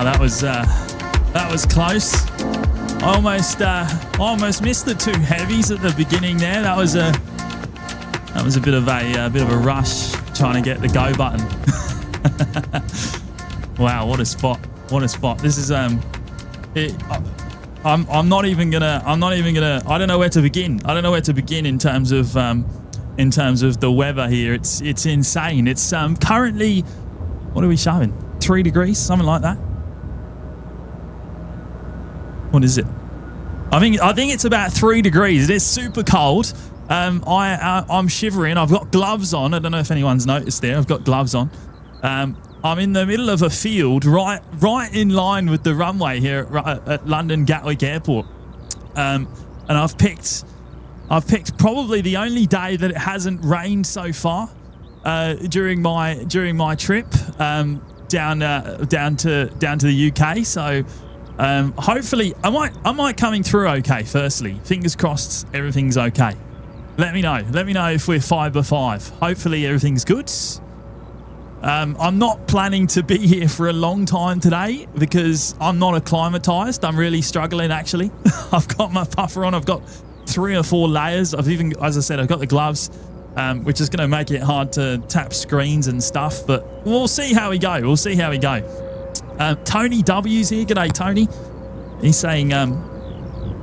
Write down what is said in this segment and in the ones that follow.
Wow, that was close. I almost missed the two heavies at the beginning there. That was a bit of a rush trying to get the go button. Wow, what a spot! What a spot! This is I'm not even gonna. I don't know where to begin. I don't know where to begin in terms of the weather here. It's insane. It's currently, what are we showing? 3 degrees, something like that. What is it? I think it's about 3 degrees. It is super cold. I'm shivering. I've got gloves on. I don't know if anyone's noticed there. I've got gloves on. I'm in the middle of a field, right in line with the runway here at London Gatwick Airport. And I've picked probably the only day that it hasn't rained so far during my trip down to the UK. So hopefully I might coming through okay. Firstly, fingers crossed everything's okay. Let me know if we're 5 by 5. Hopefully everything's good. I'm not planning to be here for a long time today because I'm not acclimatized. I'm really struggling actually. I've got my puffer on. I've got 3 or 4 layers. As I said, I've got the gloves, which is going to make it hard to tap screens and stuff, but we'll see how we go. Tony W's here. G'day, Tony. He's saying,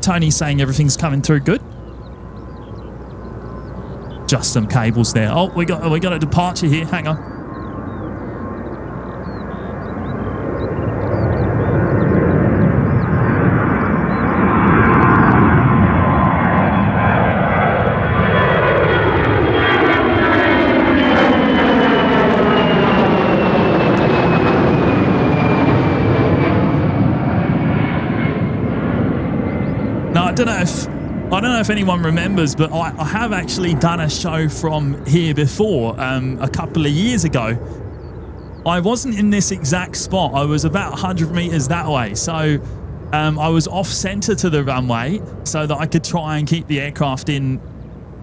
Tony's saying everything's coming through good. Just some cables there. Oh, we got a departure here. Hang on. I don't know if anyone remembers, but I have actually done a show from here before, a couple of years ago. I wasn't in this exact spot. I was about 100 meters that way. So I was off center to the runway so that I could try and keep the aircraft in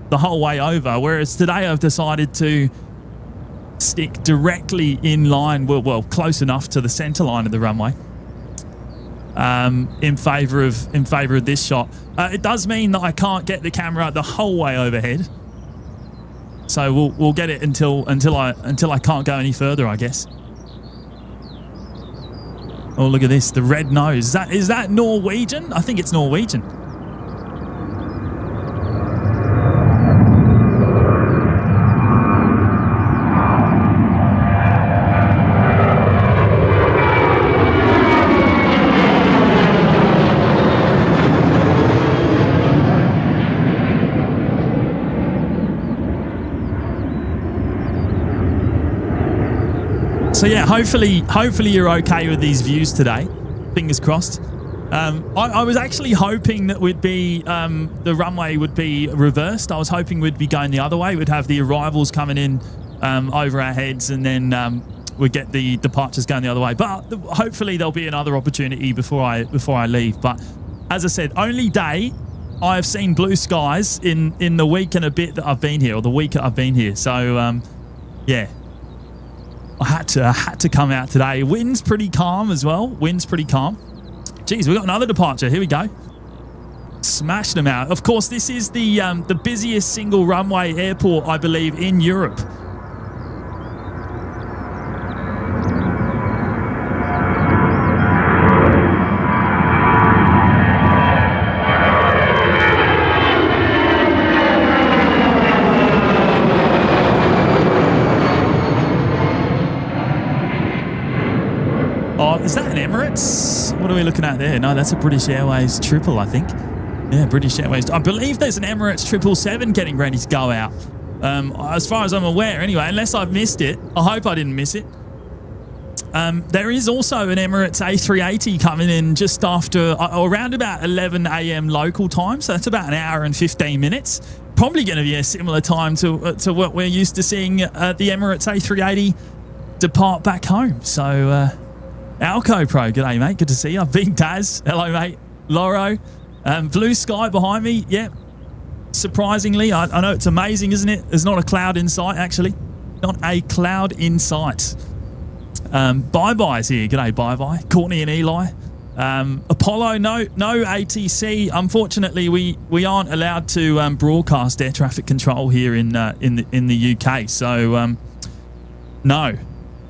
the whole way over. Whereas today I've decided to stick directly in line, well, close enough to the center line of the runway. In favour of this shot. It does mean that I can't get the camera the whole way overhead, so we'll get it until I can't go any further, I guess. Oh, look at this, the red nose. Is that Norwegian? I think it's Norwegian. So yeah, hopefully you're okay with these views today. Fingers crossed. I was actually hoping that the runway would be reversed. I was hoping we'd be going the other way. We'd have the arrivals coming in over our heads, and then we'd get the departures going the other way. But hopefully there'll be another opportunity before I leave. But as I said, only day I've seen blue skies in the week and a bit that I've been here, or the week that I've been here. So yeah. I had to come out today. Wind's pretty calm as well. Geez, we've got another departure. Here we go. Smashed them out. Of course, this is the busiest single runway airport, I believe, in Europe. Is that an Emirates? What are we looking at there? No, that's a British Airways triple, I think. Yeah, British Airways. I believe there's an Emirates 777 getting ready to go out. As far as I'm aware, anyway, unless I've missed it. I hope I didn't miss it. There is also an Emirates A380 coming in just after, around about 11 a.m. local time. So that's about an hour and 15 minutes. Probably going to be a similar time to what we're used to seeing the Emirates A380 depart back home. So, Alco Pro, g'day mate, good to see you. Big Daz, hello mate. Loro, blue sky behind me. Yep. Surprisingly, I know it's amazing, isn't it? There's not a cloud in sight, actually. Not a cloud in sight. Bye-byes here. G'day, bye-bye. Courtney and Eli. Apollo, no ATC. Unfortunately, we aren't allowed to broadcast air traffic control here in the UK. So no.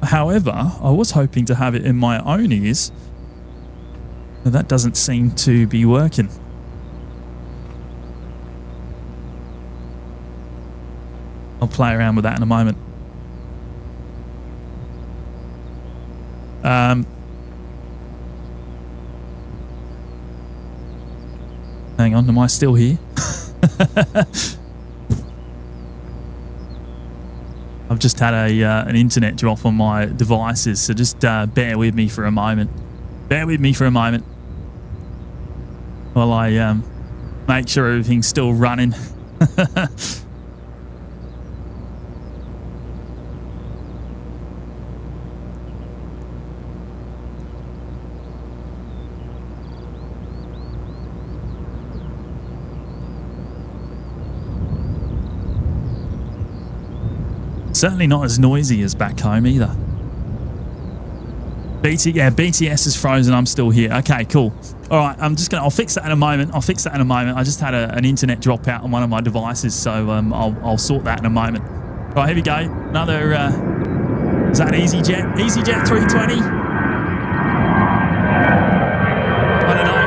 However, I was hoping to have it in my own ears. But that doesn't seem to be working. I'll play around with that in a moment. Hang on, am I still here? I've just had an internet drop on my devices, so just bear with me for a moment. Bear with me for a moment while I make sure everything's still running. Certainly not as noisy as back home either. BTS is frozen. I'm still here. Okay, cool. All right, I'll fix that in a moment. I just had an internet drop out on one of my devices, so I'll sort that in a moment. All right, here we go. Another, is that an EasyJet? EasyJet 320? I don't know.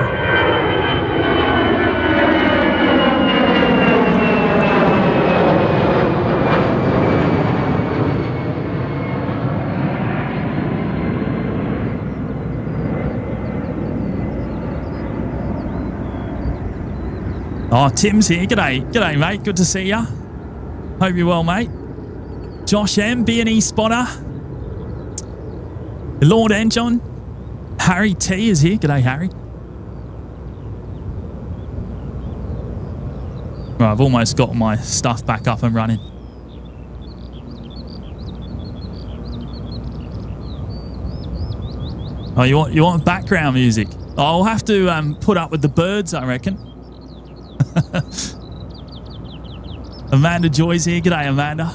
Oh, Tim's here. G'day, mate. Good to see ya. Hope you're well, mate. Josh M, B&E spotter. Lord Enjon. Harry T is here. G'day, Harry. Right, I've almost got my stuff back up and running. Oh, you want background music? Oh, I'll have to put up with the birds, I reckon. Amanda Joy's here. G'day, Amanda.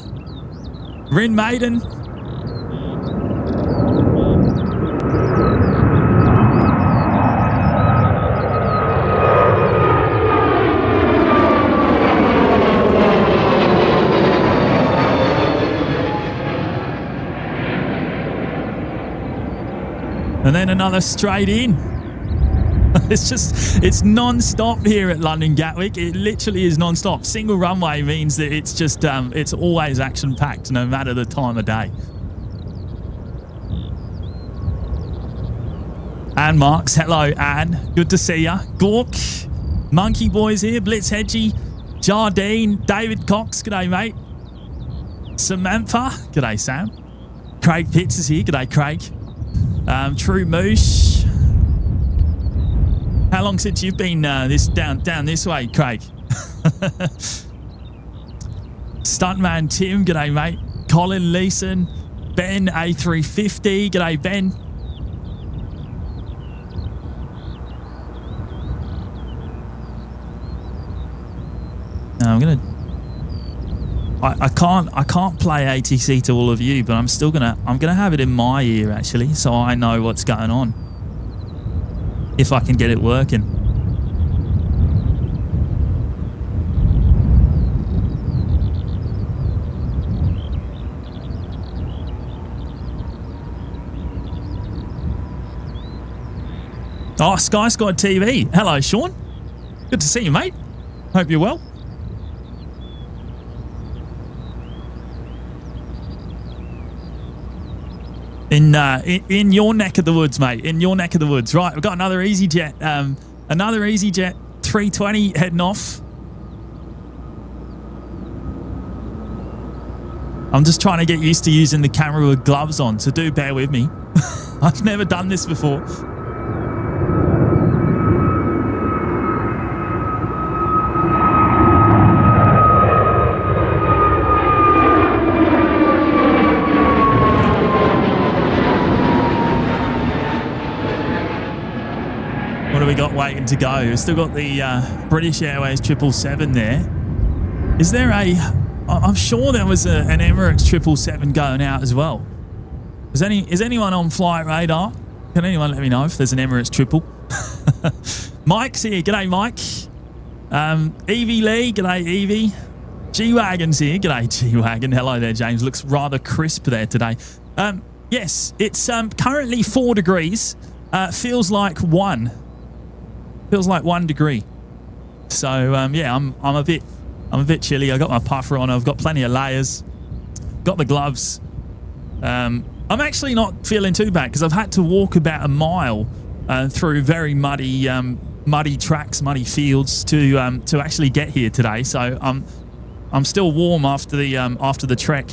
Rin Maiden. And then another straight in. It's non-stop here at London Gatwick. It literally is non-stop. Single runway means that it's just it's always action-packed no matter the time of day. Anne Marks, hello Anne, good to see ya. Gork, Monkey Boys here, Blitz Hedgie, Jardine, David Cox, g'day mate. Samantha, g'day Sam. Craig Pitts is here, g'day Craig. True Moosh. How long since you've been down this way, Craig? Stuntman Tim, g'day mate. Colin Leeson, Ben A380, g'day Ben. Now I can't play ATC to all of you, but I'm gonna have it in my ear actually, so I know what's going on. If I can get it working. Oh, Sky Squad TV. Hello, Sean. Good to see you, mate. Hope you're well. In your neck of the woods, mate. In your neck of the woods. Right, we've got another EasyJet. Another EasyJet 320 heading off. I'm just trying to get used to using the camera with gloves on, so do bear with me. I've never done this before. We got waiting to go. We've still got the British Airways 777 there. Is there I'm sure there was an Emirates 777 going out as well. Is anyone on flight radar? Can anyone let me know if there's an Emirates triple? Mike's here. G'day, Mike. Evie Lee. G'day, Evie. G-Wagon's here. G'day, G-Wagon. Hello there, James. Looks rather crisp there today. Yes, it's currently 4 degrees. Feels like 1. Feels like 1 degree. So yeah, I'm a bit chilly. I got my puffer on. I've got plenty of layers. Got the gloves. I'm actually not feeling too bad because I've had to walk about a mile through very muddy tracks, muddy fields to actually get here today. So I'm still warm after the trek.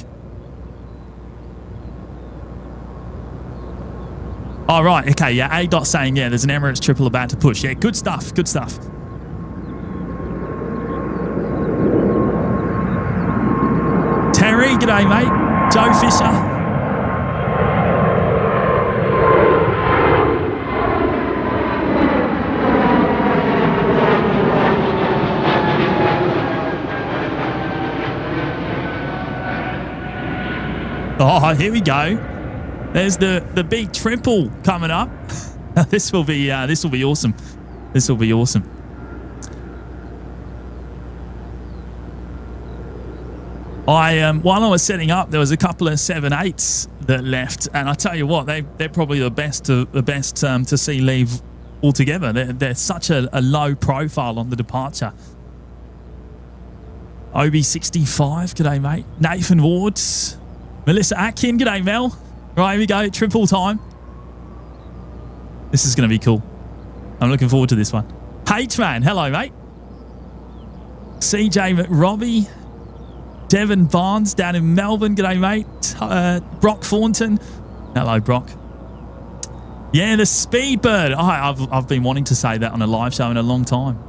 Oh, right. Okay. Yeah. A. Dot saying, yeah, there's an Emirates triple about to push. Yeah. Good stuff. Good stuff. Terry. G'day, mate. Joe Fisher. Oh, here we go. There's the big triple coming up. This will be awesome. This will be awesome. While I was setting up, there was a couple of 7.8s that left, and I tell you what, they're probably the best to see leave altogether. They're such a low profile on the departure. OB65, g'day, mate. Nathan Wards, Melissa Atkin, g'day, Mel. Right, here we go, triple time. This is going to be cool. I'm looking forward to this one. H-Man, hello, mate. CJ McRobbie. Devon Barnes down in Melbourne, g'day, mate. Brock Thornton. Hello, Brock. Yeah, the Speedbird. I've been wanting to say that on a live show in a long time.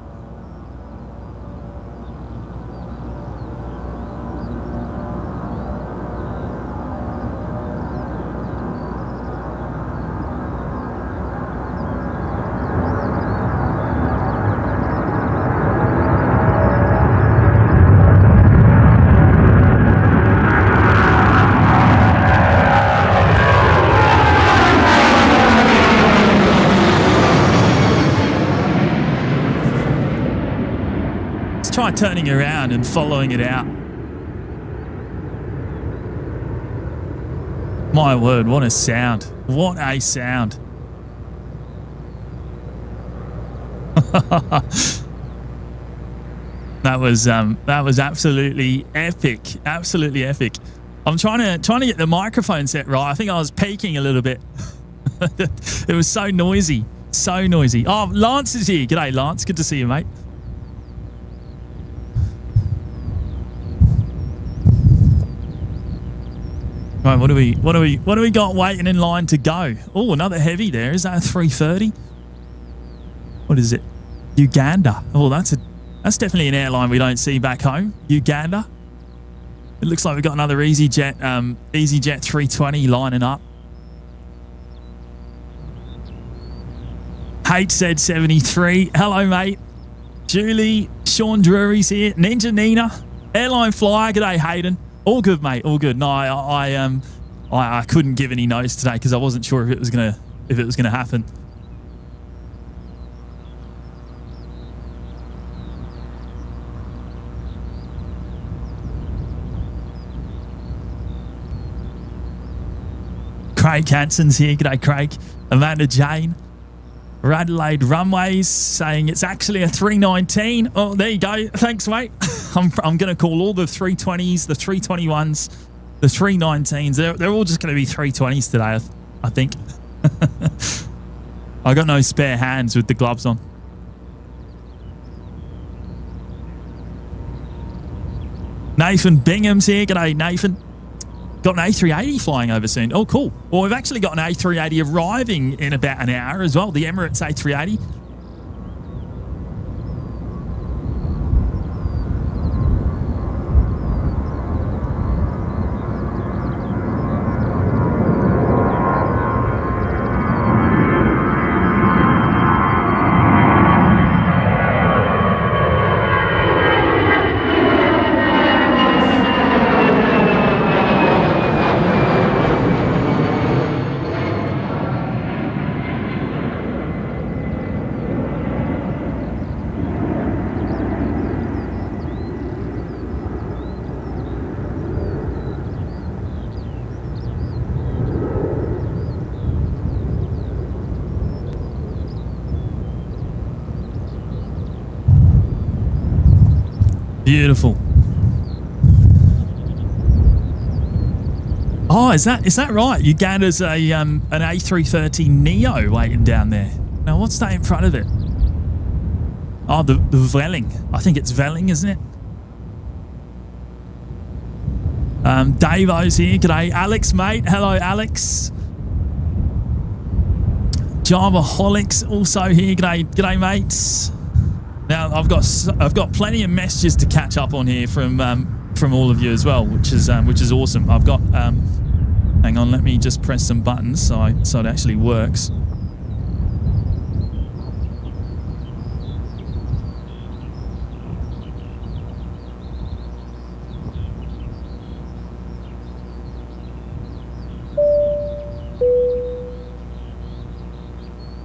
Try turning around and following it out. My word, what a sound. What a sound. That was absolutely epic. Absolutely epic. I'm trying to get the microphone set right. I think I was peaking a little bit. It was so noisy. So noisy. Oh, Lance is here. G'day, Lance. Good to see you, mate. Right, what do we got waiting in line to go? Oh, another heavy there. Is that a 330? What is it? Uganda. Oh, that's definitely an airline we don't see back home. Uganda. It looks like we've got another EasyJet 320 lining up. Hate said 73. Hello, mate. Julie, Sean Drury's here. Ninja Nina, Airline Flyer. G'day, Hayden. All good, mate. All good. No, I couldn't give any notice today because I wasn't sure if it was gonna happen. Craig Hanson's here. G'day, Craig. Amanda Jane. Adelaide Runways saying it's actually a 319. Oh, there you go. Thanks, mate. I'm going to call all the 320s, the 321s, the 319s. They're all just going to be 320s today, I think. I got no spare hands with the gloves on. Nathan Bingham's here. G'day, Nathan. Got an A380 flying over soon. Oh, cool. Well, we've actually got an A380 arriving in about an hour as well. The Emirates A380. Beautiful. Oh, is that right? Uganda's an A330 Neo waiting down there. Now, what's that in front of it? Oh, the Velling. I think it's Velling, isn't it? Davo's here. G'day, Alex, mate. Hello, Alex. Javaholics also here. G'day, mates. Now, I've got plenty of messages to catch up on here from all of you as well, which is awesome. I've got hang on, let me just press some buttons so it actually works.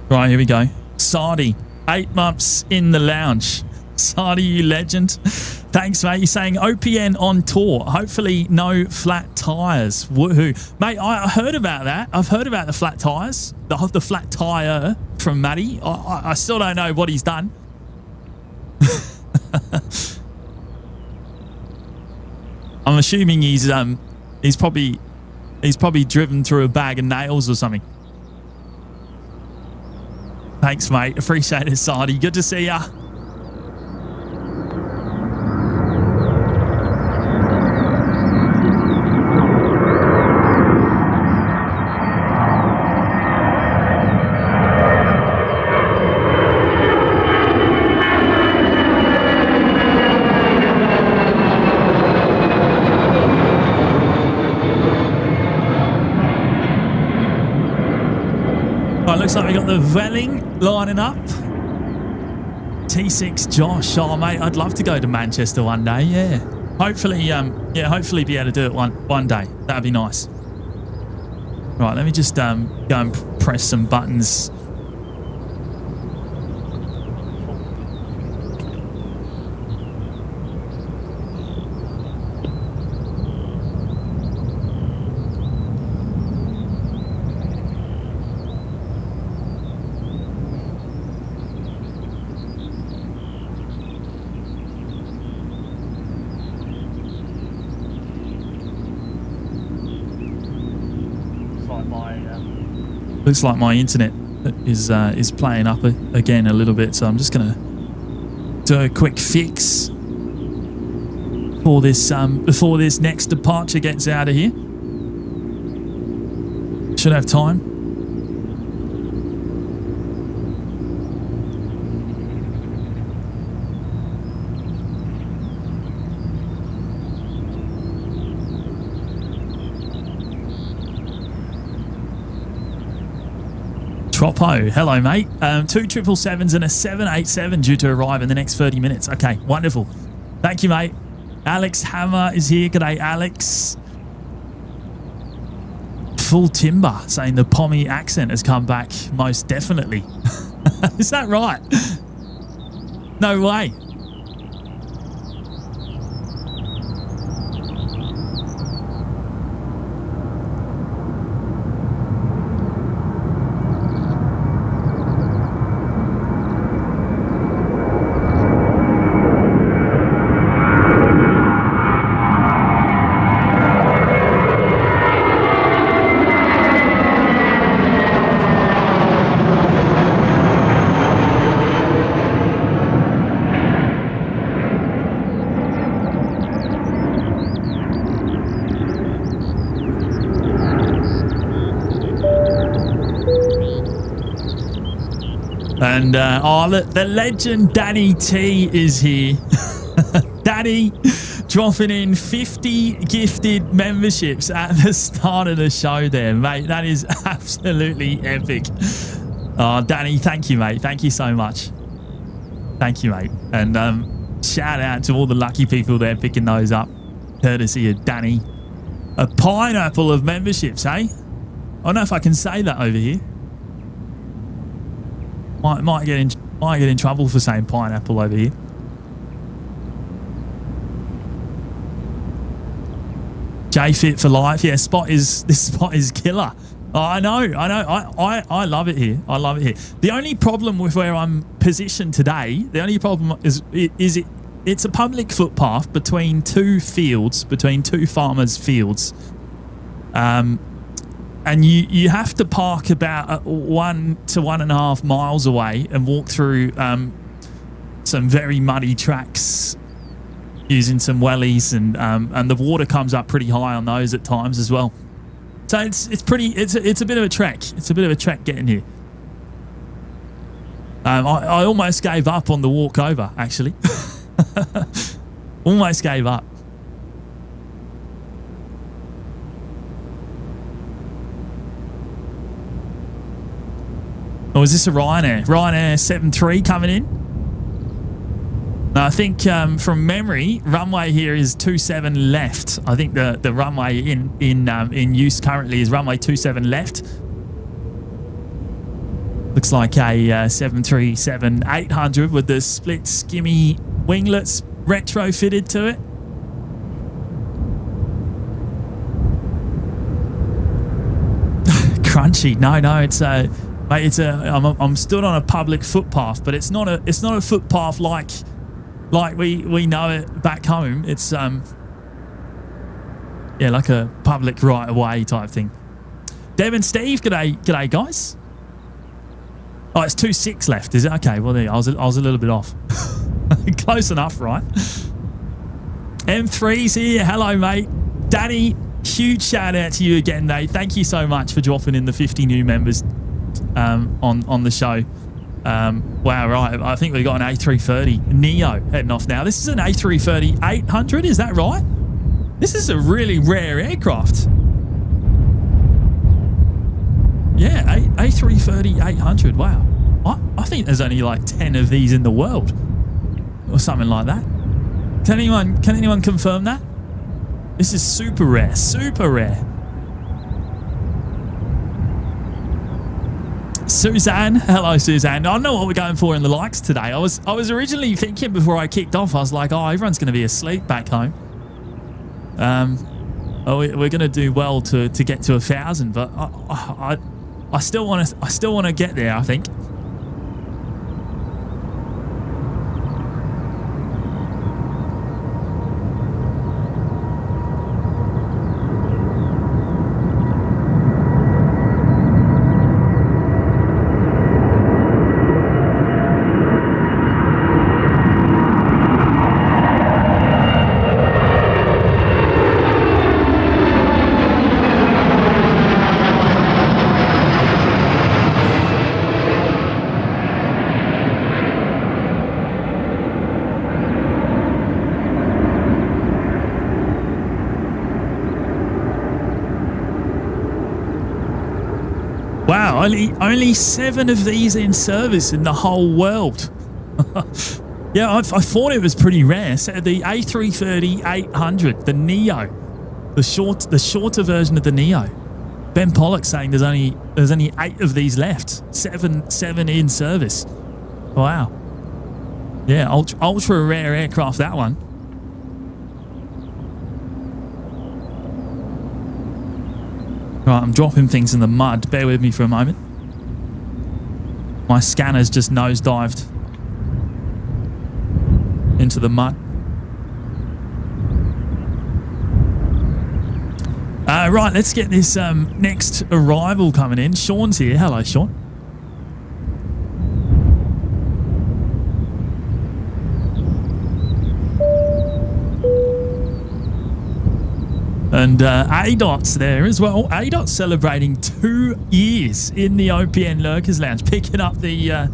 Right, here we go. Sardi, 8 months in the lounge. Sardi, you legend. Thanks, mate. You're saying OPN on tour. Hopefully no flat tyres. Woohoo. Mate, I heard about that. I've heard about the flat tyres. The flat tyre from Matty. I still don't know what he's done. I'm assuming he's probably driven through a bag of nails or something. Thanks, mate. Appreciate it, Sardi. Good to see ya. Looks like we got the Velling lining up. T6 Josh. Oh, mate, I'd love to go to Manchester one day. Yeah. Hopefully, hopefully be able to do it one day. That'd be nice. Right, let me just go and press some buttons. Looks like my internet is playing up again a little bit, so I'm just gonna do a quick fix for this before this next departure gets out of here. Should have time. Troppo, hello, mate. 2 777s and a 787 due to arrive in the next 30 minutes. Okay, wonderful. Thank you, mate. Alex Hammer is here. G'day, Alex. Full Timber saying the Pommy accent has come back most definitely. Is that right? No way. And the legend Danny T is here. Danny dropping in 50 gifted memberships at the start of the show there, mate. That is absolutely epic. Oh, Danny, thank you, mate. Thank you so much. Thank you, mate. And shout out to all the lucky people there picking those up, courtesy of Danny. A pineapple of memberships, eh? I don't know if I can say that over here. Might get in trouble for saying pineapple over here. JFit for life. Yeah, this spot is killer. Oh, I know. I love it here. I love it here. The only problem with where I'm positioned today, the only problem is it's a public footpath between two fields, between two farmers' fields. And you have to park about 1 to 1.5 miles away and walk through some very muddy tracks using some wellies, and the water comes up pretty high on those at times as well. So it's a bit of a trek. It's a bit of a trek getting here. I almost gave up on the walk over, actually. Almost gave up. Or is this a Ryanair? Ryanair 73 coming in? No, I think from memory, runway here is 27 left. I think the runway in use currently is runway 27 left. Looks like a 737-800 with the split skimmy winglets retrofitted to it. Crunchy. No, it's a. Mate, I'm stood on a public footpath, but it's not a footpath like we know it back home. It's yeah, like a public right of way type thing. Deb and Steve, g'day guys. Oh, it's 2.6 left, is it? Okay, well there, I was a little bit off. Close enough, right? M3's here. Hello, mate. Danny, huge shout out to you again, mate. Thank you so much for dropping in the 50 new members on the show. Wow, right. I think we've got an A330 Neo heading off now. This is an A330-800, is that right? This is a really rare aircraft. Yeah, A330-800. Wow. I think there's only like 10 of these in the world or something like that. Can anyone confirm that? This is super rare, super rare. Suzanne, hello Suzanne. I don't know what we're going for in the likes today. I was originally thinking before I kicked off, I was like, oh, everyone's going to be asleep back home. We're going to do well to get to 1,000, but I still want to get there, I think. Wow, only 7 of these in service in the whole world. Yeah, I thought it was pretty rare. So the A330-800, the Neo, the shorter version of the Neo. Ben Pollock saying there's only 8 of these left. Seven in service. Wow. Yeah, ultra rare aircraft, that one. Right, I'm dropping things in the mud. Bear with me for a moment. My scanner's just nosedived into the mud. Right, let's get this next arrival coming in. Sean's here. Hello, Sean. And ADOT's there as well. ADOT's celebrating 2 years in the OPN Lurkers Lounge, picking up the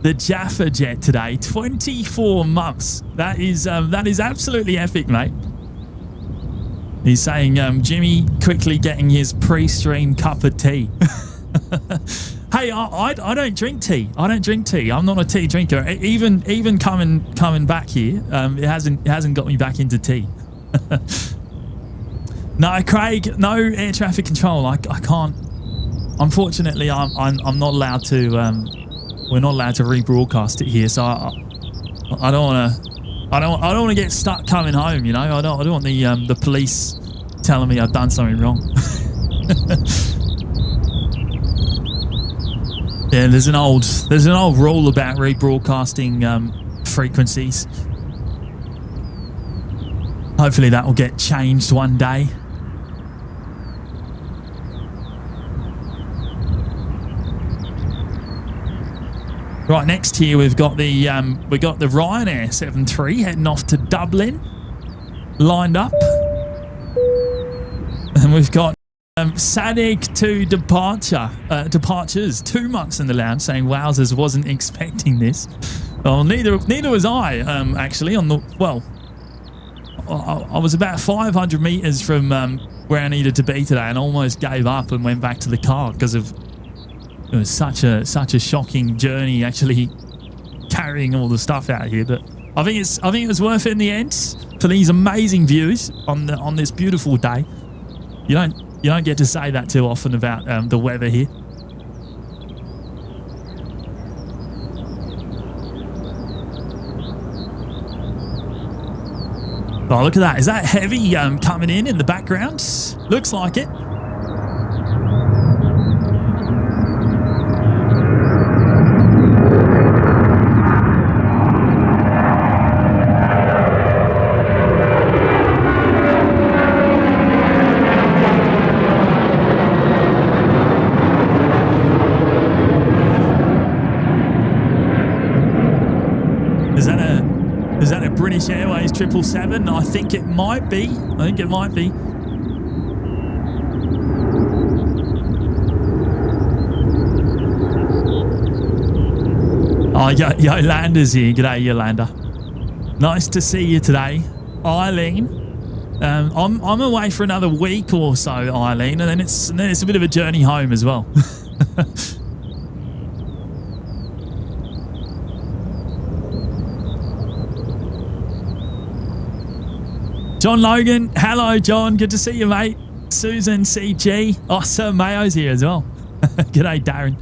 Jaffa jet today. 24 months. That is absolutely epic, mate. He's saying Jimmy quickly getting his pre-stream cup of tea. Hey, I don't drink tea. I don't drink tea. I'm not a tea drinker. Even coming back here, it hasn't got me back into tea. No, Craig, no air traffic control. I can't. Unfortunately, I'm not allowed to. We're not allowed to rebroadcast it here, so I don't want to. I don't want to get stuck coming home. You know, I don't want the police telling me I've done something wrong. Yeah, there's an old rule about rebroadcasting frequencies. Hopefully that will get changed one day. Right, next here we've got the Ryanair 73 heading off to Dublin, lined up, and we've got Sadik to departures, 2 months in the lounge, saying wowzers, wasn't expecting this. Well, neither was I actually. I was about 500 meters from where I needed to be today, and almost gave up and went back to the car because of. It was such a shocking journey actually carrying all the stuff out here, but I think it was worth it in the end for these amazing views on this beautiful day. You don't get to say that too often about the weather here. Oh, look at that! Is that heavy coming in the background? Looks like it. Is that a British Airways 777? I think it might be. Oh, Yolanda's here. G'day, Yolanda. Nice to see you today. Eileen. I'm away for another week or so, Eileen, and then it's a bit of a journey home as well. John Logan, hello John, good to see you mate. Susan CG, oh Sir Mayo's here as well. G'day Darren.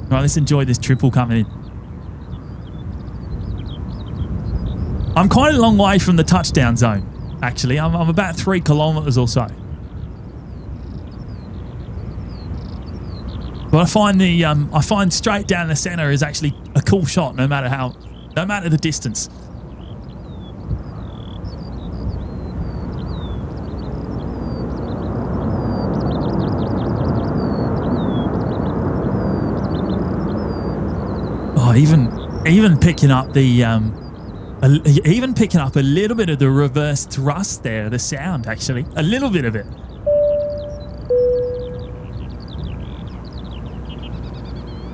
Right, let's enjoy this triple coming in. I'm quite a long way from the touchdown zone, actually. I'm about 3 kilometers or so. But I find straight down the center is actually a cool shot, no matter the distance. Even picking up a little bit of the reverse thrust there, the sound actually, a little bit of it.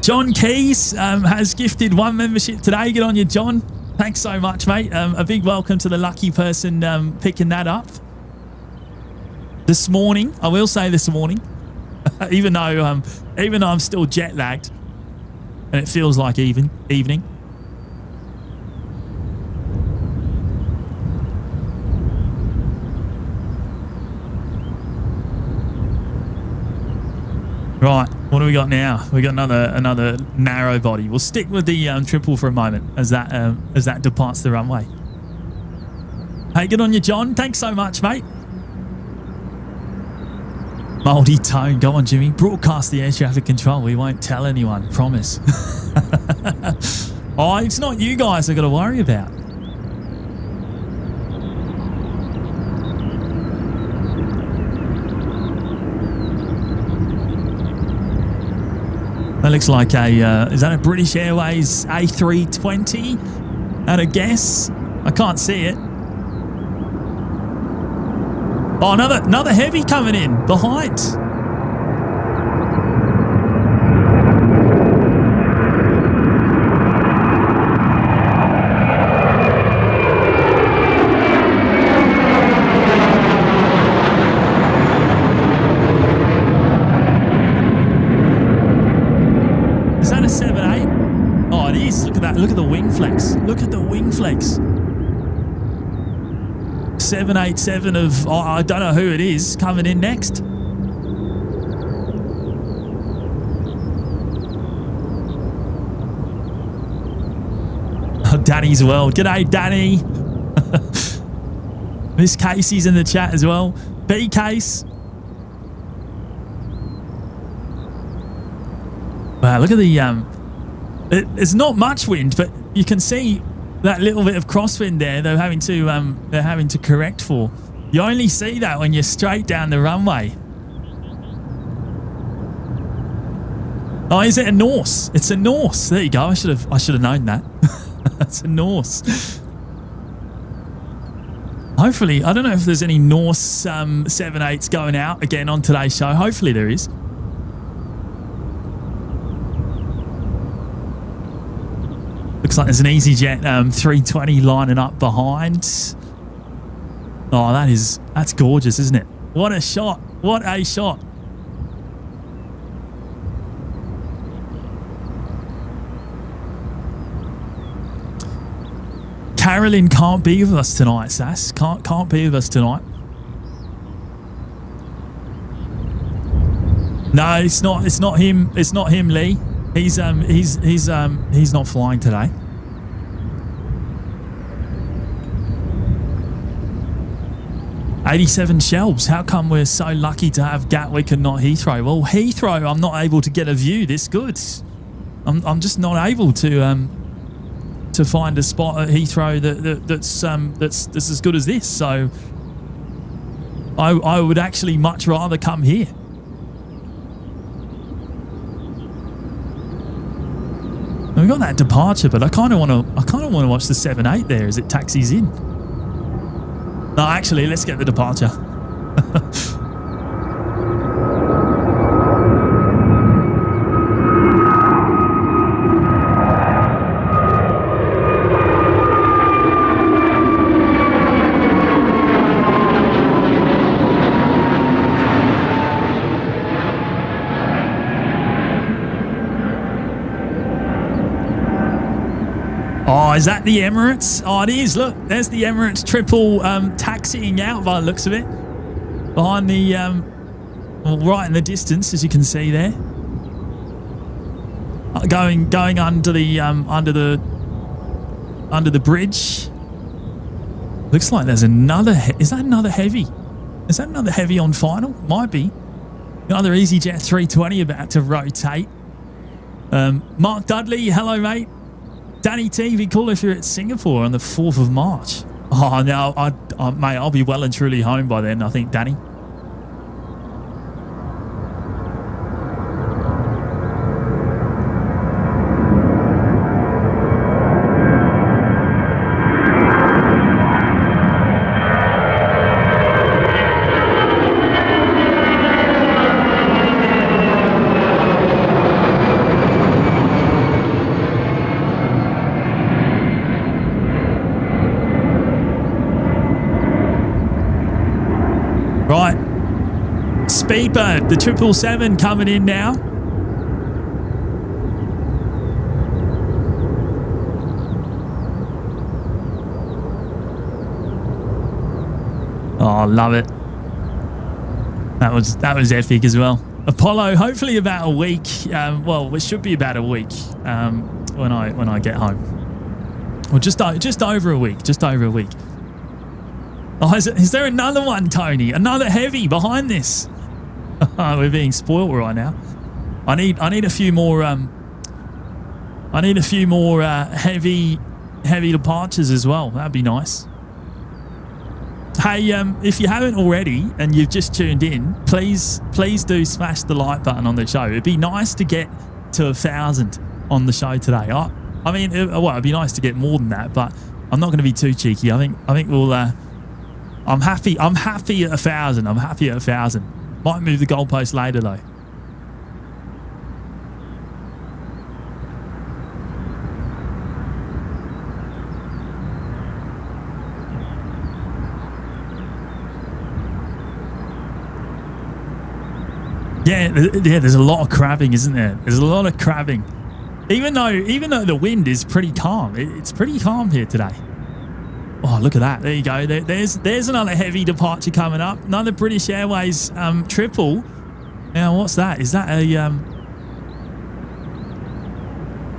John Keys has gifted 1 membership today. Good on you, John. Thanks so much, mate. A big welcome to the lucky person picking that up this morning. I will say this morning, even though I'm still jet lagged. And it feels like evening. Right, what do we got now? We got another narrow body. We'll stick with the triple for a moment as that departs the runway. Hey, good on you, John. Thanks so much, mate. Mouldy tone. Go on, Jimmy. Broadcast the air traffic control. We won't tell anyone. Promise. Oh, it's not you guys I've got to worry about. That looks like is that a British Airways A380? At a guess? I can't see it. Oh, another heavy coming in behind. Is that a 7.8? Oh, it is. Look at that. Look at the wing flex. Look at the wing flex. 787 of, oh, I don't know who it is, coming in next. Oh, Danny's World. G'day, Danny. Miss Casey's in the chat as well. B Case. Wow, look at the, there's not much wind, but you can see that little bit of crosswind there, they're having to correct for. You only see that when you're straight down the runway. Oh, is it a Norse? It's a Norse. There you go. I should have known that. That's a Norse. Hopefully, I don't know if there's any Norse 7.8s going out again on today's show. Hopefully there is. Looks like there's an EasyJet 320 lining up behind. Oh, that's gorgeous, isn't it? What a shot. What a shot. Carolyn can't be with us tonight, Sass. Can't be with us tonight. No, it's not him. It's not him, Lee. He's not flying today. $87 shelves. How come we're so lucky to have Gatwick and not Heathrow? Well, Heathrow, I'm not able to get a view this good. I'm just not able to find a spot at Heathrow that's as good as this. So I would actually much rather come here. We've got that departure, but I kind of want to watch the 7.8 there as it taxis in. No, actually, let's get the departure. Oh, is that the Emirates? Oh, it is. Look, there's the Emirates triple taxiing out by the looks of it. Behind the, well, right in the distance, as you can see there. Going under the bridge. Looks like there's another. Is that another heavy? Is that another heavy on final? Might be. Another EasyJet 320 about to rotate. Mark Dudley, hello, mate. Danny T, be cool if you're at Singapore on the 4th of March. Oh, no, mate, I'll be well and truly home by then, I think, Danny. Right, Speedbird, the 777 coming in now. Oh, I love it. That was epic as well. Apollo, hopefully about a week. Well, it should be about a week when I get home. Well, just over a week. Just over a week. Oh, is there another one, Tony? Another heavy behind this? We're being spoiled right now. I need a few more. I need a few more heavy departures as well. That'd be nice. Hey, if you haven't already and you've just tuned in, please do smash the like button on the show. It'd be nice to get to 1,000 on the show today. I mean, it'd be nice to get more than that, but I'm not going to be too cheeky. I think we'll. I'm happy at 1,000. I'm happy at 1,000. Might move the goalpost later though. Yeah, there's a lot of crabbing, isn't there? There's a lot of crabbing. Even though the wind is pretty calm. It's pretty calm here today. Oh, look at that. There you go. There's another heavy departure coming up. Another British Airways triple. Now, what's that? Is that a...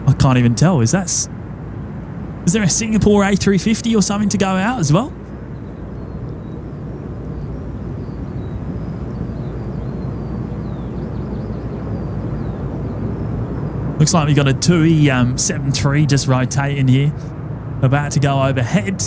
I can't even tell. Is there a Singapore A350 or something to go out as well? Looks like we've got a TUI 73 just rotating here. About to go overhead.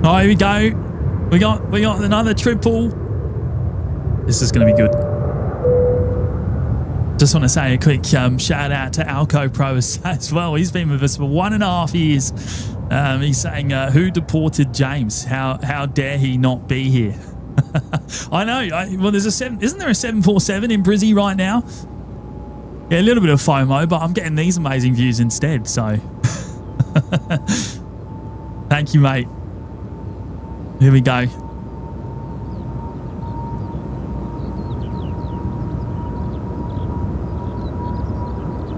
Oh, here we go. We got another triple. This is going to be good. Just want to say a quick shout out to Alco Pro as well. He's been with us for 1.5 years. He's saying, who deported James? How dare he not be here? I know. Well, there's isn't there a 747 in Brizzy right now? Yeah, a little bit of FOMO, but I'm getting these amazing views instead. So, thank you, mate. Here we go.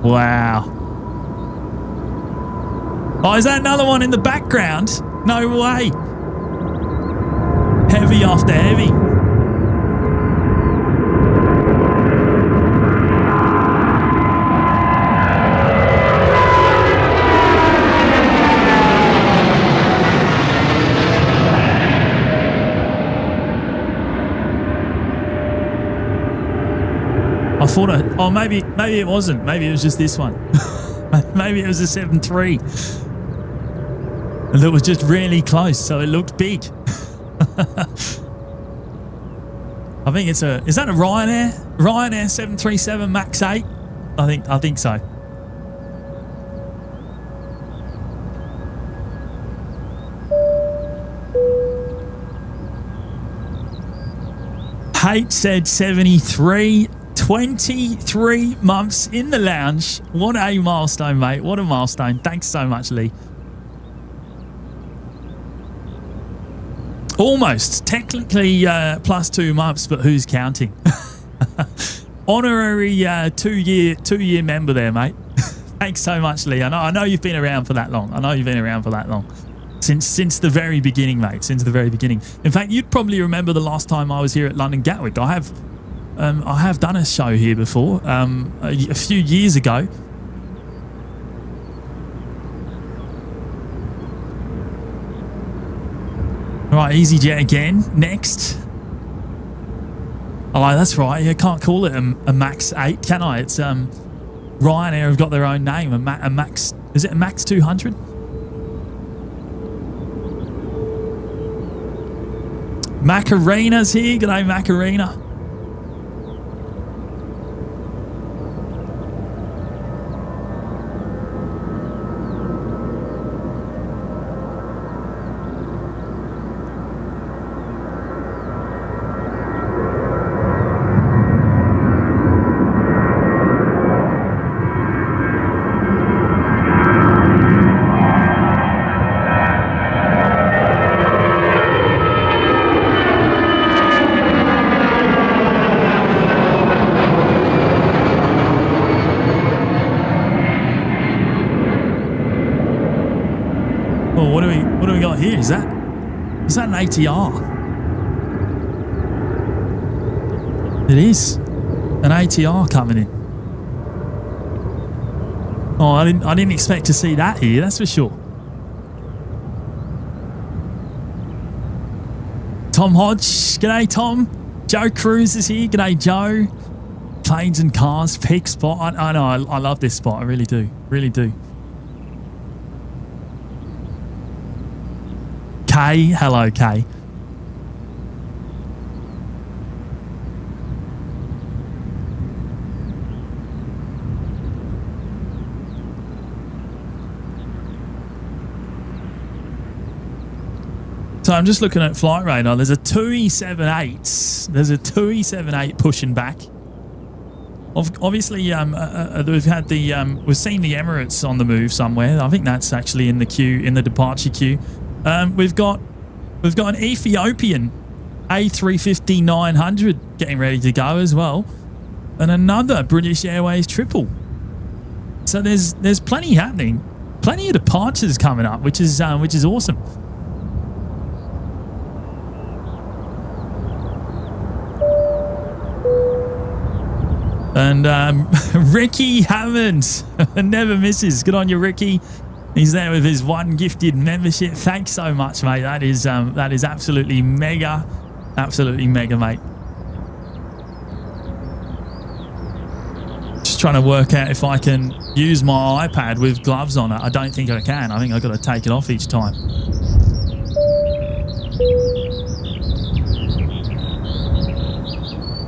Wow. Oh, is that another one in the background? No way. Heavy after heavy. I thought, oh, maybe it wasn't. Maybe it was just this one. Maybe it was a 7.3. And it was just really close, so it looked big. I think it's is that a Ryanair 737 Max 8? I think so. Hate said 73. 23 months in the lounge. What a milestone, mate. What a milestone. Thanks so much, Lee. Almost. Technically +2 months, but who's counting? Honorary two-year member there, mate. Thanks so much, Lee. I know you've been around for that long. Since the very beginning, mate. Since the very beginning. In fact, you'd probably remember the last time I was here at London Gatwick. I have done a show here before, a few years ago. All right, EasyJet again. Next. Oh, that's right. I can't call it a Max 8, can I? It's Ryanair have got their own name. A Max. Is it a Max 200? Macarina's here. G'day, Macarena. Is that an ATR? It is an ATR coming in. Oh, I didn't expect to see that here. That's for sure. Tom Hodge, g'day Tom. Joe Cruz is here. G'day Joe. Planes and Cars, peak spot. I know. I love this spot. I really do. Really do. Kay, hello Kay. So I'm just looking at flight radar. There's a TUI 78. There's a TUI 78 pushing back. Obviously, we've had we've seen the Emirates on the move somewhere. I think that's actually in the queue, in the departure queue. We've got an Ethiopian A350-900 getting ready to go as well, and another British Airways triple. So there's plenty happening, plenty of departures coming up, which is awesome. And Ricky Hammond never misses. Good on you, Ricky. He's there with his one gifted membership. Thanks so much, mate. That is absolutely mega, mate. Just trying to work out if I can use my iPad with gloves on it. I don't think I can. I think I've got to take it off each time.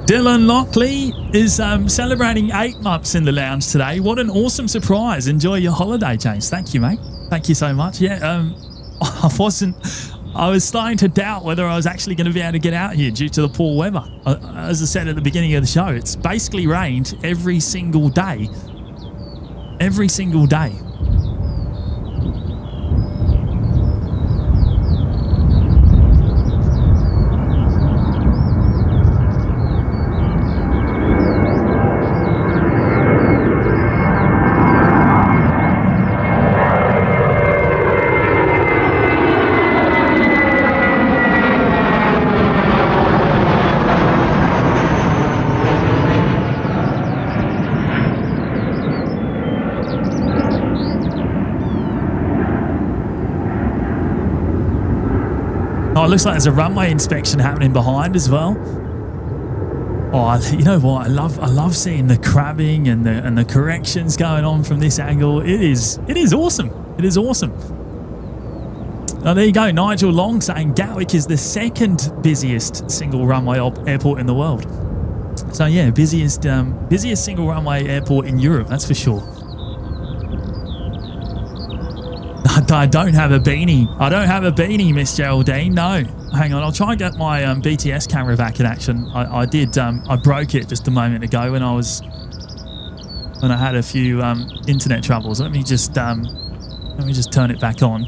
Dylan Lockley is celebrating 8 months in the lounge today. What an awesome surprise. Enjoy your holiday, James. Thank you, mate. Thank you so much. Yeah, I was starting to doubt whether I was actually going to be able to get out here due to the poor weather. As I said at the beginning of the show, it's basically rained every single day. Every single day. It looks like there's a runway inspection happening behind as well. Oh, you know what? I love seeing the crabbing and the corrections going on from this angle. It is awesome. It is awesome. Oh, there you go. Nigel Long saying Gatwick is the second busiest single runway airport in the world. So yeah, busiest single runway airport in Europe. That's for sure. I don't have a beanie. I don't have a beanie, Miss Geraldine. No. Hang on. I'll try and get my BTS camera back in action. I did. I broke it just a moment ago when I had a few internet troubles. Let me just turn it back on.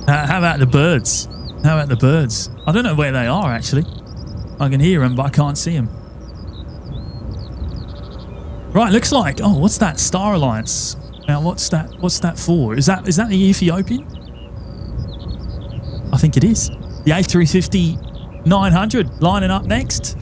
How about the birds? How about the birds? I don't know where they are actually. I can hear them, but I can't see them. Right, looks like, oh, what's that? Star Alliance. Now, what's that for? Is that the Ethiopian? I think it is. The A350-900 lining up next.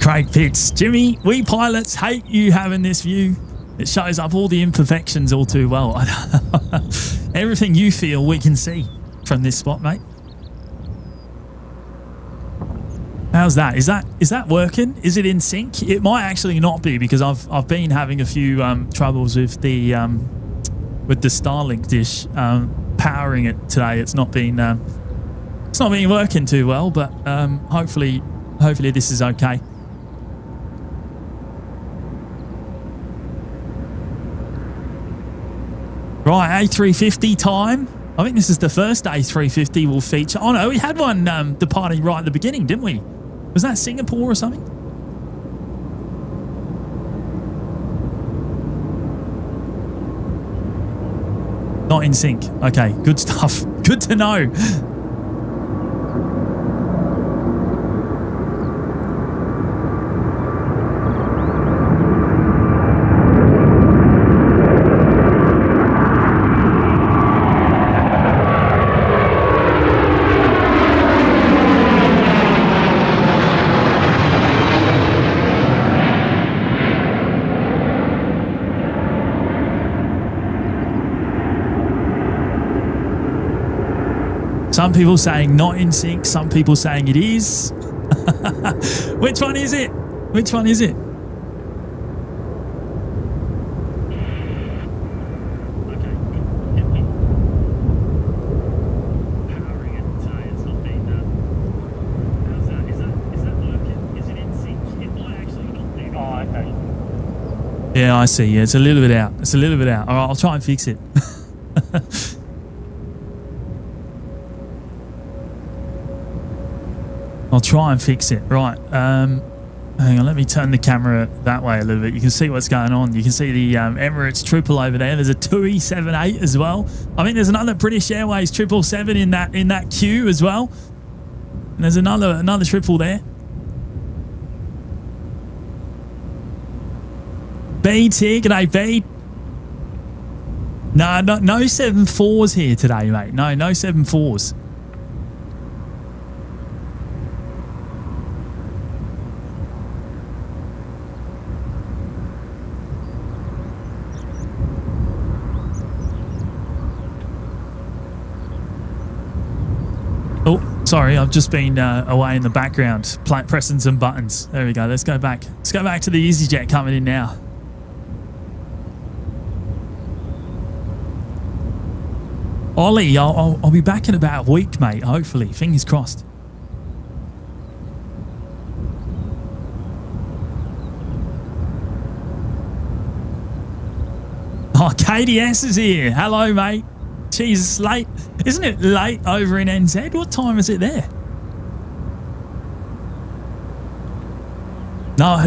Craig Pitts. Jimmy, we pilots hate you having this view. It shows up all the imperfections all too well. Everything you feel we can see from this spot, mate. How's that? Is that working? Is it in sync? It might actually not be because I've been having a few troubles with the Starlink dish powering it today. It's not been working too well, but hopefully this is okay. Right, A350 time. I think this is the first A350 we'll feature. Oh no, we had one departing right at the beginning, didn't we? Was that Singapore or something? Not in sync. Okay, good stuff. Good to know. Some people saying not in sync, some people saying it is. Which one is it? Which one is it? Yeah, I see. Yeah, it's a little bit out. It's a little bit out. All right, I'll try and fix it. I'll try and fix it. Right. Hang on, let me turn the camera that way a little bit. You can see what's going on. You can see the Emirates triple over there. There's a TUI 78 as well. I think there's another British Airways 777 in that queue as well. And there's another triple there. Bede's here. G'day, Bede. No 74s here today, mate. No 74s. Oh, sorry, I've just been away in the background, pressing some buttons. There we go. Let's go back. Let's go back to the EasyJet coming in now. Ollie, I'll be back in about a week, mate. Hopefully, fingers crossed. Oh, KDS is here. Hello, mate. Jesus, late. Isn't it late over in NZ? What time is it there? No,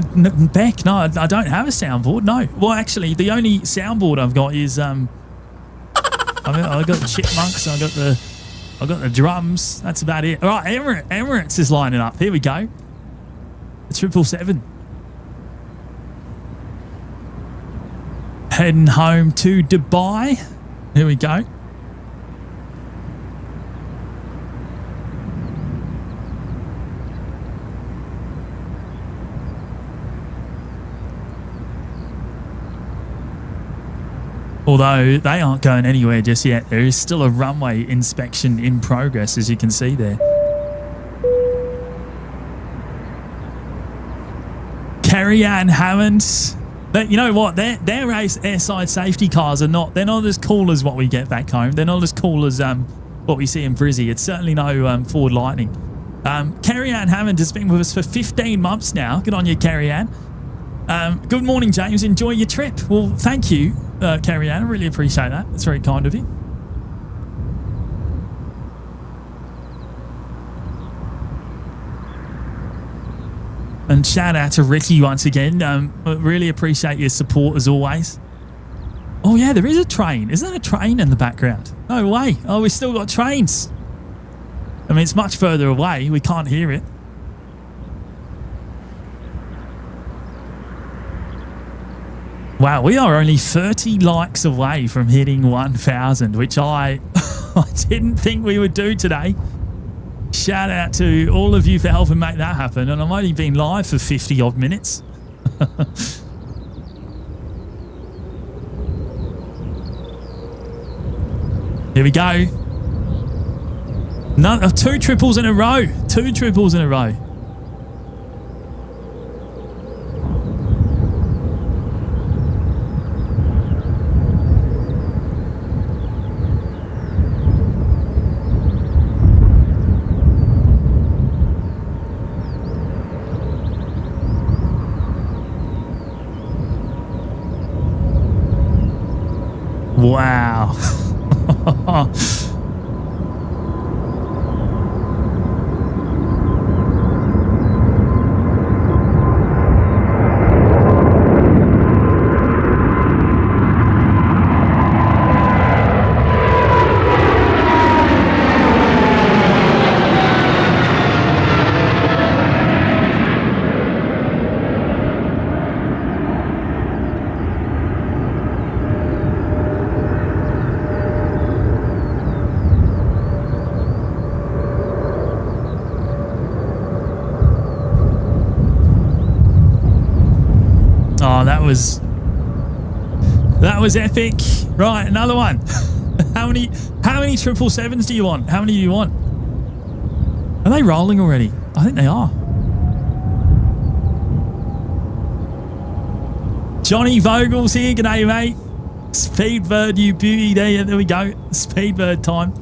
Beck, no, I don't have a soundboard. No. Well, actually, the only soundboard I've got is I've got the chipmunks. I've got the drums. That's about it. All right, Emirates is lining up. Here we go. The 777. Heading home to Dubai. Here we go. Although they aren't going anywhere just yet. There is still a runway inspection in progress, as you can see there. Kerry Ann Hammond. But you know what? Their airside safety cars are not. They're not as cool as what we get back home. They're not as cool as what we see in Brizzy. It's certainly no Ford Lightning. Kerry Ann Hammond has been with us for 15 months now. Good on you, Kerry Ann. Good morning, James. Enjoy your trip. Well, thank you, Kerry Ann. I really appreciate that. It's very kind of you. And shout out to Ricky once again. Really appreciate your support as always. Oh, yeah, there is a train. Isn't there a train in the background? No way. Oh, we've still got trains. I mean, it's much further away. We can't hear it. Wow, we are only 30 likes away from hitting 1,000, which I didn't think we would do today. Shout out to all of you for helping make that happen. And I've only been live for 50 odd minutes. Here we go. Two triples in a row. Two triples in a row. Wow. That was epic. Right, another one. How many 777s do you want? How many do you want? Are they rolling already? I think they are. Johnny Vogel's here. G'day, mate. Speedbird, you beauty. There we go. Speedbird time.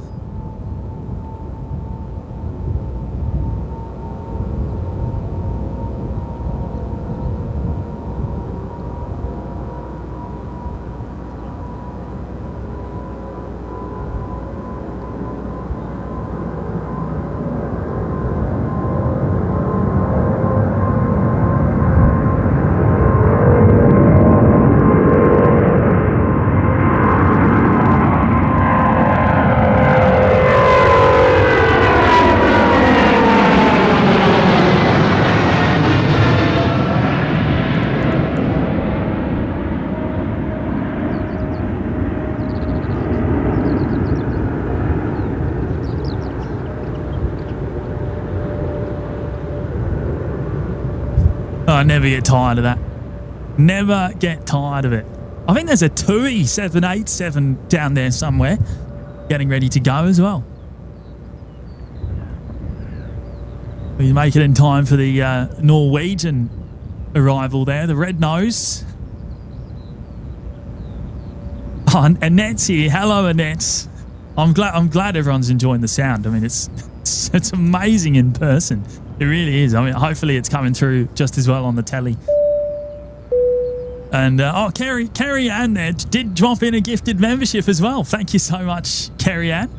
I never get tired of that. Never get tired of it. I think there's a TUI 787 down there somewhere getting ready to go as well. We make it in time for the Norwegian arrival there, the red nose. Oh, Annette's here. Hello, Annette. I'm glad everyone's enjoying the sound. I mean, it's amazing in person. It really is. I mean, hopefully it's coming through just as well on the telly. And Kerry Ann there did drop in a gifted membership as well. Thank you so much, Kerry Ann.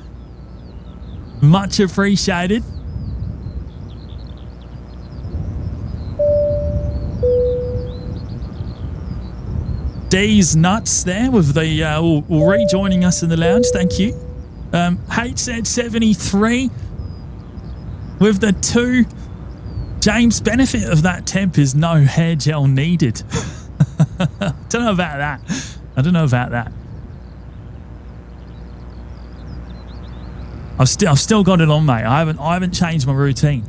Much appreciated. D's nuts there with the rejoining us in the lounge. Thank you. HZ73 with the 2. James, benefit of that temp is no hair gel needed. I don't know about that. I've still got it on, mate. I haven't changed my routine.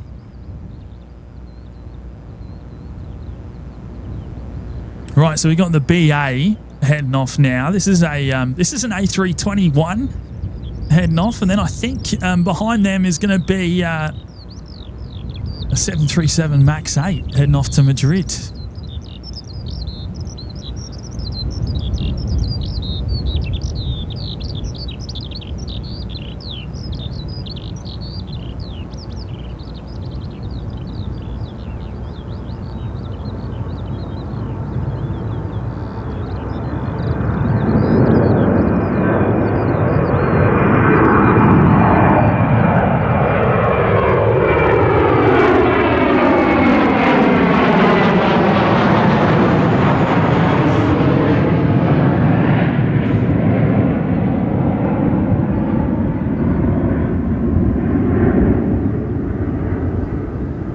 Right, so we got the BA heading off now. This is an A321 heading off, and then I think behind them is going to be a 737 MAX 8 heading off to Madrid.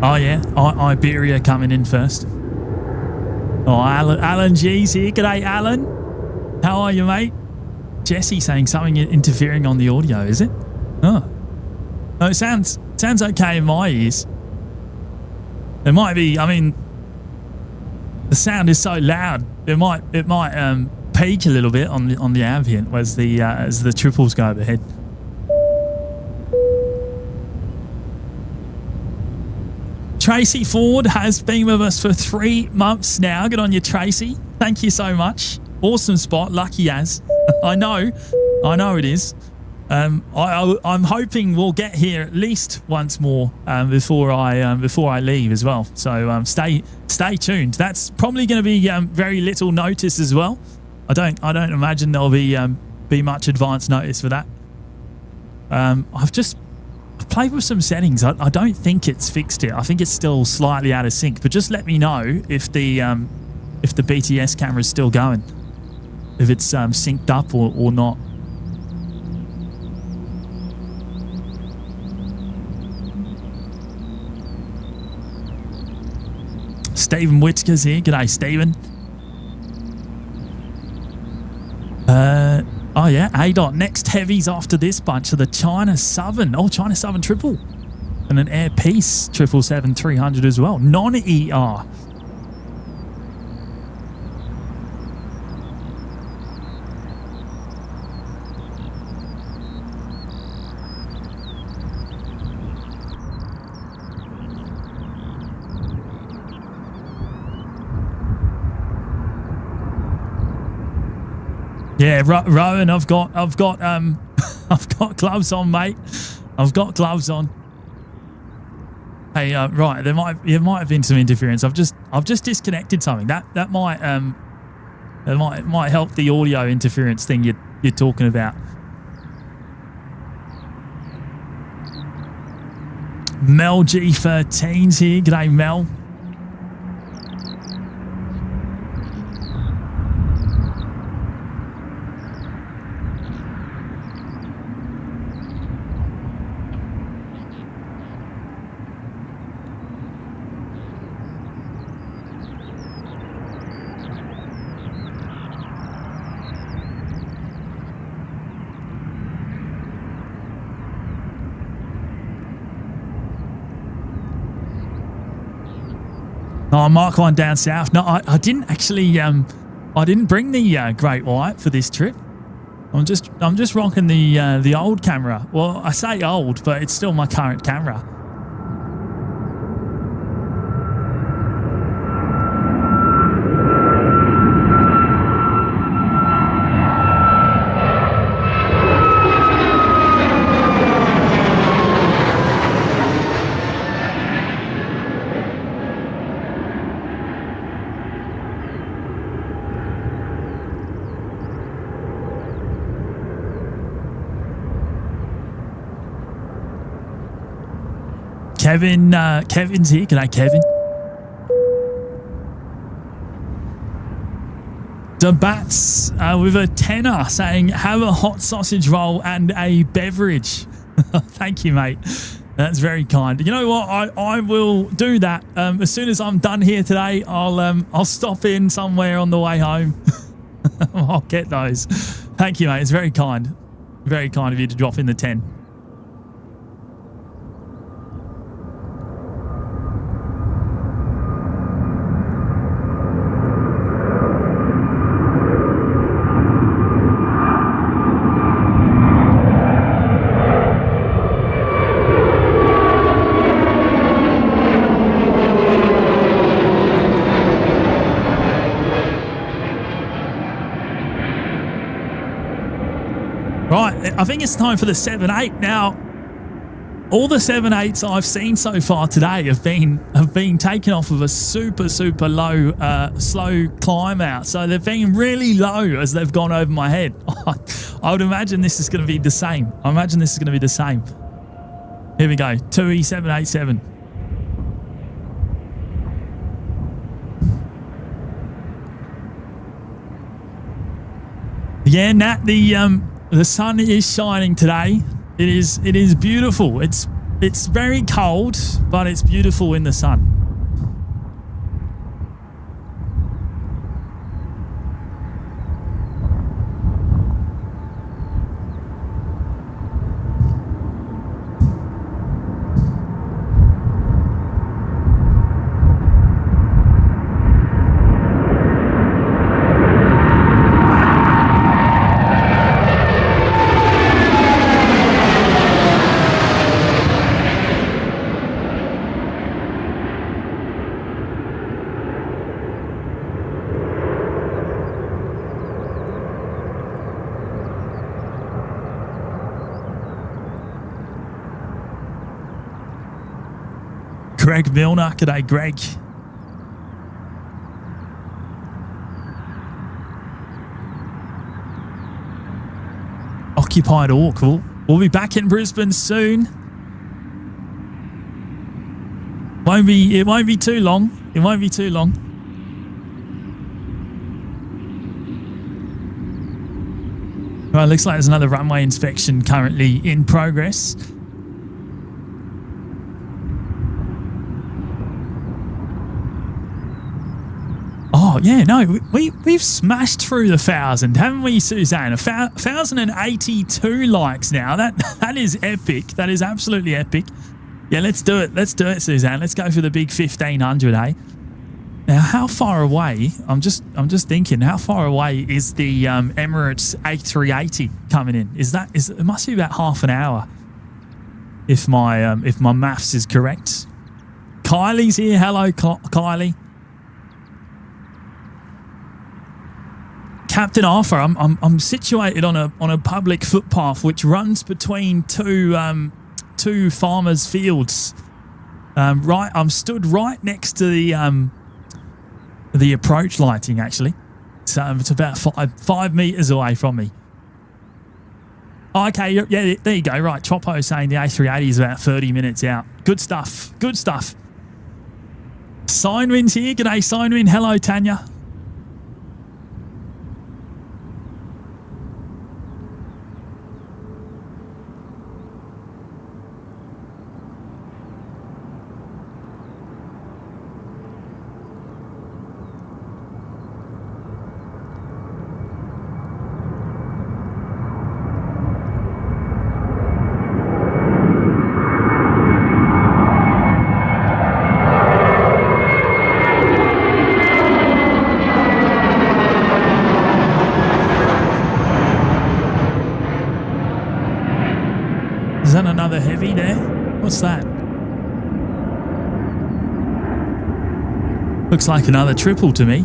Oh yeah, Iberia coming in first. Oh, Alan G's here. G'day, Alan. How are you, mate? Jesse saying something interfering on the audio, is it? Oh, it sounds okay in my ears. It might be. I mean, the sound is so loud. It might peak a little bit on the ambient as the triples go overhead. Tracy Ford has been with us for 3 months now. Good on you, Tracy. Thank you so much. Awesome spot. Lucky as. I know it is. I'm hoping we'll get here at least once more before I leave as well. So stay tuned. That's probably going to be very little notice as well. I don't imagine there'll be much advance notice for that. I've played with some settings. I don't think it's fixed it. I think it's still slightly out of sync. But just let me know if the BTS camera is still going, if it's synced up or not. Stephen Whitaker's here. G'day, Stephen. Oh yeah, ADOT. Next heavies after this bunch are the China Southern. Oh, China Southern triple. And an Air Peace 777-300 as well. Non-ER. Yeah, Rowan, I've got I've got gloves on, mate. I've got gloves on. Hey, right, there might have been some interference. I've just disconnected something. That might help the audio interference thing you're talking about. Mel G13's here. G'day, Mel. Oh, Mark 1 down south. No, I didn't actually. I didn't bring the Great White for this trip. I'm just rocking the old camera. Well, I say old, but it's still my current camera. Kevin's here. G'day, Kevin. The Bats with a tenner saying, have a hot sausage roll and a beverage. Thank you, mate. That's very kind. You know what? I will do that. As soon as I'm done here today, I'll stop in somewhere on the way home. I'll get those. Thank you, mate. It's very kind. Very kind of you to drop in the 10. Right, I think it's time for the 7-8 now. All the 7-8s I've seen so far today have been taken off of a super low, slow climb out. So they've been really low as they've gone over my head. I would imagine this is going to be the same. I imagine this is going to be the same. Here we go, 2E787. Yeah, Nat, the sun is shining today. It is beautiful. It's very cold, but it's beautiful in the sun. Greg Milner, g'day Greg. Occupied Orc. We'll be back in Brisbane soon. It won't be too long. It won't be too long. Well, it looks like there's another runway inspection currently in progress. Oh, yeah, no, we've smashed through the 1,000, haven't we, Suzanne? 1,082 likes now. That is epic. That is absolutely epic. Yeah, let's do it. Let's do it, Suzanne. Let's go for the big 1,500, eh? Now, how far away? I'm just thinking, how far away is the Emirates A380 coming in? It must be about half an hour, if my maths is correct. Kylie's here. Hello, Kylie. Captain Arthur, I'm situated on a public footpath which runs between two farmers' fields. Right, I'm stood right next to the approach lighting. Actually, so it's about 5 meters away from me. Oh, okay, yeah, there you go. Right, Chopo saying the A380 is about 30 minutes out. Good stuff. Good stuff. Signwin's here. G'day, Signwin. Hello, Tanya. Is that another heavy there? What's that? Looks like another triple to me.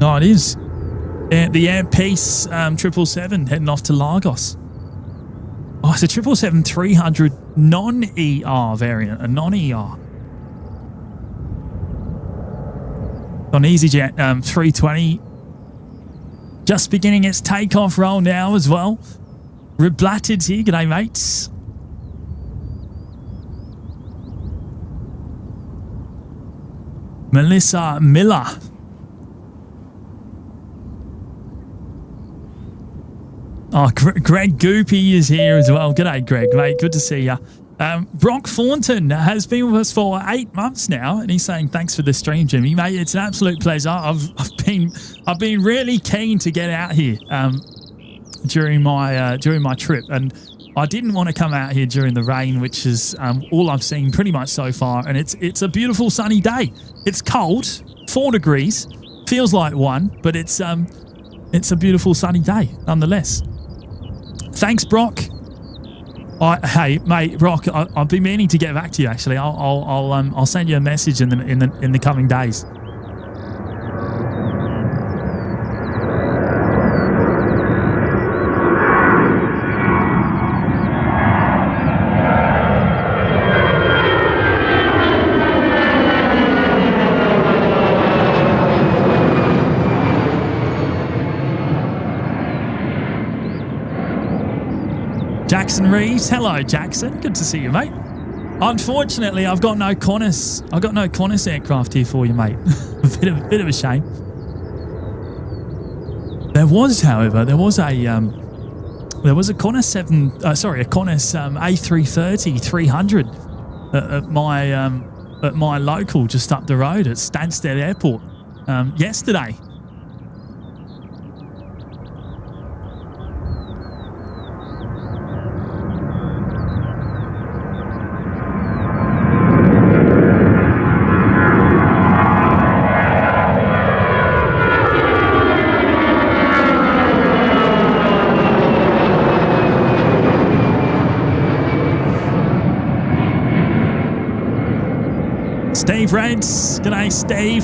No, it is. The Air Peace 777 heading off to Lagos. Oh, it's a 777-300 non-ER variant, a non-ER. On EasyJet 320, just beginning its takeoff roll now as well. Reblatted's here, g'day mates. Melissa Miller. Oh, Greg Goopy is here as well. G'day, Greg, mate. Good to see you. Brock Thornton has been with us for 8 months now, and he's saying thanks for the stream, Jimmy. Mate, it's an absolute pleasure. I've been really keen to get out here during my trip, and I didn't want to come out here during the rain, which is all I've seen pretty much so far. And it's a beautiful sunny day. It's cold, 4 degrees, feels like 1, but it's a beautiful sunny day nonetheless. Thanks, Brock. Hey, mate, Brock, I've been meaning to get back to you. Actually, I'll send you a message in the coming days. Jackson Reeves, hello Jackson, good to see you, mate. Unfortunately, I've got no Qantas aircraft here for you, mate. a bit of a shame. There was, however, a Qantas A330 300 at my local just up the road at Stansted Airport yesterday. Steve Reds, g'day Steve.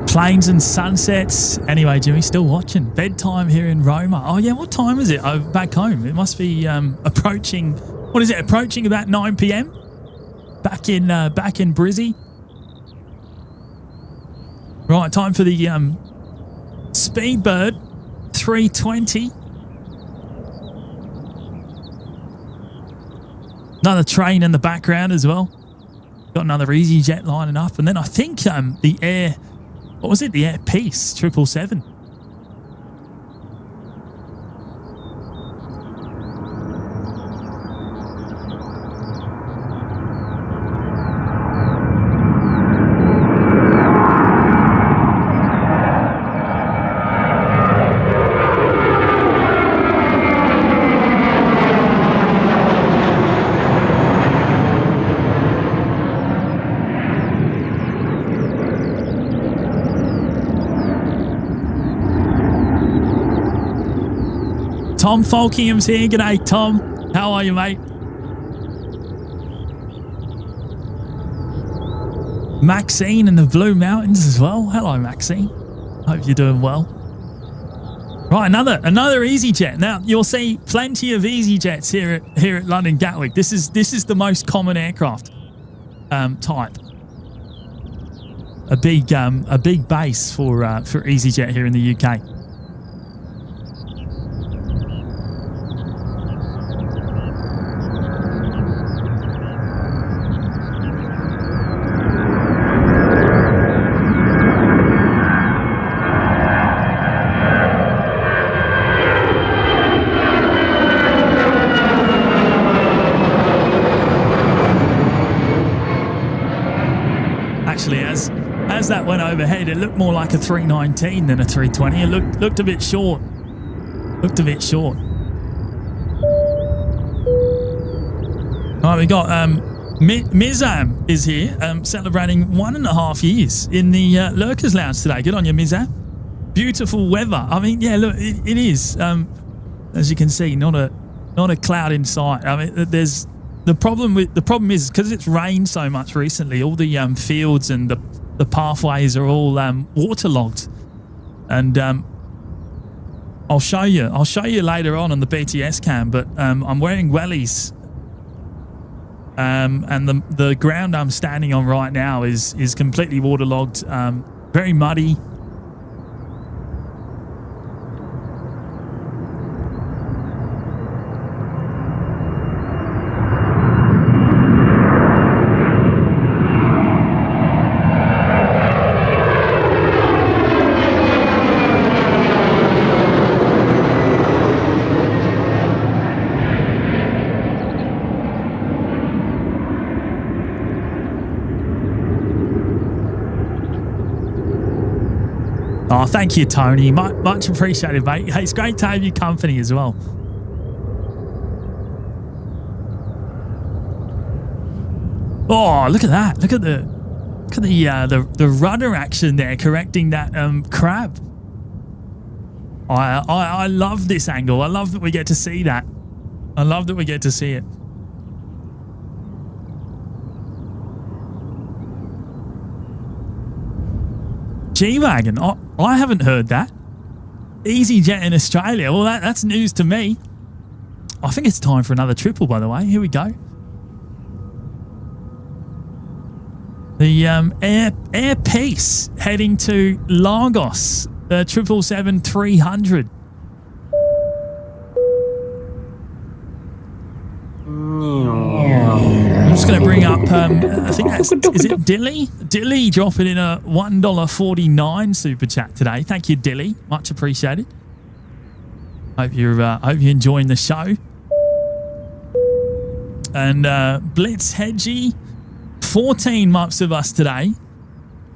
Planes and sunsets. Anyway, Jimmy, still watching. Bedtime here in Roma. Oh yeah, what time is it? Oh, back home. It must be approaching. What is it? Approaching about 9 p.m. Back in Brizzy. Right, time for the Speedbird 320. Another train in the background as well. Got another EasyJet lining up. And then I think the Air Peace 777. Tom Falkingham's here. G'day, Tom. How are you, mate? Maxine in the Blue Mountains as well. Hello, Maxine. Hope you're doing well. Right, another EasyJet. Now you'll see plenty of EasyJets here at London Gatwick. This is the most common aircraft type. A big base for EasyJet here in the UK. As that went overhead, it looked more like a 319 than a 320. It looked a bit short. All right, we got Mizam is here, celebrating 1.5 years in the Lurkers Lounge today. Good on you, Mizam. beautiful weather. I mean, yeah, look, it is. As you can see, not a cloud in sight. I mean, there's the problem is because it's rained so much recently. All the fields and the pathways are all waterlogged, and I'll show you later on the BTS cam. But I'm wearing wellies, and the ground I'm standing on right now is completely waterlogged, very muddy. Oh, thank you, Tony. Much appreciated, mate. Hey, it's great to have your company as well. Oh, look at that! Look at the rudder action there, correcting that crab. I love this angle. I love that we get to see that. I love that we get to see it. G-Wagon. I haven't heard that. EasyJet in Australia. Well, that's news to me. I think it's time for another triple, by the way. Here we go. The Air Peace heading to Lagos. The 777-300. I'm just going to bring up, I think is it Dilly? Dilly dropping in a $1.49 super chat today. Thank you, Dilly. Much appreciated. Hope you're enjoying the show. And Blitz Hedgie, 14 months of us today.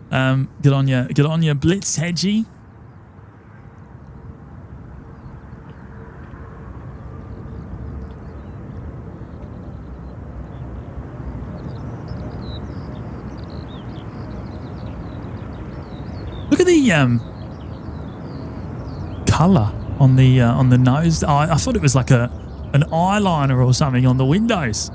Good on you, Blitz Hedgie. Look at the colour on the nose. I thought it was like an eyeliner or something on the windows.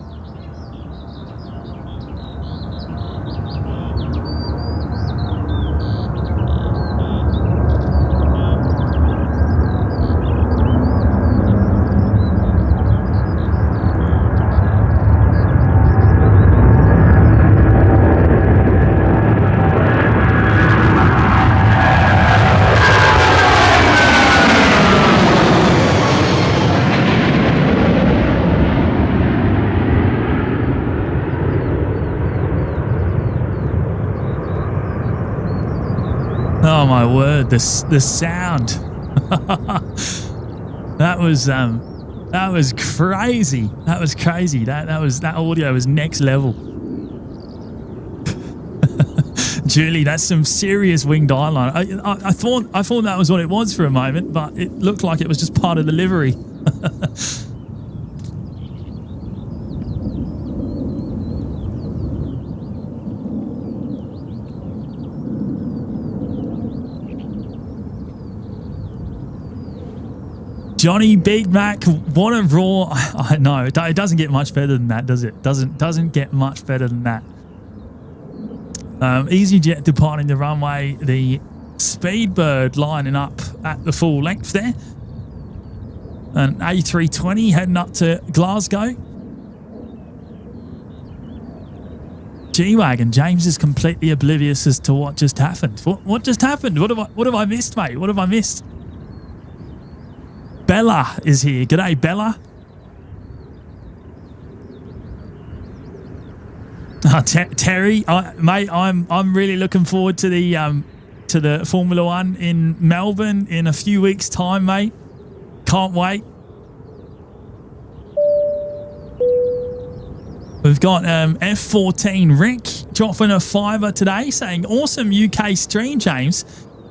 Oh my word, the sound. that was crazy. That audio was next level. Julie, that's some serious winged eyeliner. I thought that was what it was for a moment, but it looked like it was just part of the livery. Johnny Big Mac, what a raw! I know it doesn't get much better than that, does it? Doesn't get much better than that. EasyJet departing the runway, the Speedbird lining up at the full length there, and A320 heading up to Glasgow. G-Wagon, James is completely oblivious as to what just happened. What just happened? What have I missed, mate? What have I missed? Bella is here. G'day, Bella. Terry, mate, I'm really looking forward to the Formula One in Melbourne in a few weeks' time, mate. Can't wait. We've got F14 Rick dropping a $5 today, saying awesome UK stream, James.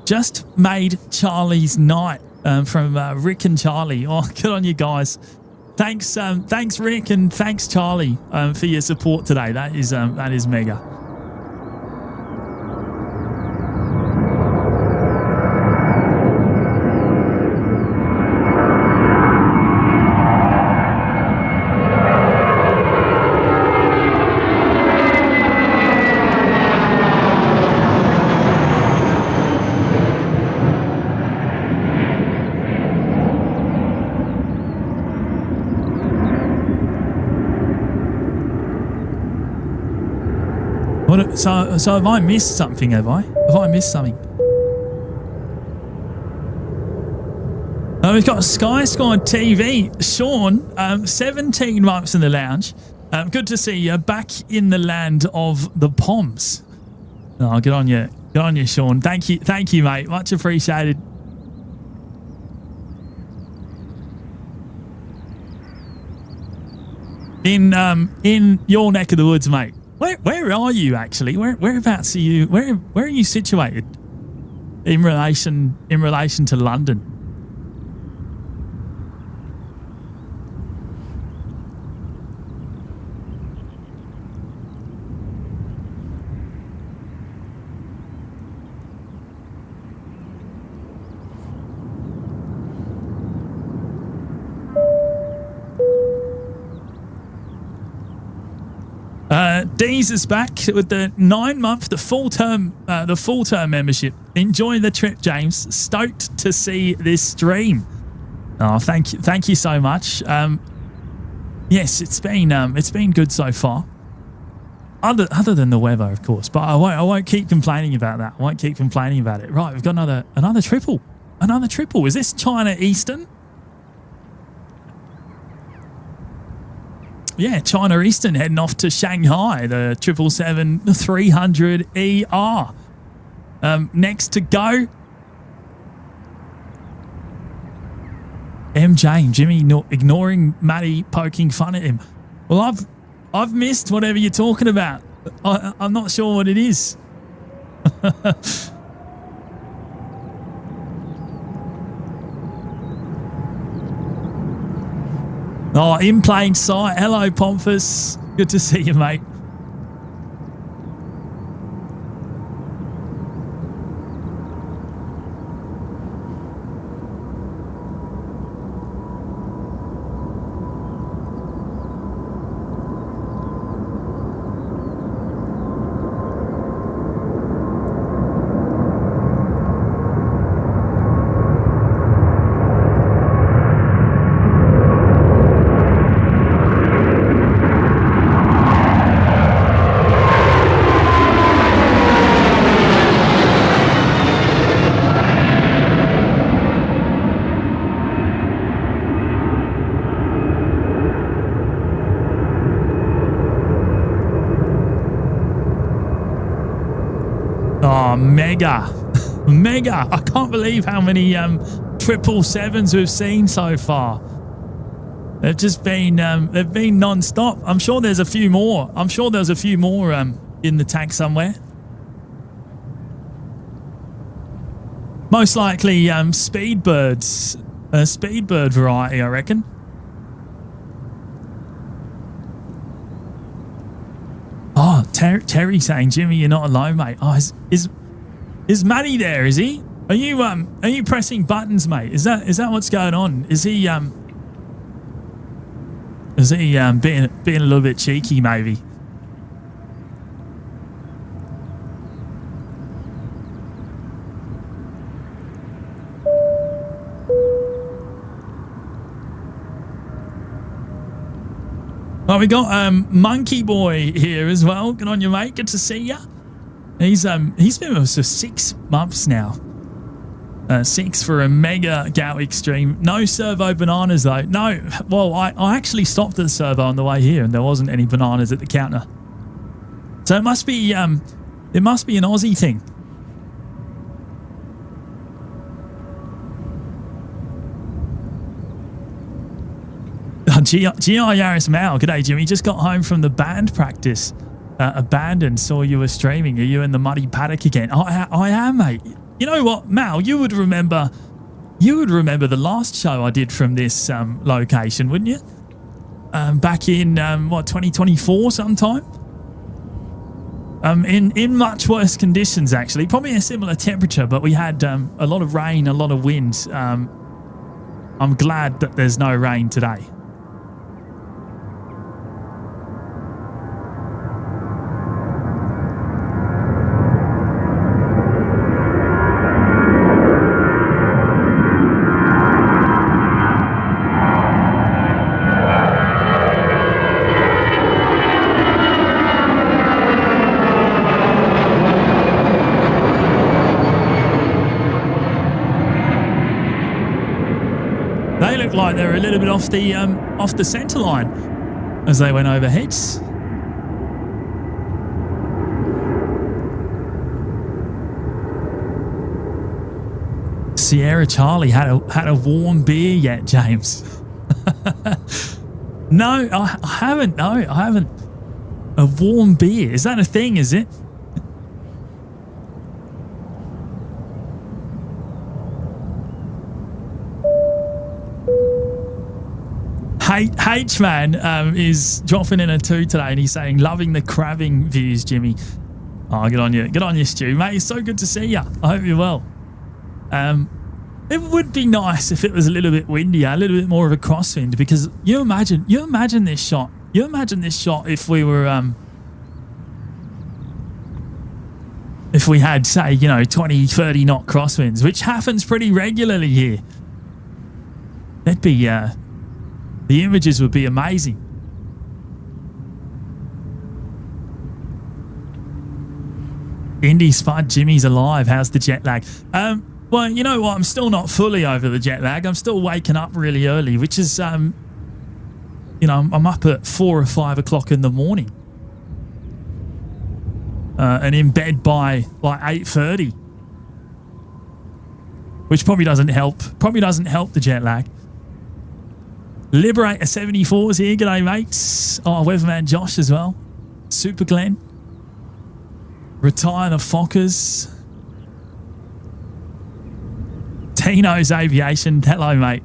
Just made Charlie's night. From Rick and Charlie. Oh, good on you guys. Thanks Rick, and thanks Charlie for your support today. That is mega. So have I missed something? Have I missed something? We've got Sky Squad TV. Sean, 17 months in the lounge. Good to see you back in the land of the Poms. Oh, good on you. Good on you, Sean. Thank you, mate. Much appreciated. In your neck of the woods, mate. Where are you actually? Whereabouts are you? Where are you situated in relation to London? Deez is back with the 9-month, the full term membership. Enjoy the trip, James. Stoked to see this stream. Oh, thank you so much. Yes, it's been good so far. Other than the weather, of course, but I won't keep complaining about that. I won't keep complaining about it. Right, we've got another triple. Another triple. Is this China Eastern? Yeah, China Eastern heading off to Shanghai, the 777-300ER. Next to go, MJ, Jimmy ignoring Matty, poking fun at him. Well, I've missed whatever you're talking about. I'm not sure what it is. Oh, in plain sight. Hello, Pomphus. Good to see you, mate. Mega. I can't believe how many 777s we've seen so far. They've just been they've been non-stop. I'm sure there's a few more. I'm sure there's a few more in the tank somewhere. Most likely Speedbirds, Speedbird variety, I reckon. Oh, Terry saying, Jimmy, you're not alone, mate. Oh, is Matty there? Is he? Are you pressing buttons, mate? Is that what's going on? Is he being a little bit cheeky, maybe? Oh, we got Monkey Boy here as well. Good on you, mate. Good to see ya. He's been with us for 6 months now. 6 for a mega Gatwick stream. No servo bananas though. No. Well, I actually stopped at the servo on the way here, and there wasn't any bananas at the counter. So it must be an Aussie thing. GI Yaris Mao, g'day Jimmy. Just got home from the band practice. Abandoned, saw you were streaming. Are you in the muddy paddock again? I am, mate. You know what, Mal? You would remember the last show I did from this location, wouldn't you? Back in 2024 sometime. In much worse conditions, actually. Probably a similar temperature, but we had a lot of rain, a lot of wind. I'm glad that there's no rain today. looked like they were a little bit off the centre line as they went overheads. Sierra Charlie had a warm beer yet, James? No, I haven't. No, I haven't. A warm beer, is that a thing? Is it? H-Man is dropping in a 2 today, and he's saying, loving the crabbing views, Jimmy. Oh, good on you, Stu, mate. It's so good to see you. I hope you're well. It would be nice if it was a little bit windier, a little bit more of a crosswind, because you imagine this shot. You imagine this shot if we were, if we had, say, 20, 30 knot crosswinds, which happens pretty regularly here. That'd be, the images would be amazing. Indy Spud, Jimmy's alive. How's the jet lag? Well, you know what? I'm still not fully over the jet lag. I'm still waking up really early, which is, I'm up at 4 or 5 o'clock in the morning. And in bed by like 8:30. Which probably doesn't help. Probably doesn't help the jet lag. Liberator 74's here. G'day, mates. Oh, Weatherman Josh as well. Super Glenn. Retire the Fockers. Tino's Aviation. Hello, mate.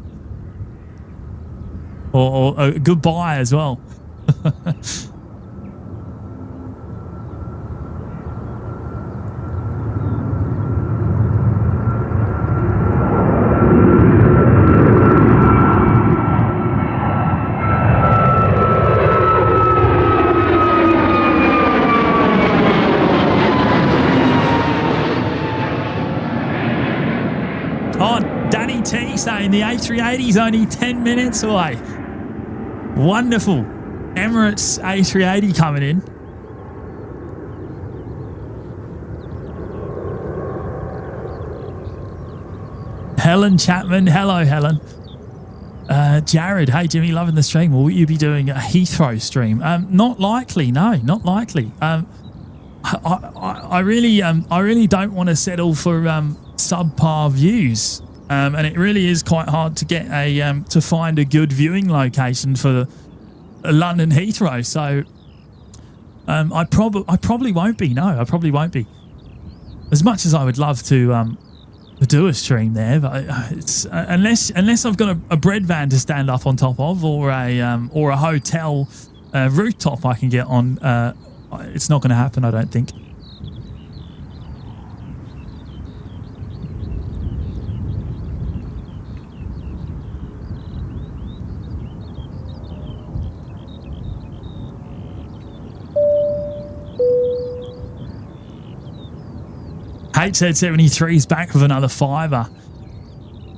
Or goodbye as well. Saying the A380 is only 10 minutes away. Wonderful. Emirates A380 coming in. Helen Chapman. Hello, Helen. Jared. Hey, Jimmy, loving the stream. Will you be doing a Heathrow stream? Not likely. No, not likely. I really don't want to settle for subpar views. And it really is quite hard to get to find a good viewing location for London Heathrow. So I probably won't be. No, I probably won't be. As much as I would love to do a stream there, but it's unless I've got a bread van to stand up on top of, or a hotel rooftop I can get on. It's not going to happen, I don't think. HZ73 is back with another fiver.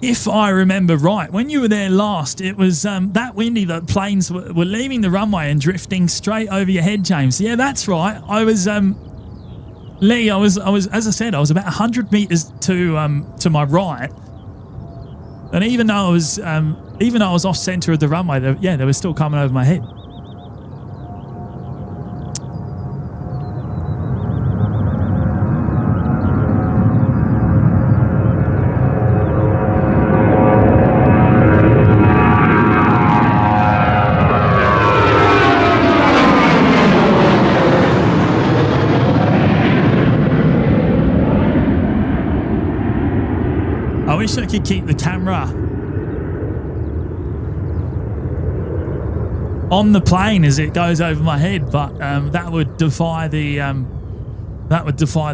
If I remember right, when you were there last, it was that windy that planes were leaving the runway and drifting straight over your head, James. Yeah, that's right. I was Lee. I was as I said, I was about 100 meters to my right, and even though I was off center of the runway, they were still coming over my head. I wish I could keep the camera on the plane as it goes over my head, but that would defy the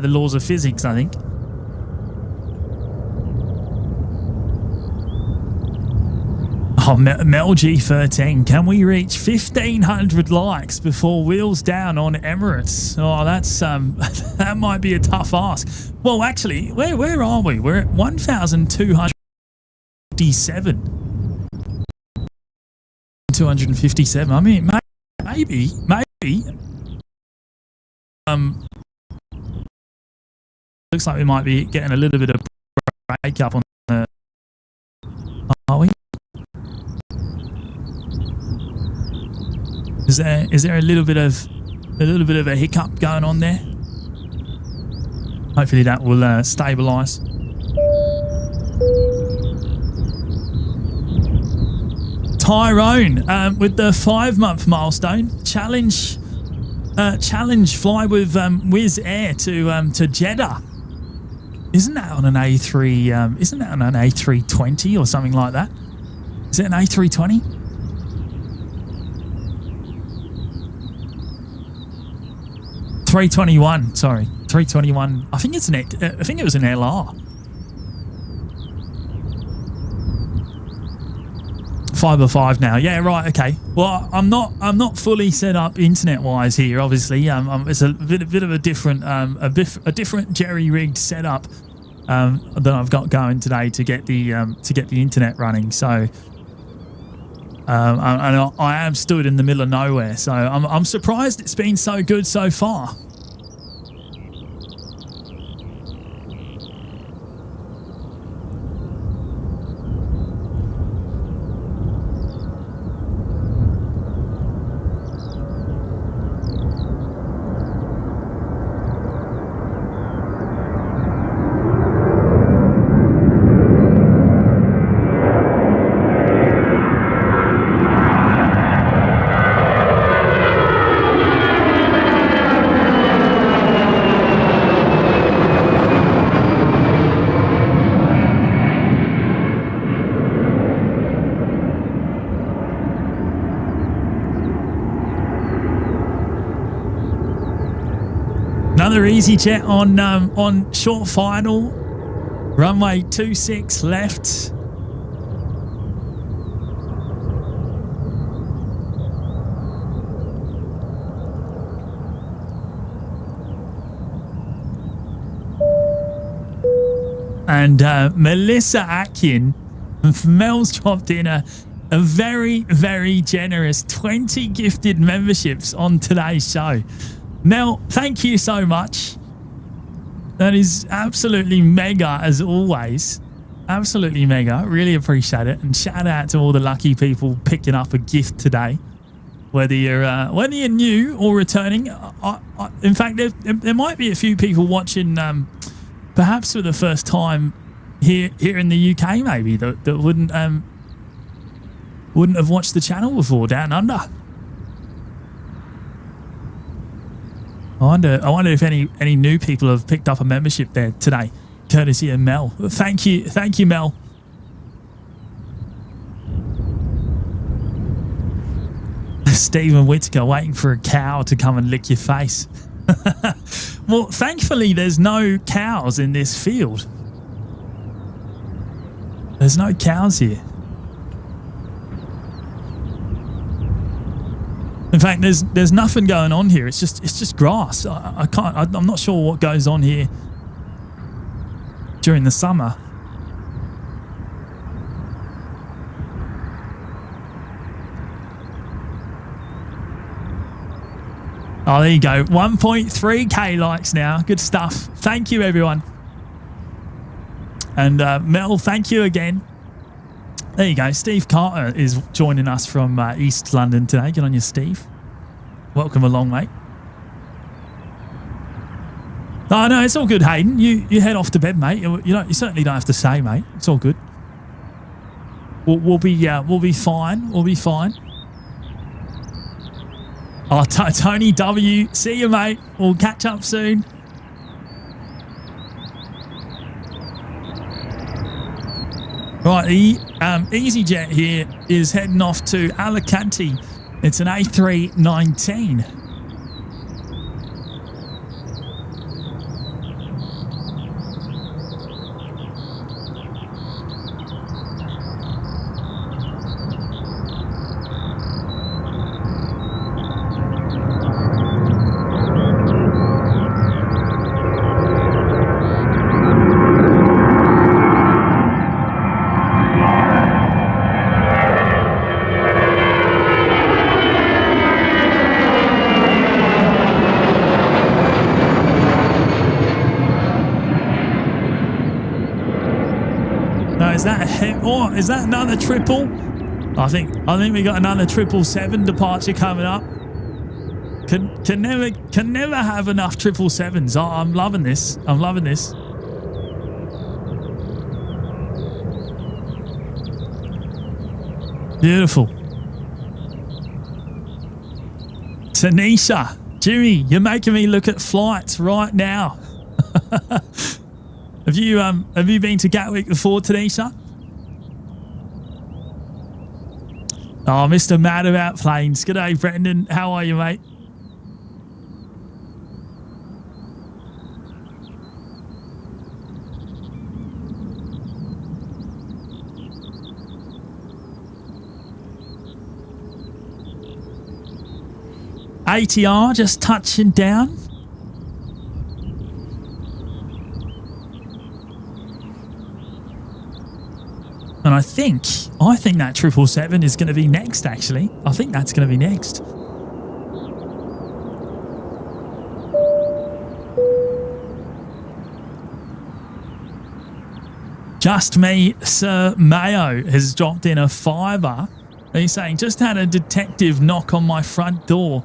laws of physics, I think. Oh, Mel G13, can we reach 1,500 likes before wheels down on Emirates? Oh, that's that might be a tough ask. Well, actually, where are we? We're at 1,257. 257. I mean, maybe. Looks like we might be getting a little bit of break up on the. Are we? Is there a little bit of a hiccup going on there? Hopefully that will stabilise. Tyrone with the 5-month milestone challenge fly with Wizz Air to Jeddah. Isn't that on an A3? Isn't that on an A320 or something like that? Is it an A320? $321. Sorry, $321. I think it's an. I think it was an LR. 505 now. Yeah, right. Okay. Well, I'm not fully set up internet wise here. Obviously, it's a bit of a different different jerry-rigged setup that I've got going today to get the internet running. So, and I am stood in the middle of nowhere. So I'm surprised it's been so good so far. Another EasyJet on short final, runway 26 left. And Melissa Atkin, Mel's dropped in a very, very generous 20 gifted memberships on today's show. Mel, thank you so much. That is absolutely mega as always. Absolutely mega. Really appreciate it. And shout out to all the lucky people picking up a gift today. Whether you're new or returning. In fact, there might be a few people watching perhaps for the first time here in the UK maybe that wouldn't have watched the channel before down under. I wonder if any new people have picked up a membership there today, courtesy of Mel. Thank you, Mel. Stephen Whitaker waiting for a cow to come and lick your face. Well, thankfully, there's no cows in this field. There's no cows here. In fact, there's nothing going on here. It's just grass. I'm not sure what goes on here during the summer. Oh, there you go. 1.3k likes now. Good stuff. Thank you, everyone. And Mel, thank you again. There you go. Steve Carter is joining us from East London today. Good on you, Steve. Welcome along, mate. Oh, no, it's all good, Hayden. You head off to bed, mate. You certainly don't have to say, mate. It's all good. We'll be fine. We'll be fine. Oh, Tony W. See you, mate. We'll catch up soon. Right, the EasyJet here is heading off to Alicante. It's an A319. Is that another triple? I think we got another 777 departure coming up. Can never have enough 777s. I'm loving this. I'm loving this. Beautiful. Tanisha, Jimmy, you're making me look at flights right now. Have you been to Gatwick before, Tanisha? Oh, Mr. Mad About Planes. G'day, Brendan. How are you, mate? ATR just touching down. And I think that 777 is going to be next, actually. I think that's going to be next. Just Me, Sir Mayo has dropped in a $5. He's saying, just had a detective knock on my front door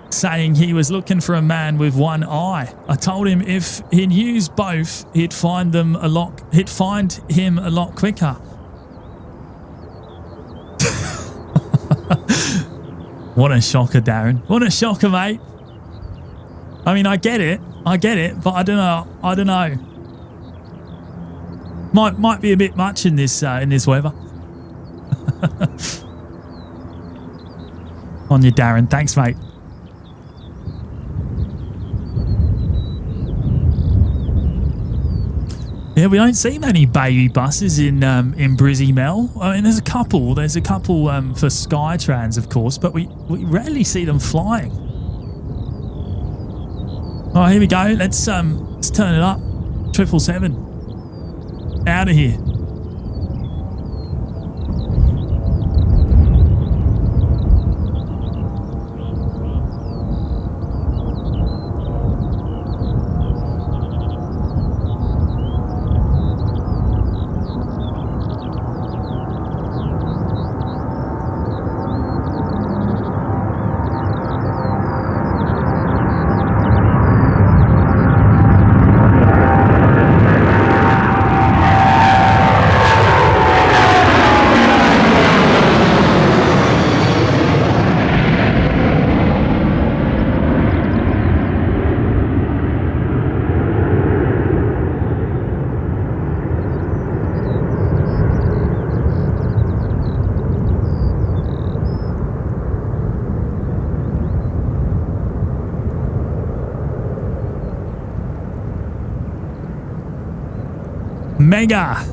saying he was looking for a man with one eye. I told him if he'd use both, he'd find him a lot quicker. What a shocker, Darren. What a shocker, mate. I mean, I get it, but I don't know. Might be a bit much in this weather. On you, Darren. Thanks, mate. Yeah, we don't see many baby buses in Brizzy, Mel. I mean, there's a couple. There's a couple for Skytrans, of course, but we rarely see them flying. All right, here we go. Let's turn it up. 777. Out of here. Mega.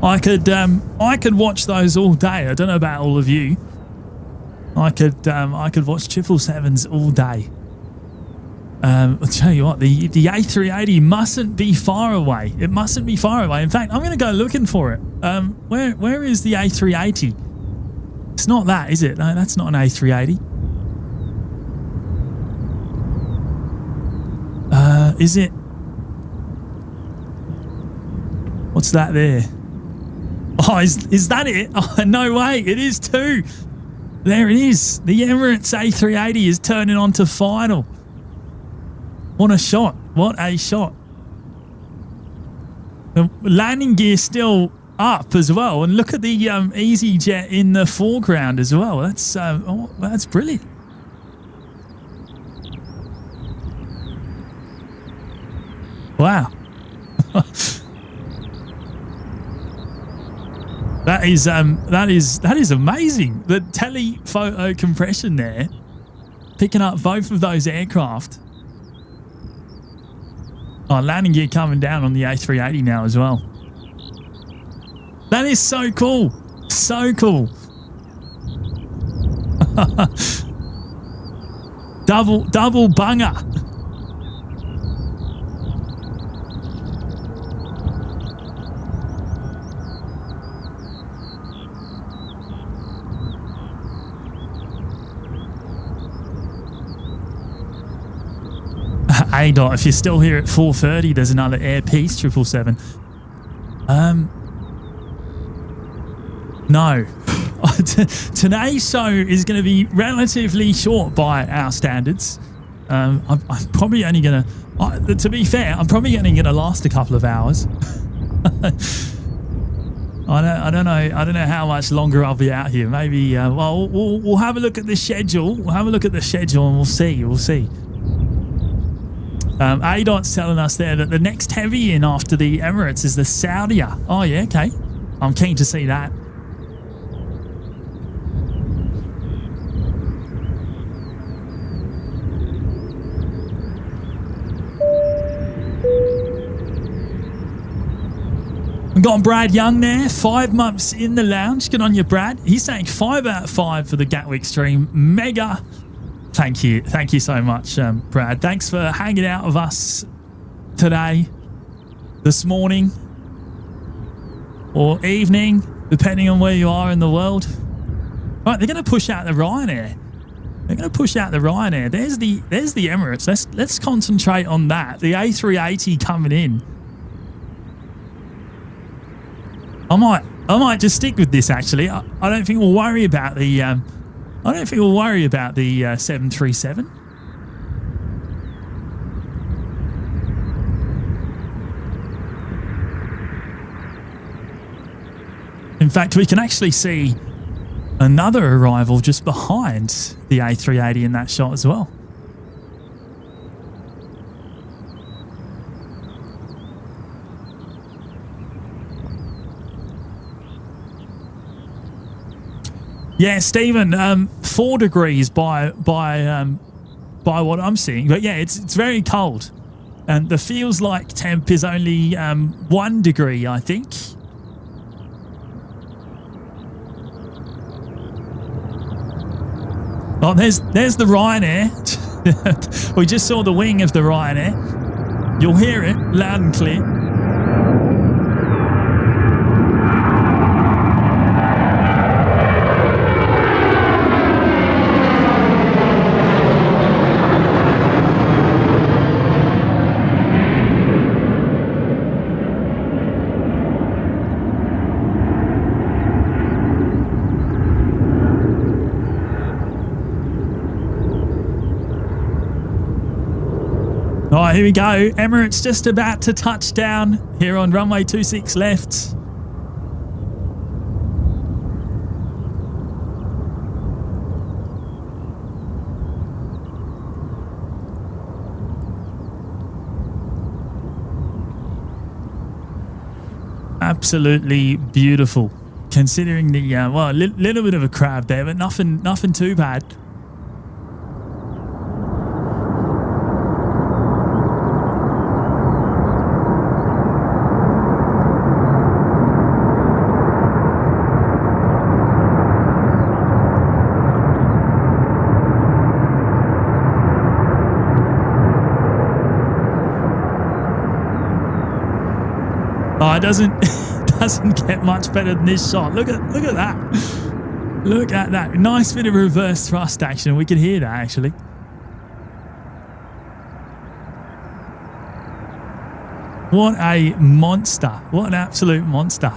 I could watch those all day. I don't know about all of you. I could watch 777s all day. I'll tell you what, the A380 mustn't be far away. It mustn't be far away. In fact, I'm going to go looking for it. Where is the A380? It's not that, is it? No, that's not an A380. Is it? What's that there? Oh, is that it? Oh, no way. It is too. There it is. The Emirates A380 is turning on to final. What a shot. What a shot. The landing gear still up as well. And look at the EasyJet in the foreground as well. That's brilliant. Wow. That is amazing. The telephoto compression there, picking up both of those aircraft. Oh, landing gear coming down on the A380 now as well. That is so cool. So cool. double banger. ADOT, if you're still here at 4:30, there's another Air Peace 777. No. today's show is going to be relatively short by our standards. I'm probably only going to be fair, I'm probably only going to last a couple of hours. I don't know how much longer I'll be out here. Maybe, we'll have a look at the schedule. We'll have a look at the schedule and we'll see. ADOT's telling us there that the next heavy in after the Emirates is the Saudia. Oh, yeah, okay. I'm keen to see that. We've got Brad Young there, 5 months in the lounge. Good on you, Brad. He's saying 5 out of 5 for the Gatwick stream. Mega. Thank you so much, Brad. Thanks for hanging out with us today, this morning, or evening, depending on where you are in the world. Right, they're going to push out the Ryanair. There's the Emirates. Let's concentrate on that. The A380 coming in. I might just stick with this. Actually, I don't think we'll worry about the 737. In fact, we can actually see another arrival just behind the A380 in that shot as well. Yeah, Stephen, 4 degrees by what I'm seeing. But yeah, it's very cold. And the feels like temp is only 1 degree, I think. Oh, there's the Ryanair. We just saw the wing of the Ryanair. You'll hear it loud and clear. All right, here we go. Emirates just about to touch down here on runway 26 left. Absolutely beautiful, considering the little bit of a crowd there, but nothing too bad. Oh, it doesn't get much better than this shot. Look at that. Look at that. Nice bit of reverse thrust action. We can hear that actually. What a monster. What an absolute monster.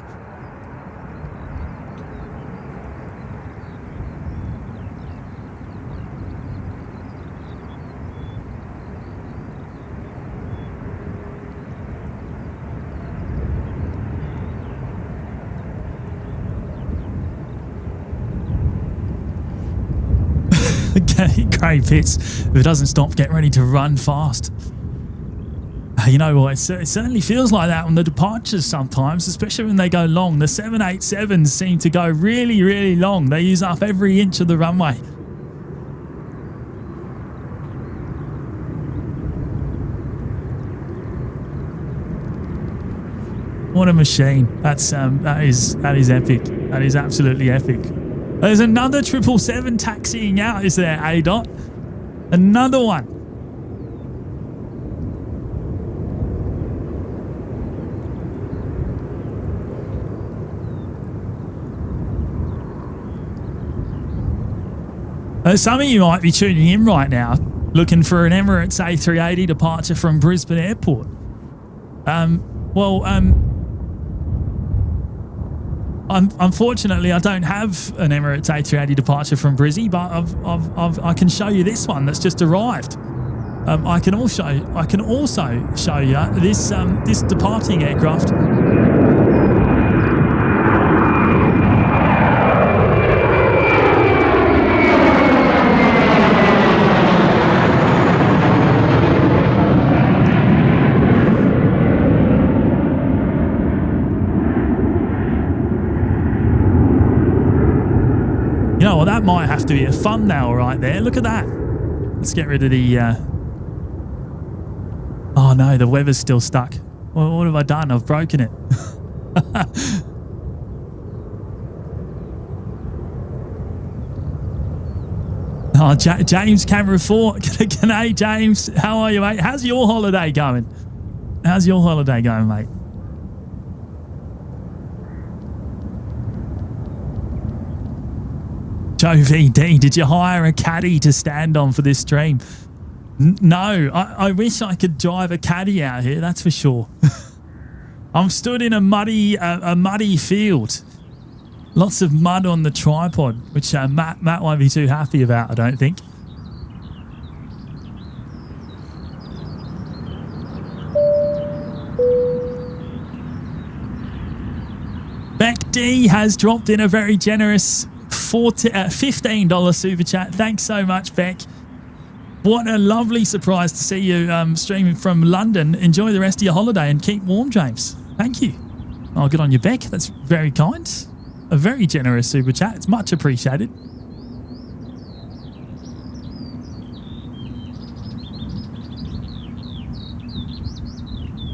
Great Pitts, if it doesn't stop, get ready to run fast. You know what, it certainly feels like that on the departures sometimes, especially when they go long. The 787s seem to go really, really long. They use up every inch of the runway. What a machine. That is epic. That is absolutely epic. There's another 777 taxiing out, is there, ADOT? Another one. Some of you might be tuning in right now, looking for an Emirates A380 departure from Brisbane Airport. Unfortunately, I don't have an Emirates A380 departure from Brizzy, but I can show you this one that's just arrived. I can also show you this departing aircraft. You know what? That might have to be a thumbnail right there. Look at that. Let's get rid of the. Oh no, the weather's still stuck. Well, what have I done? I've broken it. Oh, James Camera 4. G'day, James. How are you, mate? How's your holiday going? How's your holiday going, mate? Joe VD, did you hire a caddy to stand on for this stream? No, I wish I could drive a caddy out here, that's for sure. I'm stood in a muddy field. Lots of mud on the tripod, which Matt won't be too happy about, I don't think. Beck D has dropped in a very generous $15 super chat. Thanks so much, Beck. What a lovely surprise to see you streaming from London. Enjoy the rest of your holiday and keep warm, James. Thank you. Oh, good on you, Beck. That's very kind. A very generous super chat. It's much appreciated.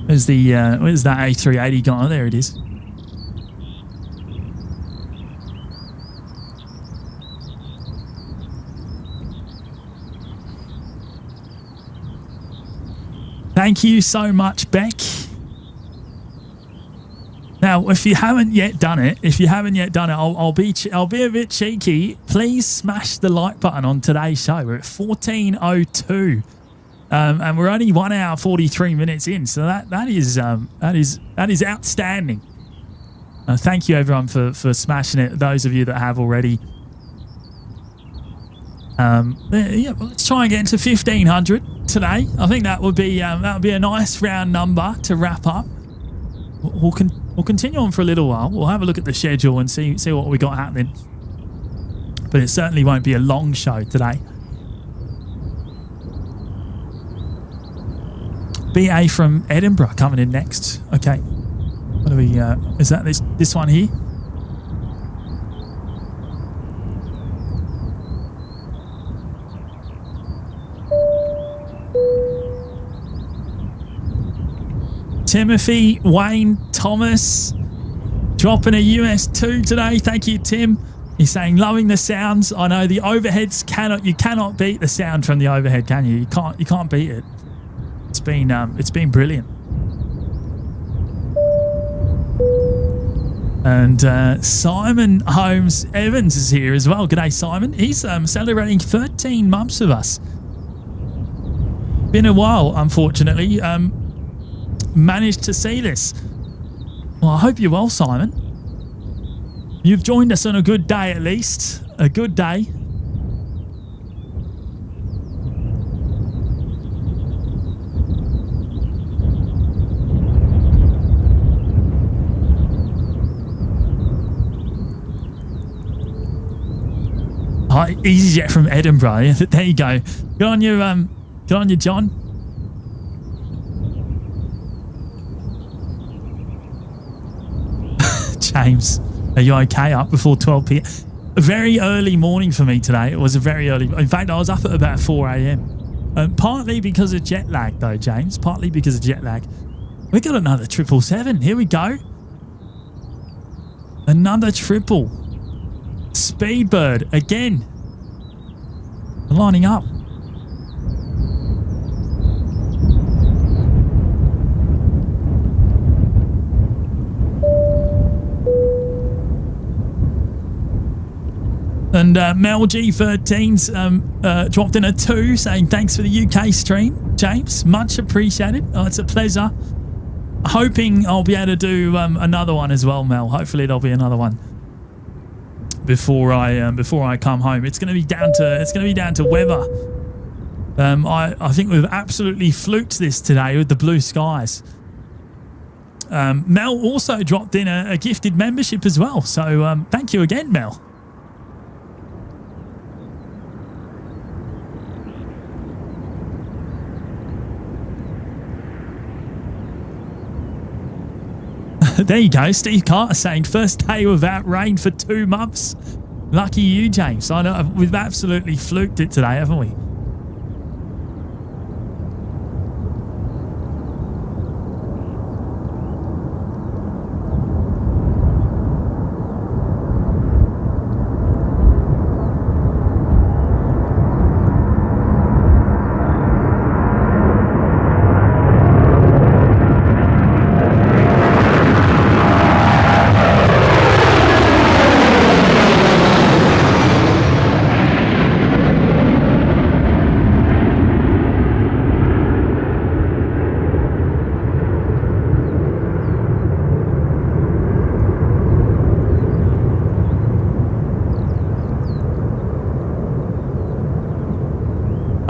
Where's that A380 gone? Oh, there it is. Thank you so much, Beck. Now, if you haven't yet done it, I'll be a bit cheeky. Please smash the like button on today's show. We're at 14:02, and we're only 1 hour 43 minutes in. So that is outstanding. Thank you, everyone, for smashing it. Those of you that have already. Yeah, well, let's try and get into 1500 today. I think that would be a nice round number to wrap up. We'll continue on for a little while. We'll have a look at the schedule and see what we got happening. But it certainly won't be a long show today. BA from Edinburgh coming in next. Okay. What do we? Is that this one here? Timothy Wayne Thomas dropping a US2 today. Thank you, Tim. He's saying loving the sounds. I know the overheads you cannot beat the sound from the overhead, can you? You can't beat it. It's been brilliant. And Simon Holmes Evans is here as well. G'day, Simon. He's celebrating 13 months with us. Been a while, unfortunately. Managed to see this. Well, I hope you're well, Simon. You've joined us on a good day, at least. A good day. Hi, EasyJet from Edinburgh. There you go. Good on you, John. James, are you okay? Up before 12 p.m. A very early morning for me today. It was a very early. In fact, I was up at about 4 a.m. Partly because of jet lag, though, James. Partly because of jet lag. We got another 777. Here we go. Another triple. Speedbird again. Lining up. And Mel G13's dropped in a 2 saying thanks for the UK stream, James. Much appreciated. Oh, it's a pleasure. hoping I'll be able to do another one as well, Mel. Hopefully there'll be another one before I come home. It's going to be down to weather. I think we've absolutely fluked this today with the blue skies. Mel also dropped in a gifted membership as well. So thank you again, Mel. There you go. Steve Carter saying first day without rain for 2 months. Lucky you, James. I know we've absolutely fluked it today, haven't we?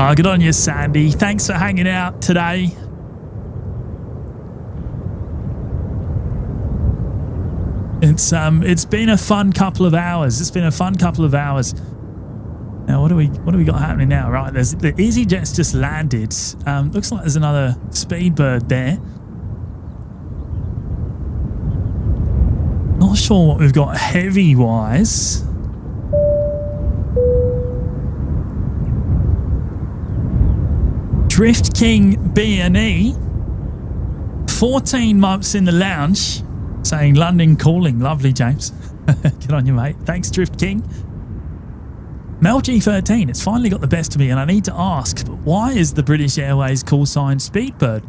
Oh, good on you, Sandy. Thanks for hanging out today. It's been a fun couple of hours. Now, what do we got happening now? Right, there's the EasyJet's just landed. Looks like there's another Speedbird there. Not sure what we've got heavy wise. Drift King B&E, 14 months in the lounge, saying London calling. Lovely, James. Good on you, mate. Thanks, Drift King. Mel G13, it's finally got the best of me, and I need to ask, but why is the British Airways call sign Speedbird?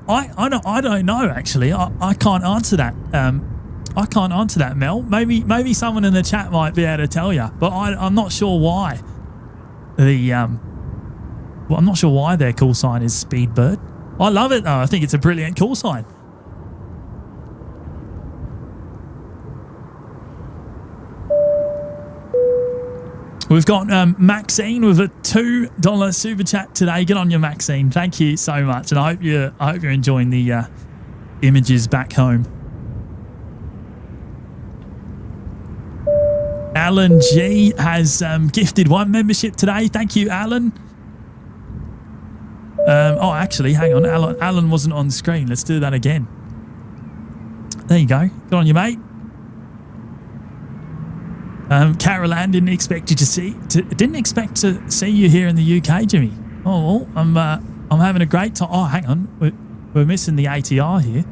I don't know, actually. I can't answer that. I can't answer that, Mel. Maybe someone in the chat might be able to tell you, but I'm not sure why. I'm not sure why their call sign is Speedbird. I love it though. I think it's a brilliant call sign. We've got Maxine with a $2 super chat today. Get on your Maxine. Thank you so much, and I hope you're enjoying the images back home. Alan G has gifted 1 membership today. Thank you, Alan. Oh, actually, hang on. Alan wasn't on the screen. Let's do that again. There you go. Good on you, mate. Carol Ann didn't expect to see you here in the UK, Jimmy. Oh, I'm having a great time. Oh, hang on. We're missing the ATR here.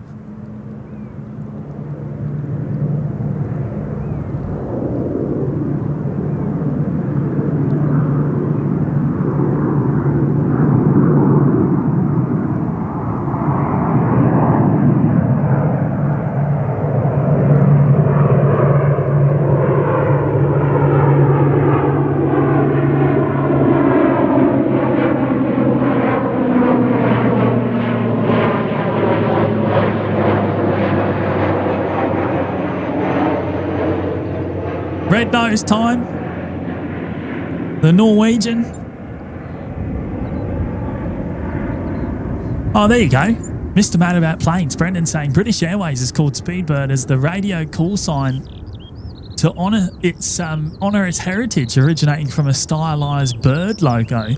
Red nose time. The Norwegian. Oh, there you go. Mr. Mad About Planes. Brendan saying British Airways is called Speedbird as the radio call sign to honour its heritage, originating from a stylised bird logo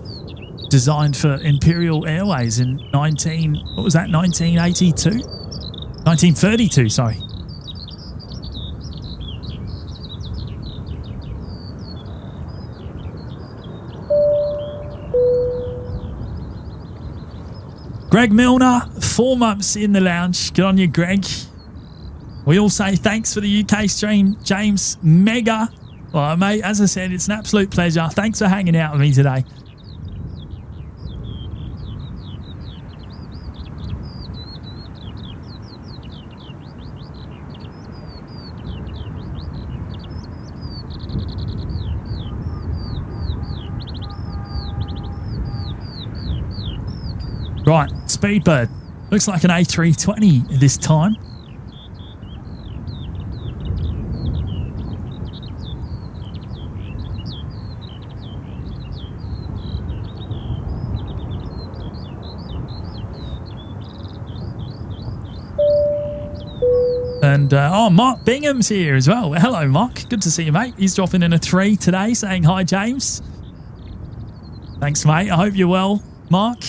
designed for Imperial Airways in 1932, sorry. Greg Milner, 4 months in the lounge. Good on you, Greg. We all say thanks for the UK stream, James. Mega. Well, mate, as I said, it's an absolute pleasure. Thanks for hanging out with me today. Right, Speedbird. Looks like an A320 this time. And, oh, Mark Bingham's here as well. Hello, Mark. Good to see you, mate. He's dropping in a 3 today saying, hi, James. Thanks, mate. I hope you're well, Mark.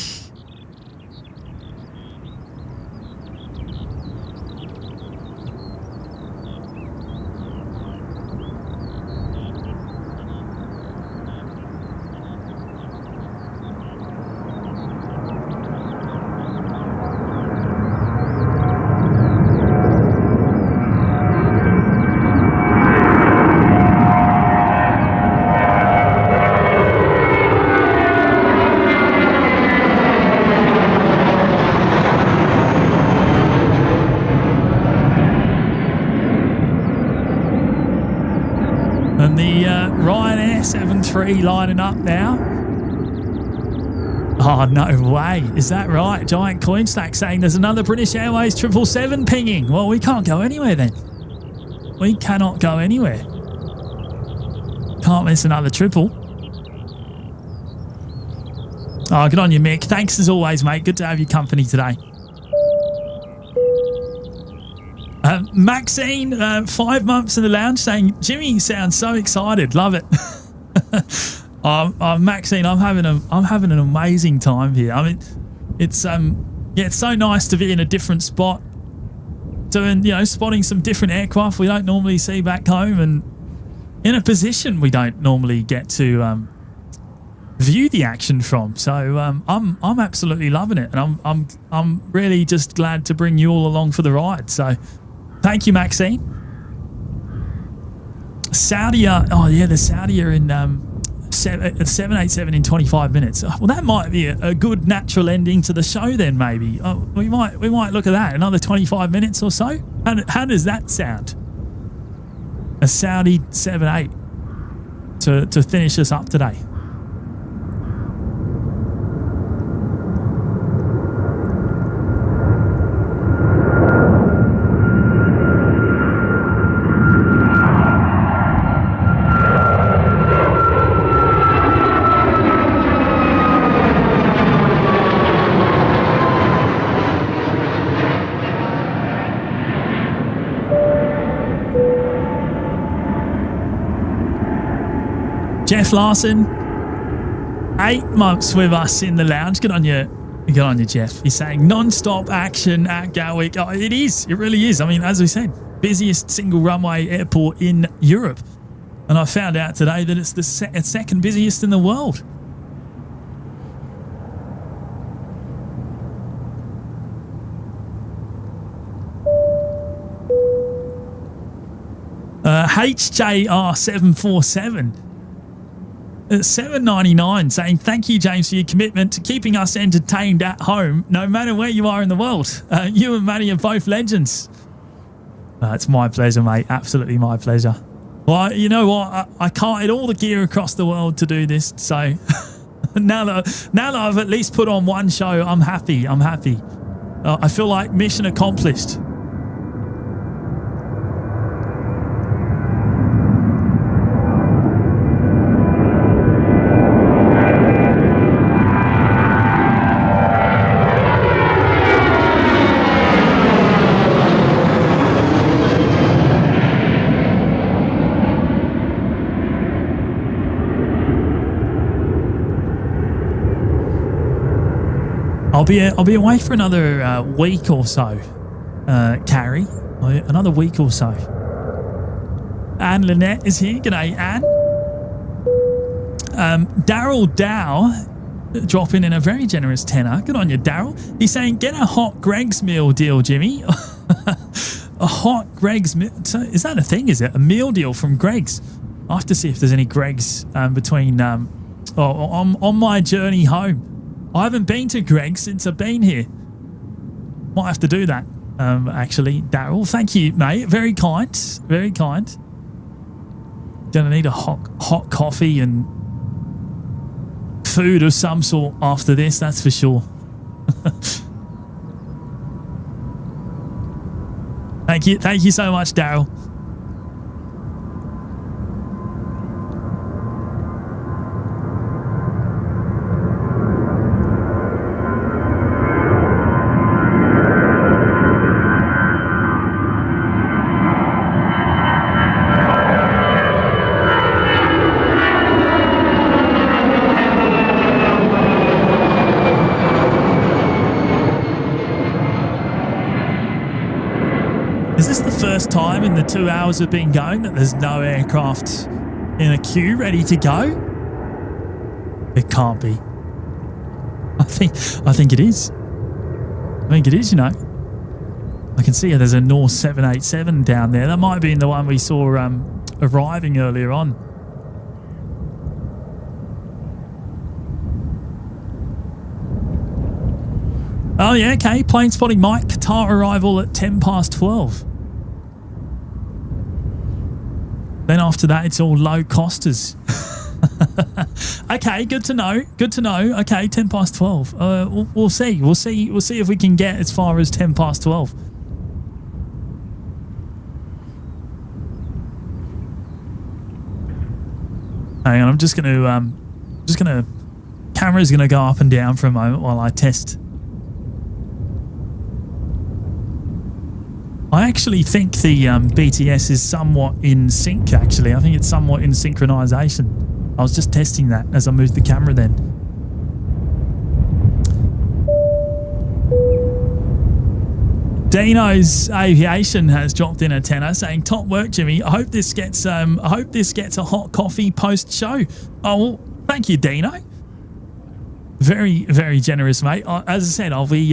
And the Ryanair 73 lining up now. Oh, no way. Is that right? Giant Coin Stack saying there's another British Airways 777 pinging. Well, we can't go anywhere then. We cannot go anywhere. Can't miss another triple. Oh, good on you, Mick. Thanks as always, mate. Good to have your company today. Maxine, 5 months in the lounge, saying Jimmy sounds so excited. Love it. Maxine, I'm having an amazing time here. I mean, it's it's so nice to be in a different spot, doing spotting some different aircraft we don't normally see back home, and in a position we don't normally get to view the action from. So I'm absolutely loving it, and I'm really just glad to bring you all along for the ride. So. Thank you, Maxine. Saudi, oh yeah, the Saudi are in 787 in 25 minutes. Well, that might be a good natural ending to the show then, maybe. We might look at that, another 25 minutes or so. How does that sound? A Saudi 787 to finish us up today. Jeff Larson, 8 months with us in the lounge. Good on you, Jeff. He's saying non-stop action at Gatwick. Oh, it is. It really is. I mean, as we said, busiest single runway airport in Europe. And I found out today that it's the second busiest in the world. HJR747 at $7.99 saying thank you, James, for your commitment to keeping us entertained at home no matter where you are in the world. You and Matty are both legends. It's my pleasure, mate. Absolutely my pleasure. Well, you know what? I carted all the gear across the world to do this, so now that I've at least put on one show, I'm happy. I feel like mission accomplished. I'll be away for another week or so, Carrie. Another week or so. Anne Lynette is here. G'day, Anne. Daryl Dow dropping in a very generous tenner. Good on you, Daryl. He's saying, get a hot Greg's meal deal, Jimmy. A hot Greg's meal. So is that a thing? Is it a meal deal from Greg's? I have to see if there's any Greg's between on my journey home. I haven't been to Greg's since I've been here. Might have to do that, actually, Daryl. Thank you, mate. Very kind. Very kind. Gonna need a hot coffee and food of some sort after this, that's for sure. Thank you so much, Daryl. Is this the first time in the 2 hours we've been going that there's no aircraft in a queue ready to go? It can't be. I think it is. I think it is, you know. I can see there's a North 787 down there. That might have been the one we saw arriving earlier on. Oh yeah, okay. Plane spotting Mike. Qatar arrival at 12:10. Then after that, it's all low costers. Okay, good to know. Good to know. Okay, 12:10. We'll see. We'll see if we can get as far as 12:10. Hang on, I'm just gonna. Camera's gonna go up and down for a moment while I test. I actually think the BTS is somewhat in sync, actually. I think it's somewhat in synchronization. I was just testing that as I moved the camera then. Dino's Aviation has dropped in a tenner saying, top work, Jimmy. I hope this gets a hot coffee post-show. Oh, well, thank you, Dino. Very, very generous, mate. As I said, I'll be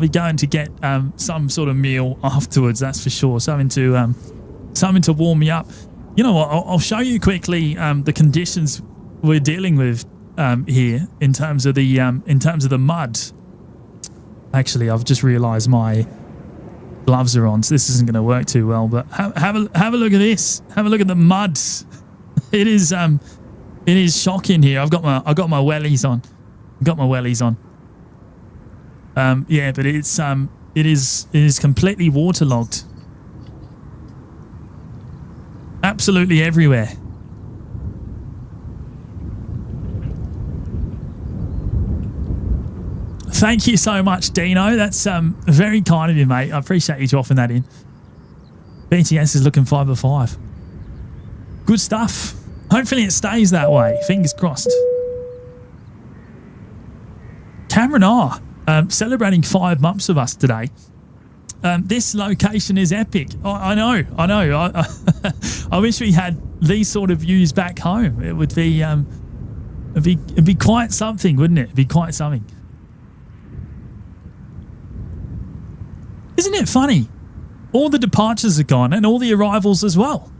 going to get some sort of meal afterwards. That's for sure. Something to warm me up. You know what? I'll show you quickly the conditions we're dealing with here in terms of the mud. Actually, I've just realised my gloves are on, so this isn't going to work too well. But have a look at this. Have a look at the mud. It is shocking here. I've got my wellies on. Got my wellies on. Yeah, but it is completely waterlogged. Absolutely everywhere. Thank you so much, Dino. That's very kind of you, mate. I appreciate you dropping that in. BTS is looking 5/5. Good stuff. Hopefully it stays that way. Fingers crossed. Cameron R, celebrating 5 months of us today. This location is epic. I know. I wish we had these sort of views back home. It would be, it'd be quite something, wouldn't it? It'd be quite something. Isn't it funny? All the departures are gone and all the arrivals as well.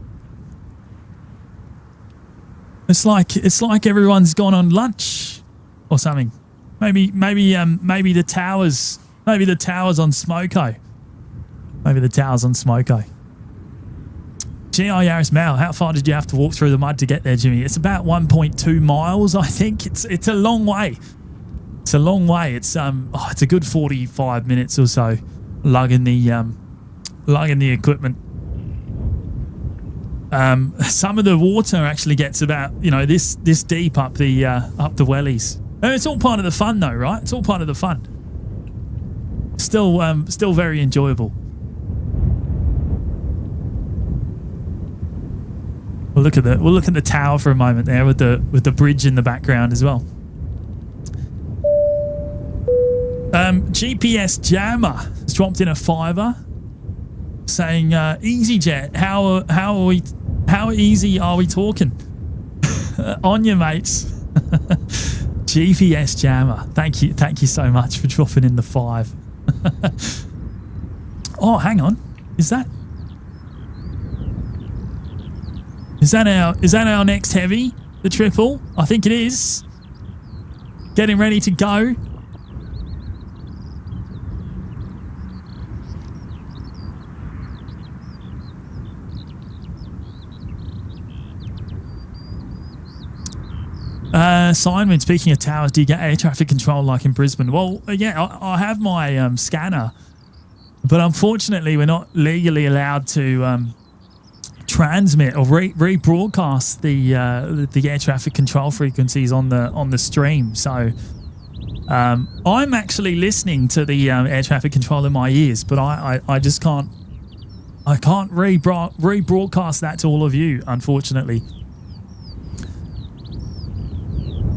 It's like everyone's gone on lunch or something. Maybe the towers. Maybe the towers on Smoko. Maybe the towers on Smoko. GI Yaris Mal, how far did you have to walk through the mud to get there, Jimmy? It's about 1.2 miles, I think. It's a long way. It's a long way. It's a good 45 minutes or so lugging the equipment. Some of the water actually gets about this deep up the wellies. It's all part of the fun, though, right? It's all part of the fun. Still very enjoyable. We'll look at the tower for a moment there with the bridge in the background as well. GPS Jammer has dropped in a $5 saying, EasyJet, how easy are we talking? On you, mates. GPS Jammer, thank you so much for dropping in the 5. Oh, hang on, is that our next heavy, the triple? I think it is. Getting ready to go. Simon, speaking of towers, do you get air traffic control like in Brisbane? Well, yeah, I have my scanner But unfortunately, we're not legally allowed to transmit or rebroadcast the air traffic control frequencies on the stream. So I'm actually listening to the air traffic control in my ears, but I just can't. I can't rebroadcast that to all of you, unfortunately,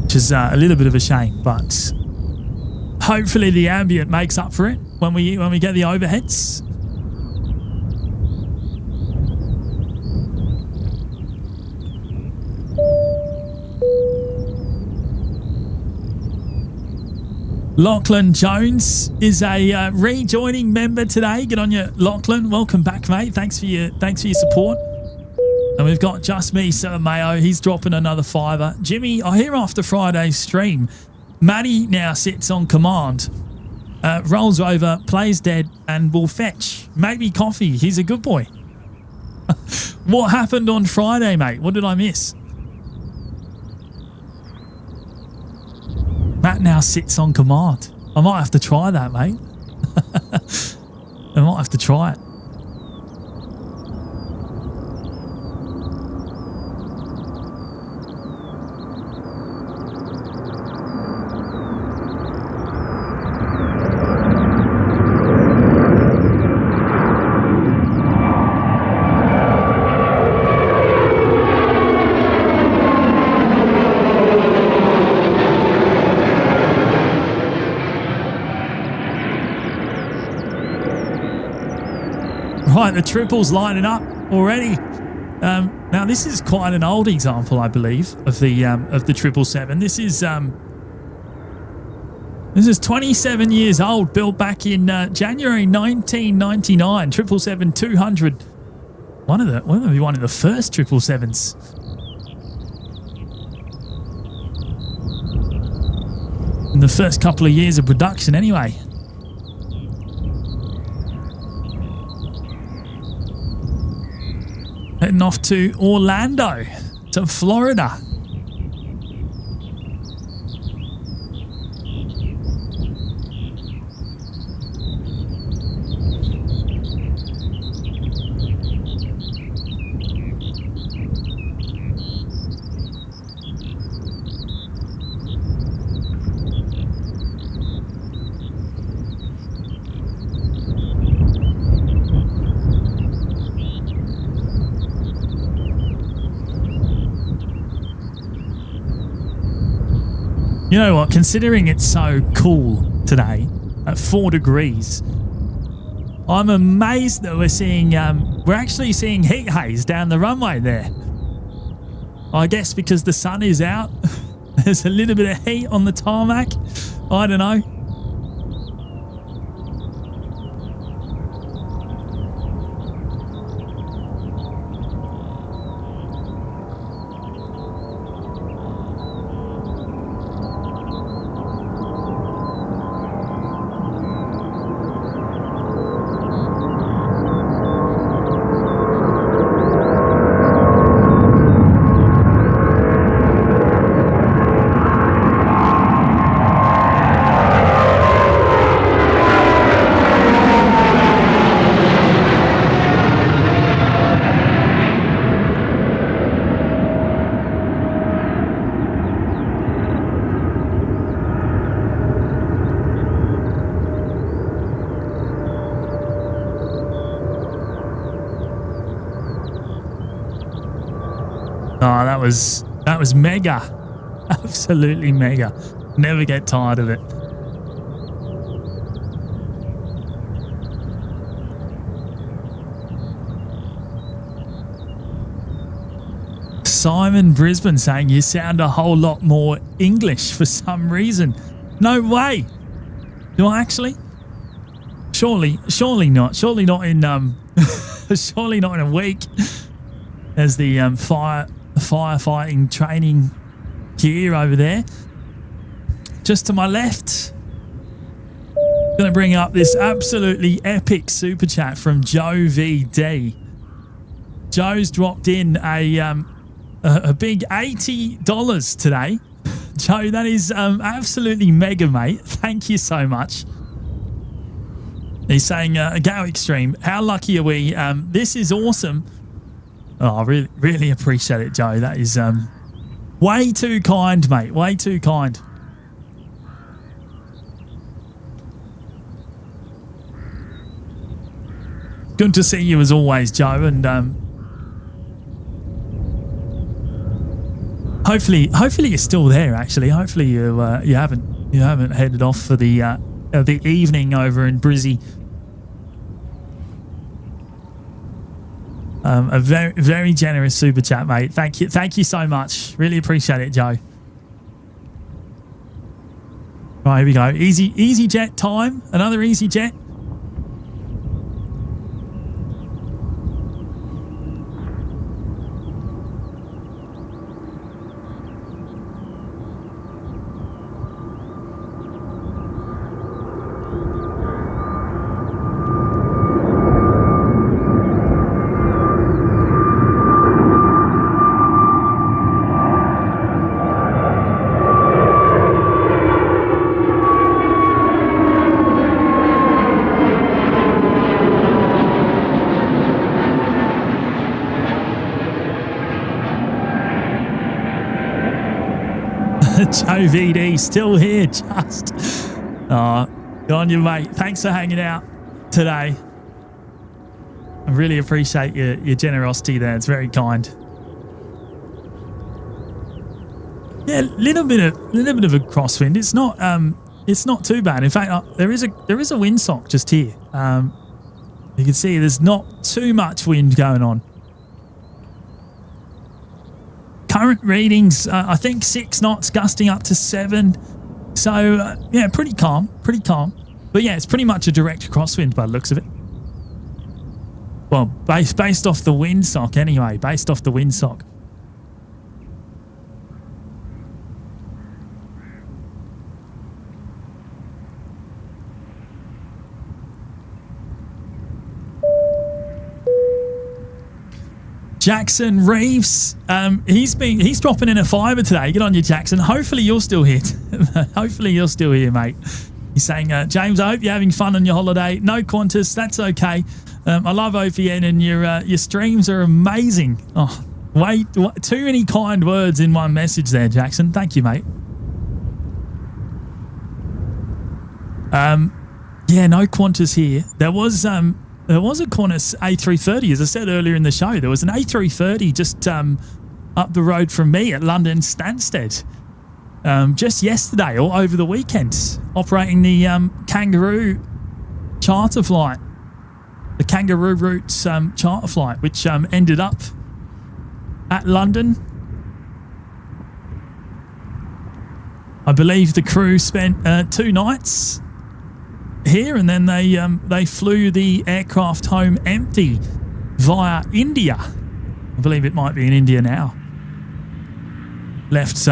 which is a little bit of a shame. But hopefully, the ambient makes up for it when we get the overheads. Lachlan Jones is a rejoining member today. Good on you, Lachlan. Welcome back, mate. Thanks for your support. And we've got Just Me, Sir Mayo. He's dropping another $5. Jimmy, I hear after Friday's stream, Matty now sits on command, rolls over, plays dead, and will fetch. Maybe coffee. He's a good boy. What happened on Friday, mate? What did I miss? Matt now sits on command. I might have to try that, mate. I might have to try it. Right, the triples lining up already. Now this is quite an old example, I believe, of the 777. This is 27 years old, built back in January 1999. 777-200. One of the first 777s. In the first couple of years of production, anyway. Heading off to Orlando, to Florida. You know what, considering it's so cool today at 4 degrees, I'm amazed that we're actually seeing heat haze down the runway there. I guess because the sun is out, there's a little bit of heat on the tarmac. I don't know. Oh, that was mega. Absolutely mega. Never get tired of it. Simon Brisbane saying you sound a whole lot more English for some reason. No way. Do I actually? Surely not. Surely not in surely not in a week. There's the firefighting training gear over there. Just to my left, going to bring up this absolutely epic super chat from Joe VD. Joe's dropped in a big $80 today. Joe, that is absolutely mega, mate. Thank you so much. He's saying, a Gatwick stream. How lucky are we? This is awesome. Oh, I really, really appreciate it, Joe. That is way too kind, mate. Way too kind. Good to see you as always, Joe. And hopefully you're still there. Actually, hopefully you haven't headed off for the evening over in Brizzy. A very, very generous super chat, mate. Thank you so much. Really appreciate it, Joe. Right, here we go. Easy jet time. Another easy jet. Joe VD still here, just. Oh, good on you, mate. Thanks for hanging out today. I really appreciate your generosity there. It's very kind. Yeah, little bit of a crosswind. It's not too bad. In fact, there is a windsock just here. You can see there's not too much wind going on. Current readings, I think 6 knots, gusting up to 7. So, yeah, pretty calm. But, yeah, it's pretty much a direct crosswind by the looks of it. Well, based off the windsock anyway, based off the windsock. Jackson Reeves, he's dropping in a fiver today. Good on you, Jackson. Hopefully you're still here. Hopefully you're still here, mate. He's saying, James, I hope you're having fun on your holiday. No Qantas, that's okay. I love OVN and your streams are amazing. Oh, too many kind words in one message there, Jackson. Thank you, mate. Yeah, no Qantas here. There was a Qantas A330, as I said earlier in the show. There was an A330 just up the road from me at London Stansted just yesterday or over the weekend, operating the Kangaroo charter flight, the Kangaroo Routes charter flight, which ended up at London. I believe the crew spent 2 nights here, and then they flew the aircraft home empty via India. I believe it might be in India now. Left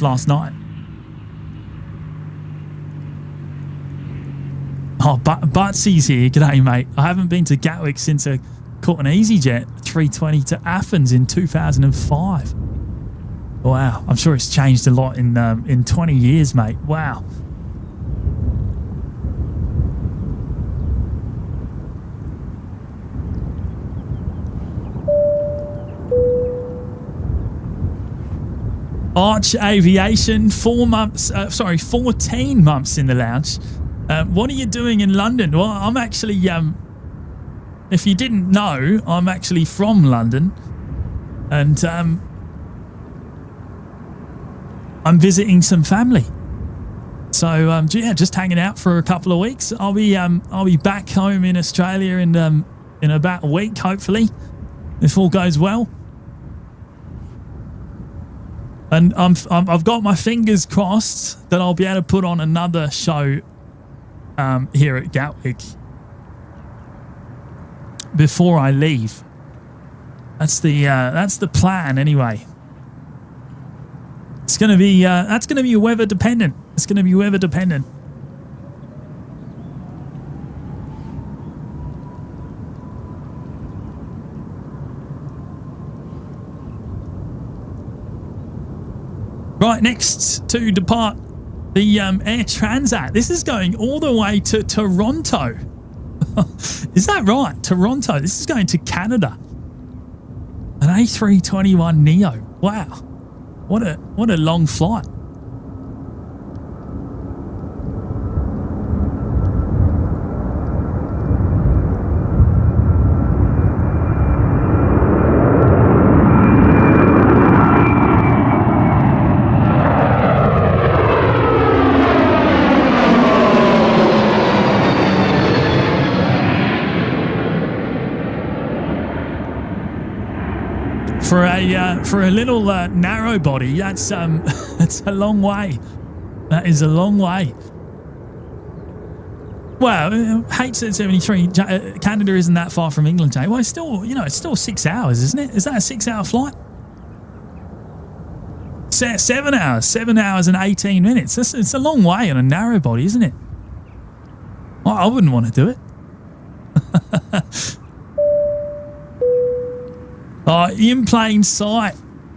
last night. Oh, Butsy's here. G'day, mate. I haven't been to Gatwick since I caught an EasyJet 320 to Athens in 2005. Wow, I'm sure it's changed a lot in 20 years, mate. Wow. Arch Aviation, 14 months in the lounge. What are you doing in London? Well, I'm actually, if you didn't know, I'm actually from London, and I'm visiting some family. So yeah, just hanging out for a couple of weeks. I'll be back home in Australia in about a week, hopefully, if all goes well. And I've got my fingers crossed that I'll be able to put on another show here at Gatwick before I leave. That's the plan anyway. It's gonna be that's gonna be weather dependent. It's gonna be weather dependent. Right, next to depart the Air Transat. This is going all the way to Toronto. Is that right? Toronto. This is going to Canada. An A321 Neo. Wow. What a long flight. For a little narrow body, that's a long way. That is a long way. Well, HZ73, Canada isn't that far from England, Jay. Well, it's still 6 hours, isn't it? Is that a 6-hour flight? 7 hours, 7 hours and 18 minutes. It's a long way on a narrow body, isn't it? I wouldn't want to do it. In plain sight.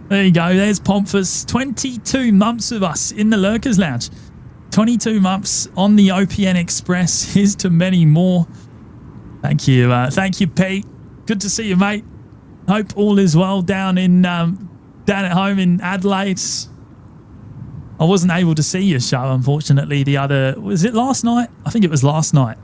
There you go. There's Pompous. 22 months of us in the Lurkers Lounge. 22 months on the OPN Express. Here's to many more. Thank you. Thank you, Pete. Good to see you, mate. Hope all is well down at home in Adelaide. I wasn't able to see your show, unfortunately. Was it last night? I think it was last night.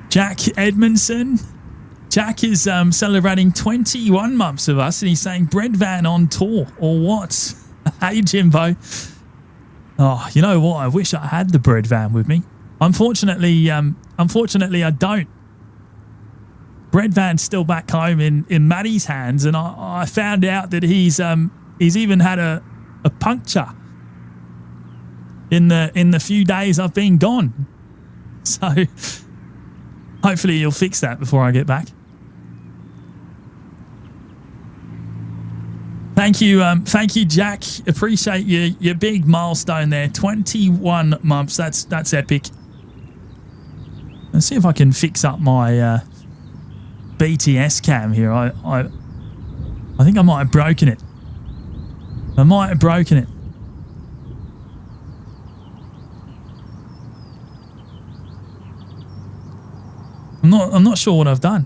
Jack Edmondson. Jack is celebrating 21 months of us, and he's saying bread van on tour or what? Hey, Jimbo. Oh, you know what? I wish I had the bread van with me. Unfortunately, I don't. Bread van's still back home in Maddie's hands, and I found out that he's even had a puncture in the few days I've been gone. So hopefully he'll fix that before I get back. Thank you, Jack. Appreciate your big milestone there. 21 months. That's epic. Let's see if I can fix up my BTS cam here. I think I might have broken it. I'm not sure what I've done.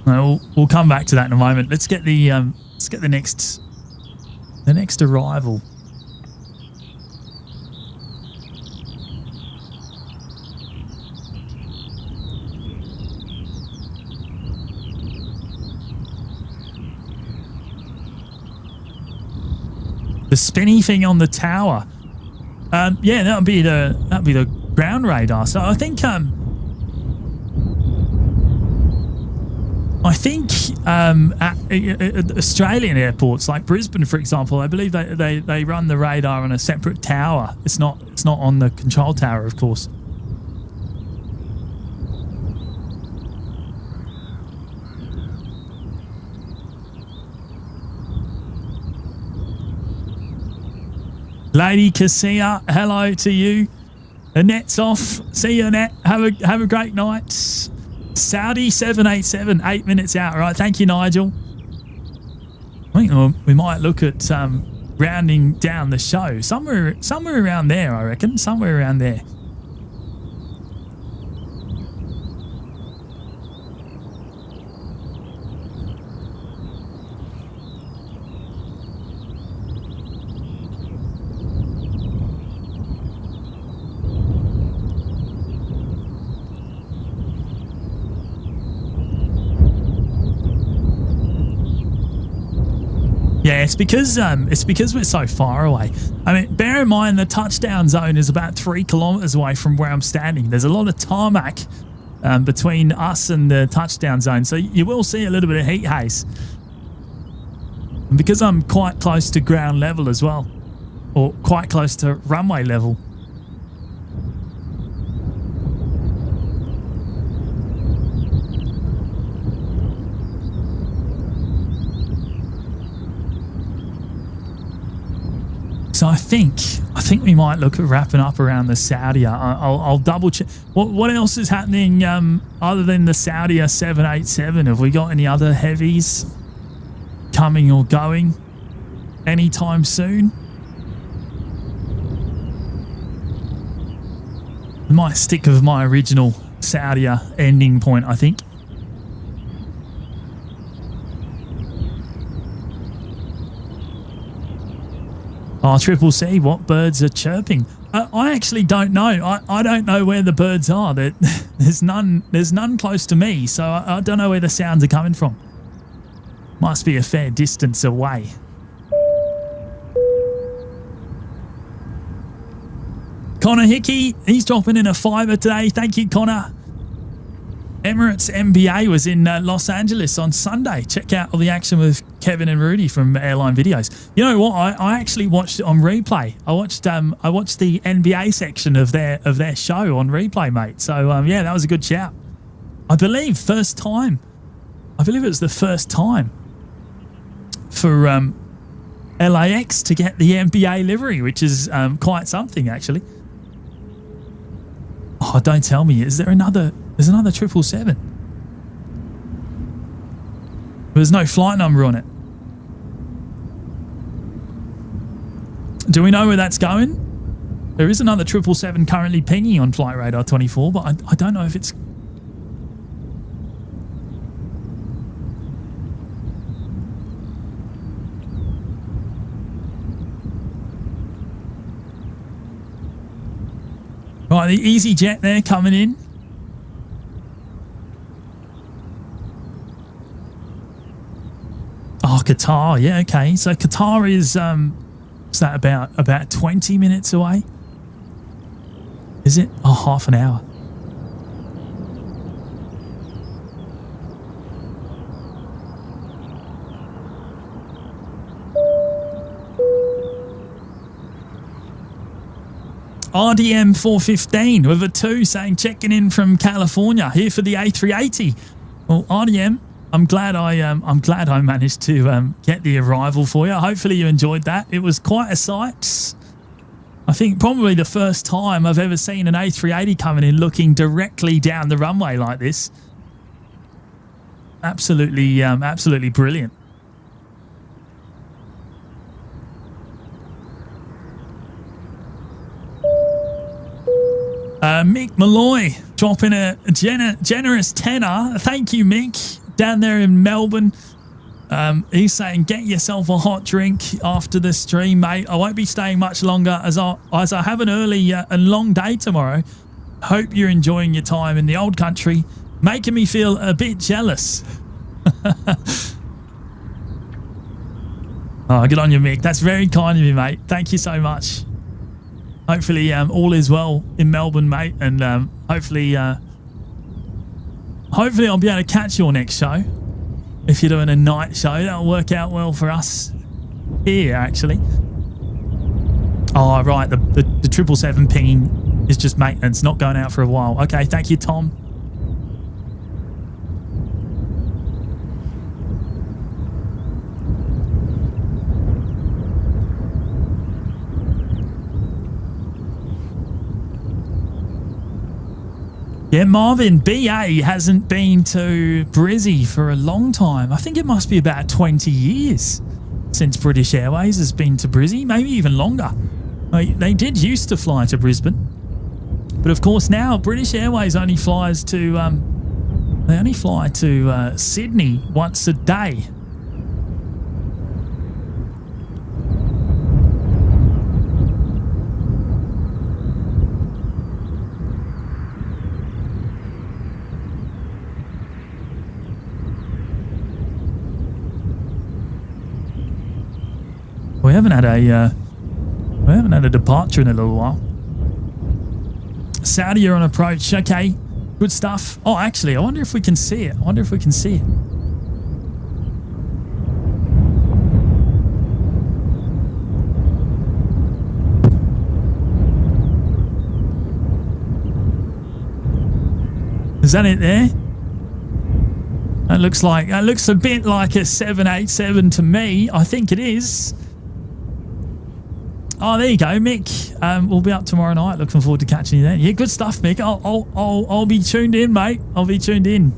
No, we'll come back to that in a moment. Let's get the next arrival. The spinny thing on the tower. Yeah, that'd be the ground radar. So I think at Australian airports like Brisbane, for example, I believe they run the radar on a separate tower. It's not on the control tower, of course. Lady Cassia, hello to you. Annette's off. See you, Annette. Have a great night. Saudi 787, 8 minutes out. Right, thank you, Nigel. I think we might look at rounding down the show. Somewhere around there, I reckon. Somewhere around there. Yeah, it's because we're so far away. I mean, bear in mind the touchdown zone is about 3 kilometers away from where I'm standing. There's a lot of tarmac between us and the touchdown zone, so you will see a little bit of heat haze. And because I'm quite close to ground level as well, or quite close to runway level. So I think we might look at wrapping up around the Saudi. I'll double check. What else is happening other than the Saudi 787? Have we got any other heavies coming or going? anytime soon. I might stick with my original Saudia ending point, I think. Oh, Triple C, what birds are chirping? I actually don't know. I don't know where the birds are. There's none close to me, so I don't know where the sounds are coming from. Must be a fair distance away. Connor Hickey, he's dropping in a fiver today. Thank you, Connor. Emirates MBA was in Los Angeles on Sunday. Check out all the action with Kevin and Rudy from Airline Videos. You know what? I actually watched it on replay. I watched the NBA section of their show on replay, mate. So yeah, that was a good shout. I believe first time. I believe it was the first time for LAX to get the NBA livery, which is quite something actually. Oh, don't tell me. Is there another? There's another 777. There's no flight number on it. Do we know where that's going? There is another 777 currently pinging on Flight Radar 24, but I don't know if it's... Right, the EasyJet there coming in. Oh, Qatar. Yeah, okay. So Qatar is that about 20 minutes away? Is it? Oh, half an hour. RDM 415 with a 2 saying checking in from California here for the A380. Well, RDM, I'm glad I managed to get the arrival for you. Hopefully you enjoyed that. It was quite a sight. I think probably the first time I've ever seen an A380 coming in looking directly down the runway like this. Absolutely, absolutely brilliant. Mick Malloy dropping a generous tenner. Thank you, Mick, down there in Melbourne. He's saying, get yourself a hot drink after the stream, mate. I won't be staying much longer as I have an early and long day tomorrow. Hope you're enjoying your time in the old country, making me feel a bit jealous. Oh, good on you, Mick. That's very kind of you, mate. Thank you so much. Hopefully all is well in Melbourne, mate, and hopefully I'll be able to catch your next show. If you're doing a night show, that'll work out well for us here, actually. Oh, right, the 777 pinging is just maintenance, not going out for a while. Okay, thank you, Tom. Yeah, Marvin, BA hasn't been to Brizzy for a long time. I think it must be about 20 years since British Airways has been to Brizzy, maybe even longer. They did used to fly to Brisbane, but of course now British Airways only flies to Sydney once a day. We haven't had a departure in a little while. Saudi are on approach. Okay, good stuff. Oh, actually, I wonder if we can see it. Is that it there? That looks a bit like a 787 to me. I think it is. Oh, there you go, Mick. We'll be up tomorrow night. Looking forward to catching you then. Yeah, good stuff, Mick. I'll be tuned in, mate. I'll be tuned in.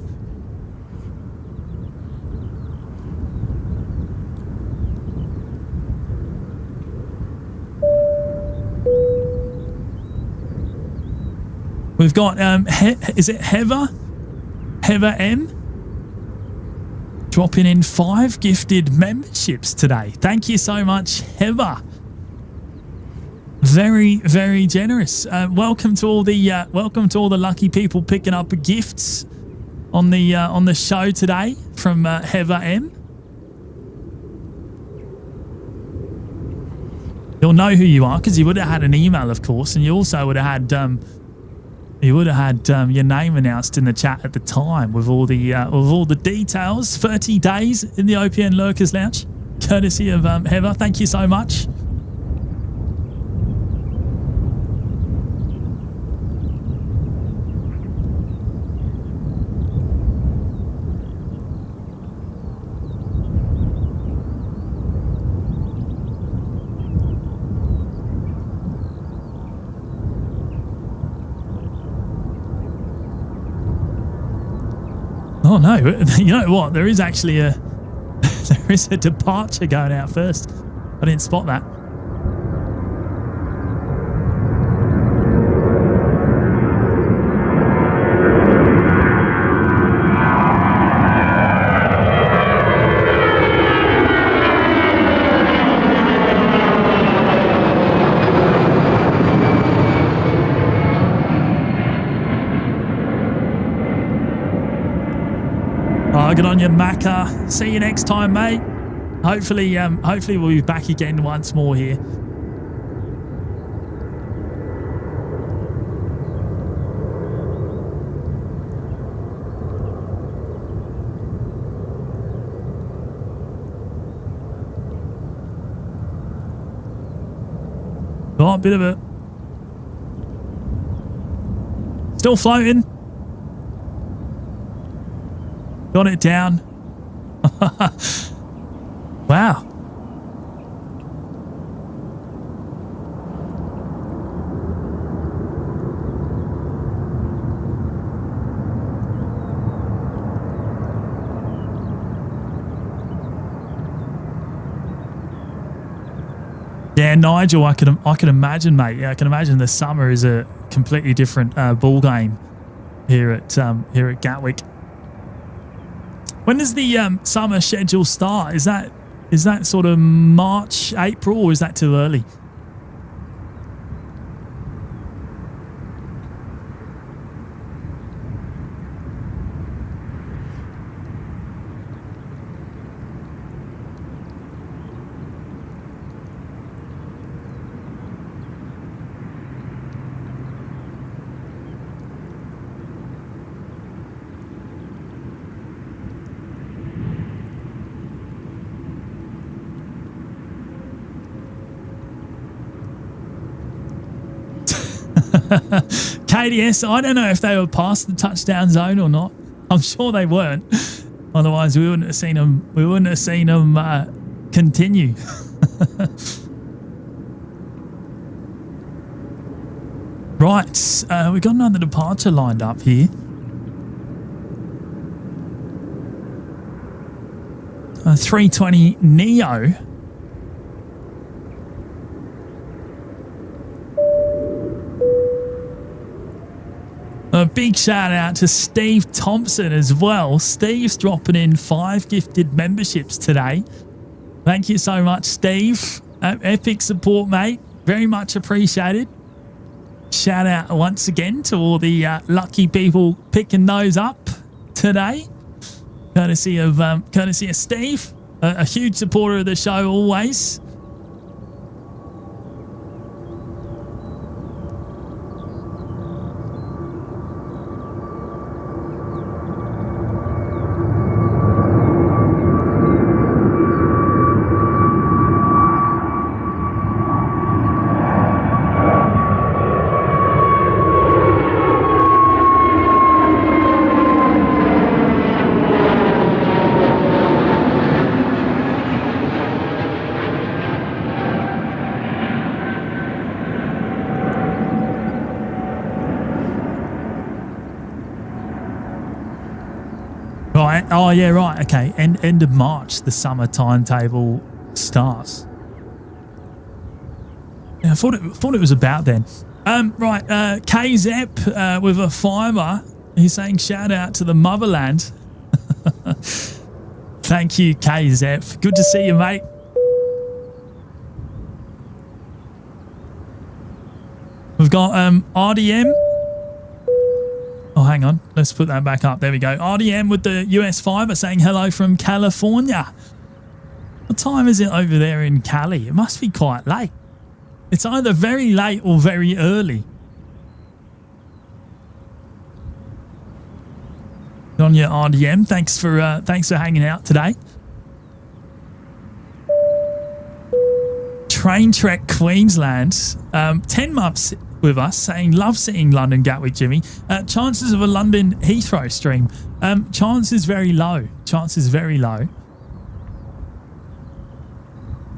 We've got, is it Heather M? Dropping in 5 gifted memberships today. Thank you so much, Heather. Very, very generous. Welcome to all the lucky people picking up gifts on the show today from Heather M. You'll know who you are because you would have had an email, of course, and you also would have had your name announced in the chat at the time with all the details. 30 days in the OPN Lurkers Lounge, courtesy of Heather. Thank you so much. Oh no, you know what? There is actually a departure going out first. I didn't spot that. Good on you, Macca. See you next time, mate. Hopefully we'll be back again once more here. Got a bit of a... Still floating. Got it down. Wow. Yeah, Nigel, I can imagine, mate. Yeah, I can imagine the summer is a completely different ball game here at Gatwick. When does the summer schedule start? Is that sort of March, April, or is that too early? KDS, I don't know if they were past the touchdown zone or not. I'm sure they weren't. Otherwise, we wouldn't have seen them. We wouldn't have seen them continue. Right, we've got another departure lined up here. A 320 Neo. A big shout out to Steve Thompson as well. Steve's dropping in 5 gifted memberships today. Thank you so much, Steve. Epic support, mate. Very much appreciated. Shout out once again to all the lucky people picking those up today. Courtesy of Steve, a huge supporter of the show always. Oh yeah, right. Okay, end of March, the summer timetable starts. Yeah, I thought it was about then. Right, KZEP with a fiver. He's saying shout out to the motherland. Thank you, KZEP. Good to see you, mate. We've got RDM. Oh, hang on. Let's put that back up. There we go. RDM with the US fiver saying hello from California. What time is it over there in Cali? It must be quite late. It's either very late or very early. On your RDM, thanks for hanging out today. Train Trek Queensland, 10 months with us, saying love seeing London Gatwick, Jimmy. Chances of a London Heathrow stream, chance is very low. Chance is very low.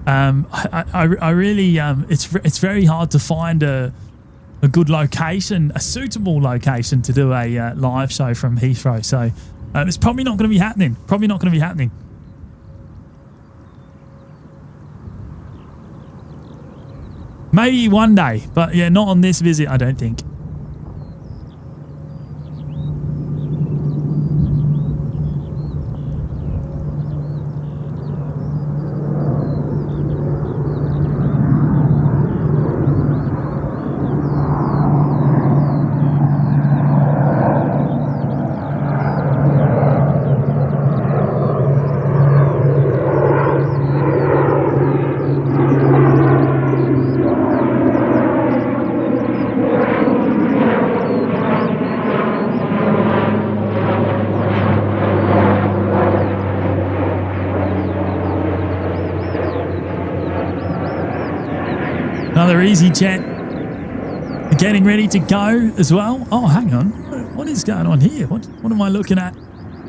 I really it's very hard to find a good location, a suitable location to do a live show from Heathrow. So it's probably not going to be happening. Probably not going to be happening. Maybe one day, but yeah, not on this visit, I don't think. EasyJet getting ready to go as well. Oh, hang on. What is going on here? What am I looking at?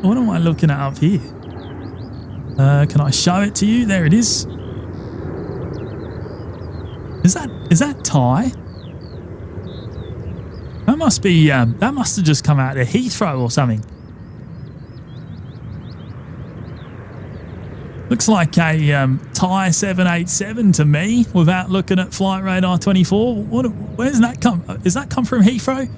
What am I looking at up here? Can I show it to you? There it is. Is that Thai? That must be that must have just come out of Heathrow or something. Looks like a Thai 787 to me without looking at Flight Radar 24. Where's that come? Is that come from Heathrow?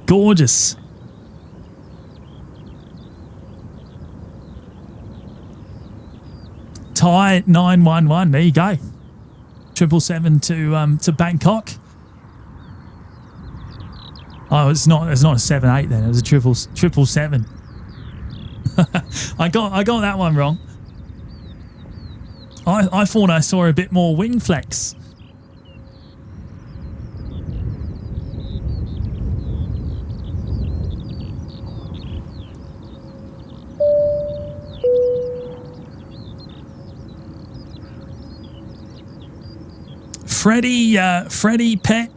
Gorgeous. Thai 911. There you go. 777 to Bangkok. Oh, it's not a 78 then. It was a 777. I got that one wrong. I thought I saw a bit more wing flex. Freddie Pet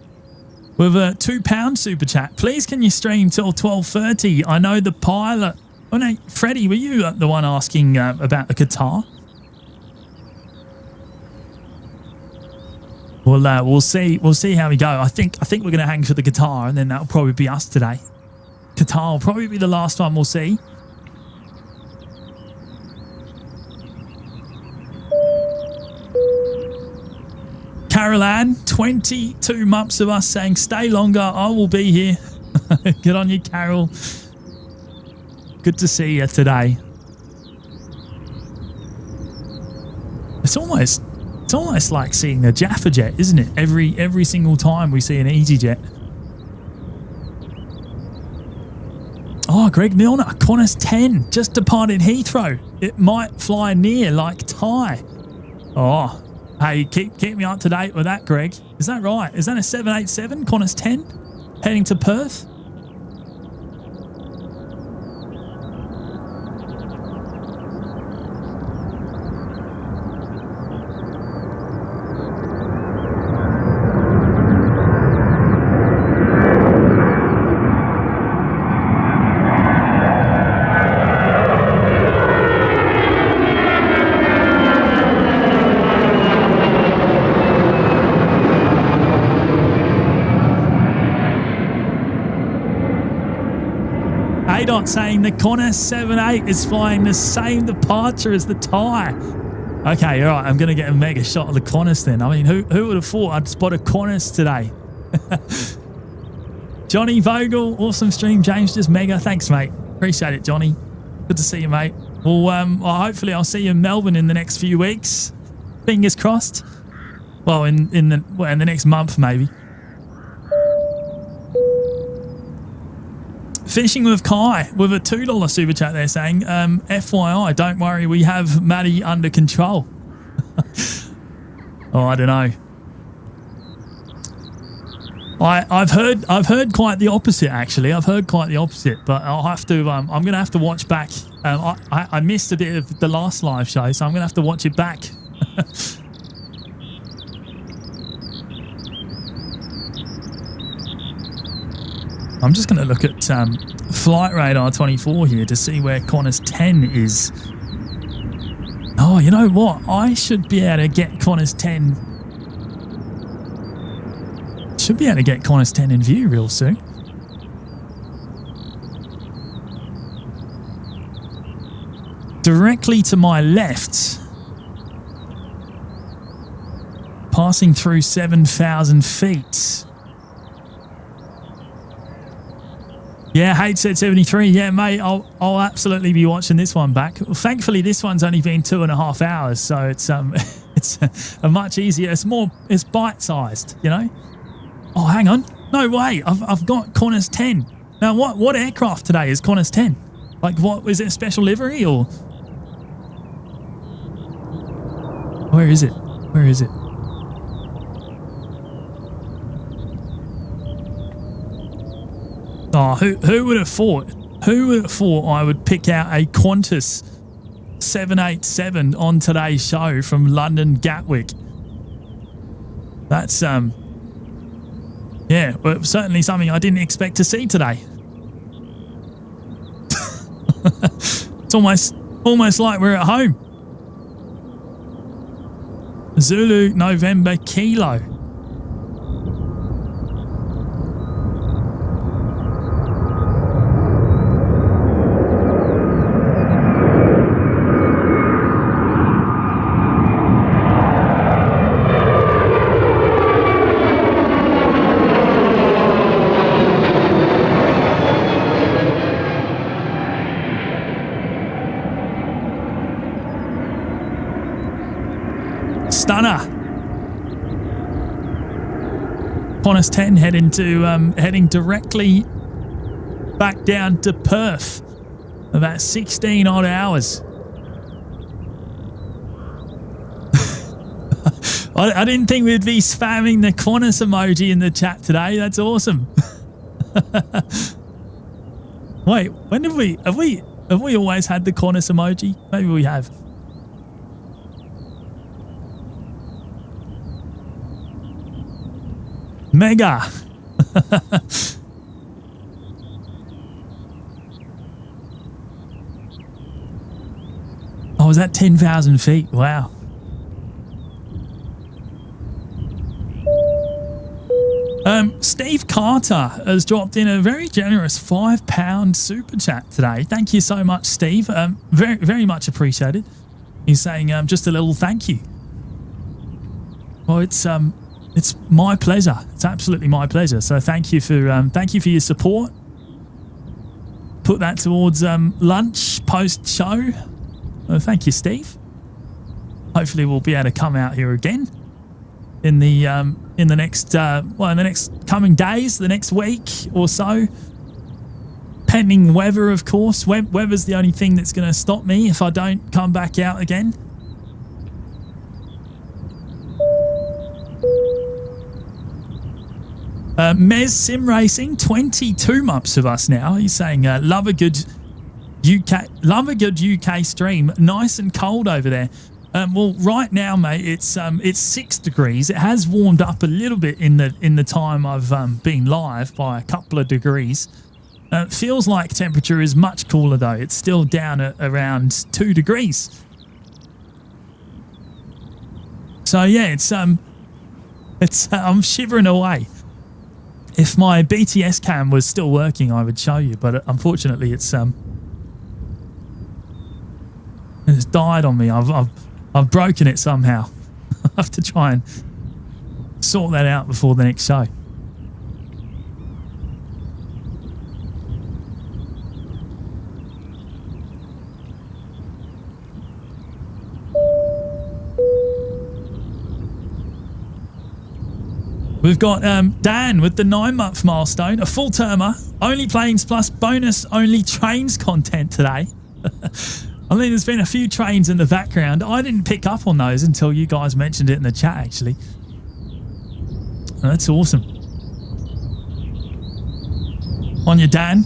with a £2 super chat. Please can you stream till 12:30? I know the pilot. Oh no, Freddie, were you the one asking about the Qatar? We'll see how we go. I think we're going to hang for the Qatar, and then that'll probably be us today. Qatar will probably be the last one we'll see. Carol Ann, 22 months of us saying stay longer, I will be here. Good on you, Carol. Good to see you today. It's almost like seeing a Jaffa jet, isn't it? Every single time we see an EasyJet. Oh, Greg Milner, Qantas 10 just departed Heathrow. It might fly near like Thai. Oh. Hey, keep me up to date with that, Greg. Is that right? Is that a 787, Qantas 10, heading to Perth? Dot saying the Qantas 78 is flying the same departure as the Thai. Okay, all right. I'm going to get a mega shot of the Qantas then. I mean, who would have thought I'd spot a Qantas today? Johnny Vogel, awesome stream. James, just mega. Thanks, mate. Appreciate it, Johnny. Good to see you, mate. Well, hopefully I'll see you in Melbourne in the next few weeks. Fingers crossed. Well, in the next month, maybe. Fishing with Kai with a $2 super chat there saying, FYI, don't worry, we have Maddie under control. Oh, I don't know. I've heard quite the opposite, actually. I've heard quite the opposite, but I'll have to I'm gonna have to watch back. I missed a bit of the last live show, so I'm gonna have to watch it back. I'm just going to look at Flight Radar 24 here to see where Qantas 10 is. Oh, you know what? I should be able to get Qantas 10. Should be able to get Qantas 10 in view real soon. Directly to my left. Passing through 7,000 feet. Yeah, Hateset 73. Yeah, mate, I'll absolutely be watching this one back. Well, thankfully, this one's only been 2.5 hours, so it's a much easier. It's bite-sized, you know. Oh, hang on, no way. I've got Qantas 10. Now, what aircraft today is Qantas 10? Like, what is it? A special livery or where is it? Where is it? Oh, who would have thought? Who would have thought I would pick out a Qantas 787 on today's show from London Gatwick? That's yeah, well, certainly something I didn't expect to see today. It's almost like we're at home. Zulu November Kilo. Stunner. Qantas 10 heading directly back down to Perth. About 16 odd hours. I didn't think we'd be spamming the Qantas emoji in the chat today. That's awesome. Wait, when have we always had the Qantas emoji? Maybe we have. Mega. Oh, was that 10,000 feet? Wow. Steve Carter has dropped in a very generous £5 super chat today. Thank you so much, Steve. Very, very much appreciated. He's saying just a little thank you. Well, it's my pleasure. It's absolutely my pleasure. So thank you for your support. Put that towards lunch post show. Well, thank you, Steve. Hopefully we'll be able to come out here again in the next coming days, the next week or so. Pending weather, of course. Weather's the only thing that's going to stop me if I don't come back out again. Mez Sim Racing, 22 months of us now. He's saying, love a good UK stream. Nice and cold over there. Well, right now, mate, it's 6 degrees. It has warmed up a little bit in the time I've been live by a couple of degrees. Feels like temperature is much cooler though. It's still down at around 2 degrees. So yeah, it's I'm shivering away. If my BTS cam was still working, I would show you, but unfortunately it's died on me. I've broken it somehow. I have to try and sort that out before the next show. We've got Dan with the 9-month milestone, a full termer, only planes plus bonus only trains content today. I mean, there's been a few trains in the background. I didn't pick up on those until you guys mentioned it in the chat, actually. That's awesome. On you, Dan.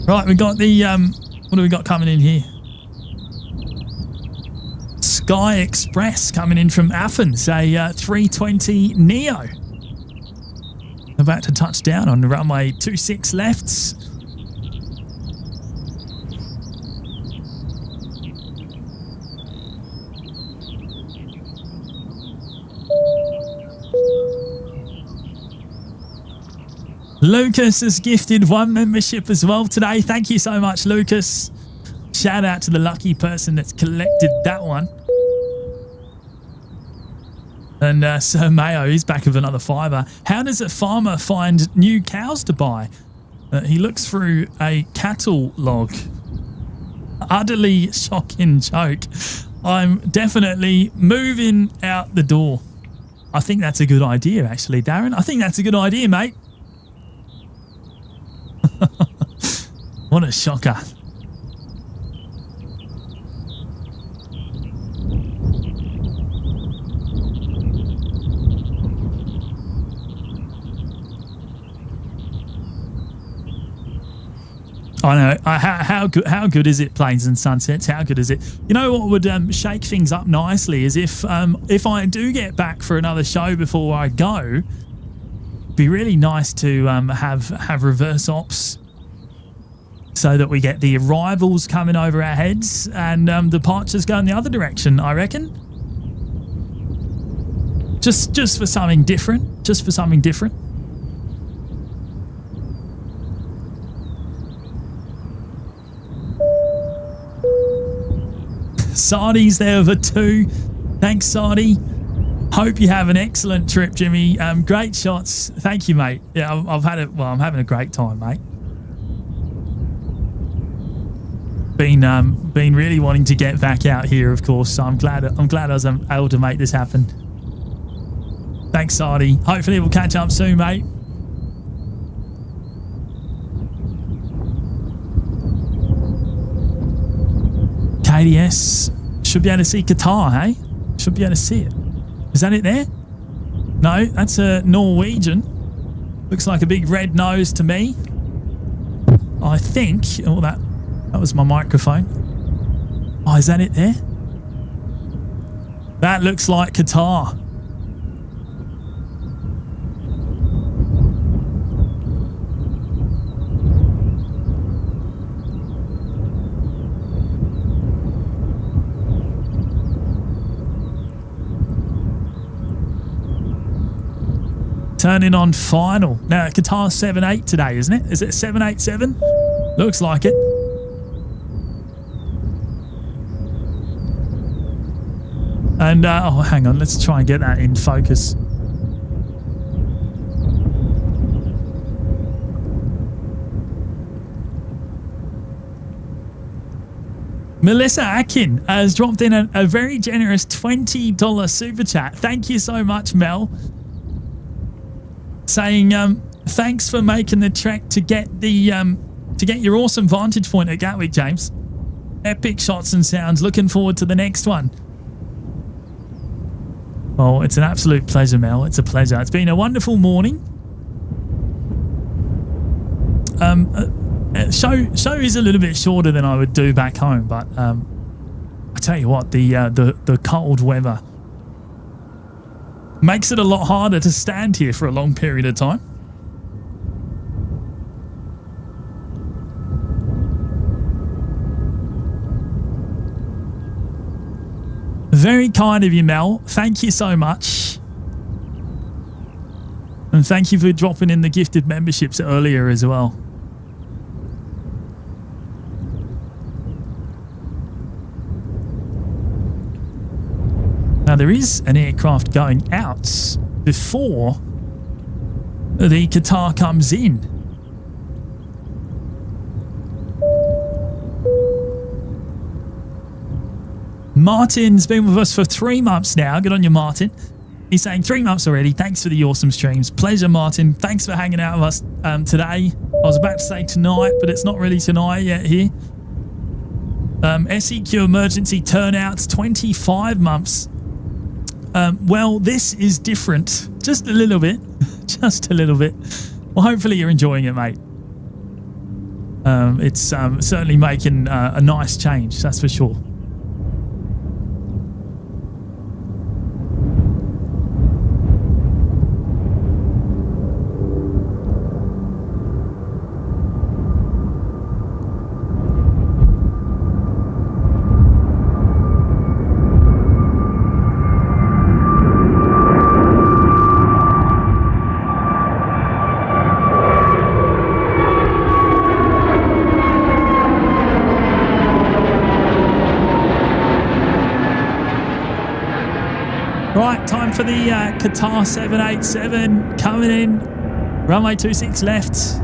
Right, we got the, what do we got coming in here? Sky Express coming in from Athens, a 320 Neo. About to touch down on the runway 26 lefts. Lucas has gifted 1 membership as well today. Thank you so much, Lucas. Shout out to the lucky person that's collected that one. And Sir Mayo, he's back with another fiver. How does a farmer find new cows to buy? He looks through a cattle log. Utterly shocking joke. I'm definitely moving out the door. I think that's a good idea, actually, Darren. I think that's a good idea, mate. What a shocker. I know. How good is it, Planes and Sunsets? How good is it? You know what would shake things up nicely is if I do get back for another show before I go, it'd be really nice to have reverse ops so that we get the arrivals coming over our heads and departures going the other direction, I reckon. Just for something different. Just for something different. Sardi's there with a 2. Thanks, Sardi. Hope you have an excellent trip, Jimmy. Great shots. Thank you, mate. Yeah, I'm having a great time, mate. Been really wanting to get back out here, of course. So I'm glad I was able to make this happen. Thanks, Sardi. Hopefully we'll catch up soon, mate. KDS should be able to see Qatar, hey? Should be able to see it. Is that it there? No, that's a Norwegian. Looks like a big red nose to me. I think. Oh, that was my microphone. Oh, is that it there? That looks like Qatar. Turning on final. Now, Qatar 7-8 today, isn't it? Is it 787? Looks like it. And, oh, hang on. Let's try and get that in focus. Melissa Akin has dropped in a very generous $20 super chat. Thank you so much, Mel. Saying thanks for making the trek to get your awesome vantage point at Gatwick, James. Epic shots and sounds. Looking forward to the next one. Oh, it's an absolute pleasure, Mel. It's a pleasure. It's been a wonderful morning. Show is a little bit shorter than I would do back home, but I tell you what, the cold weather makes it a lot harder to stand here for a long period of time. Very kind of you, Mel. Thank you so much. And thank you for dropping in the gifted memberships earlier as well. Now, there is an aircraft going out before the Qatar comes in. Martin's been with us for 3 months now. Good on you, Martin. He's saying 3 months already. Thanks for the awesome streams. Pleasure, Martin. Thanks for hanging out with us today. I was about to say tonight, but it's not really tonight yet here. SEQ emergency turnouts, 25 months. Well, this is different. Just a little bit. Just a little bit. Well, hopefully you're enjoying it, mate. It's certainly making a nice change, that's for sure. Right, time for the Qatar 787 coming in. Runway 26 left.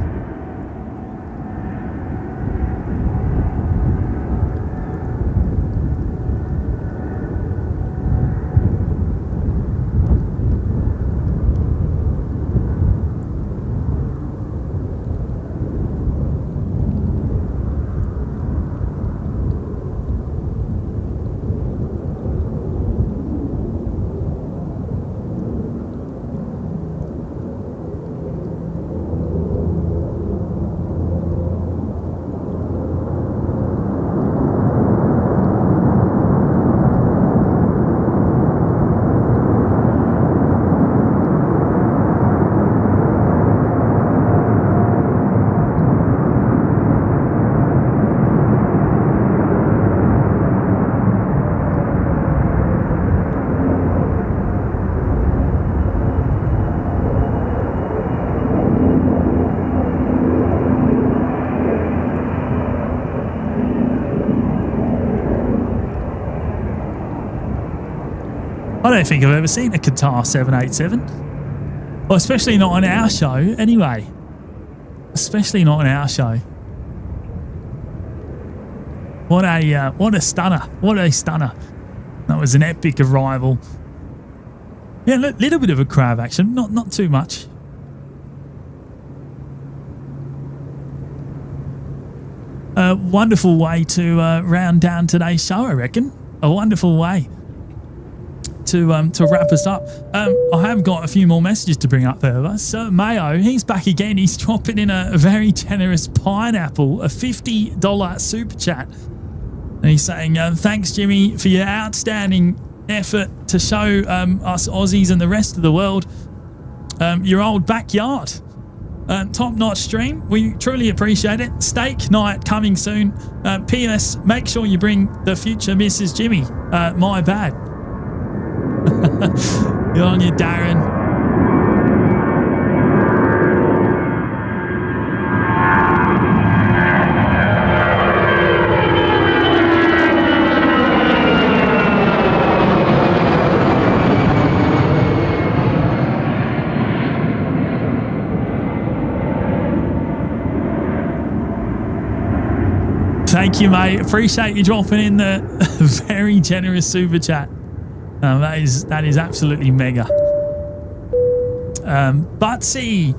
I don't think I've ever seen a Qatar 787. Well, especially not on our show, anyway. Especially not on our show. What a stunner. What a stunner. That was an epic arrival. Yeah, a little bit of a crowd action, not too much. A wonderful way to round down today's show, I reckon. A wonderful way to wrap us up. I have got a few more messages to bring up there. So Mayo, he's back again. He's dropping in a very generous pineapple, a $50 super chat. And he's saying, thanks, Jimmy, for your outstanding effort to show us Aussies and the rest of the world your old backyard. Top-notch stream. We truly appreciate it. Steak night coming soon. P.S. Make sure you bring the future Mrs. Jimmy. My bad. Good on you, Darren. Thank you, mate. Appreciate you dropping in the very generous super chat. That is absolutely mega. Butsy,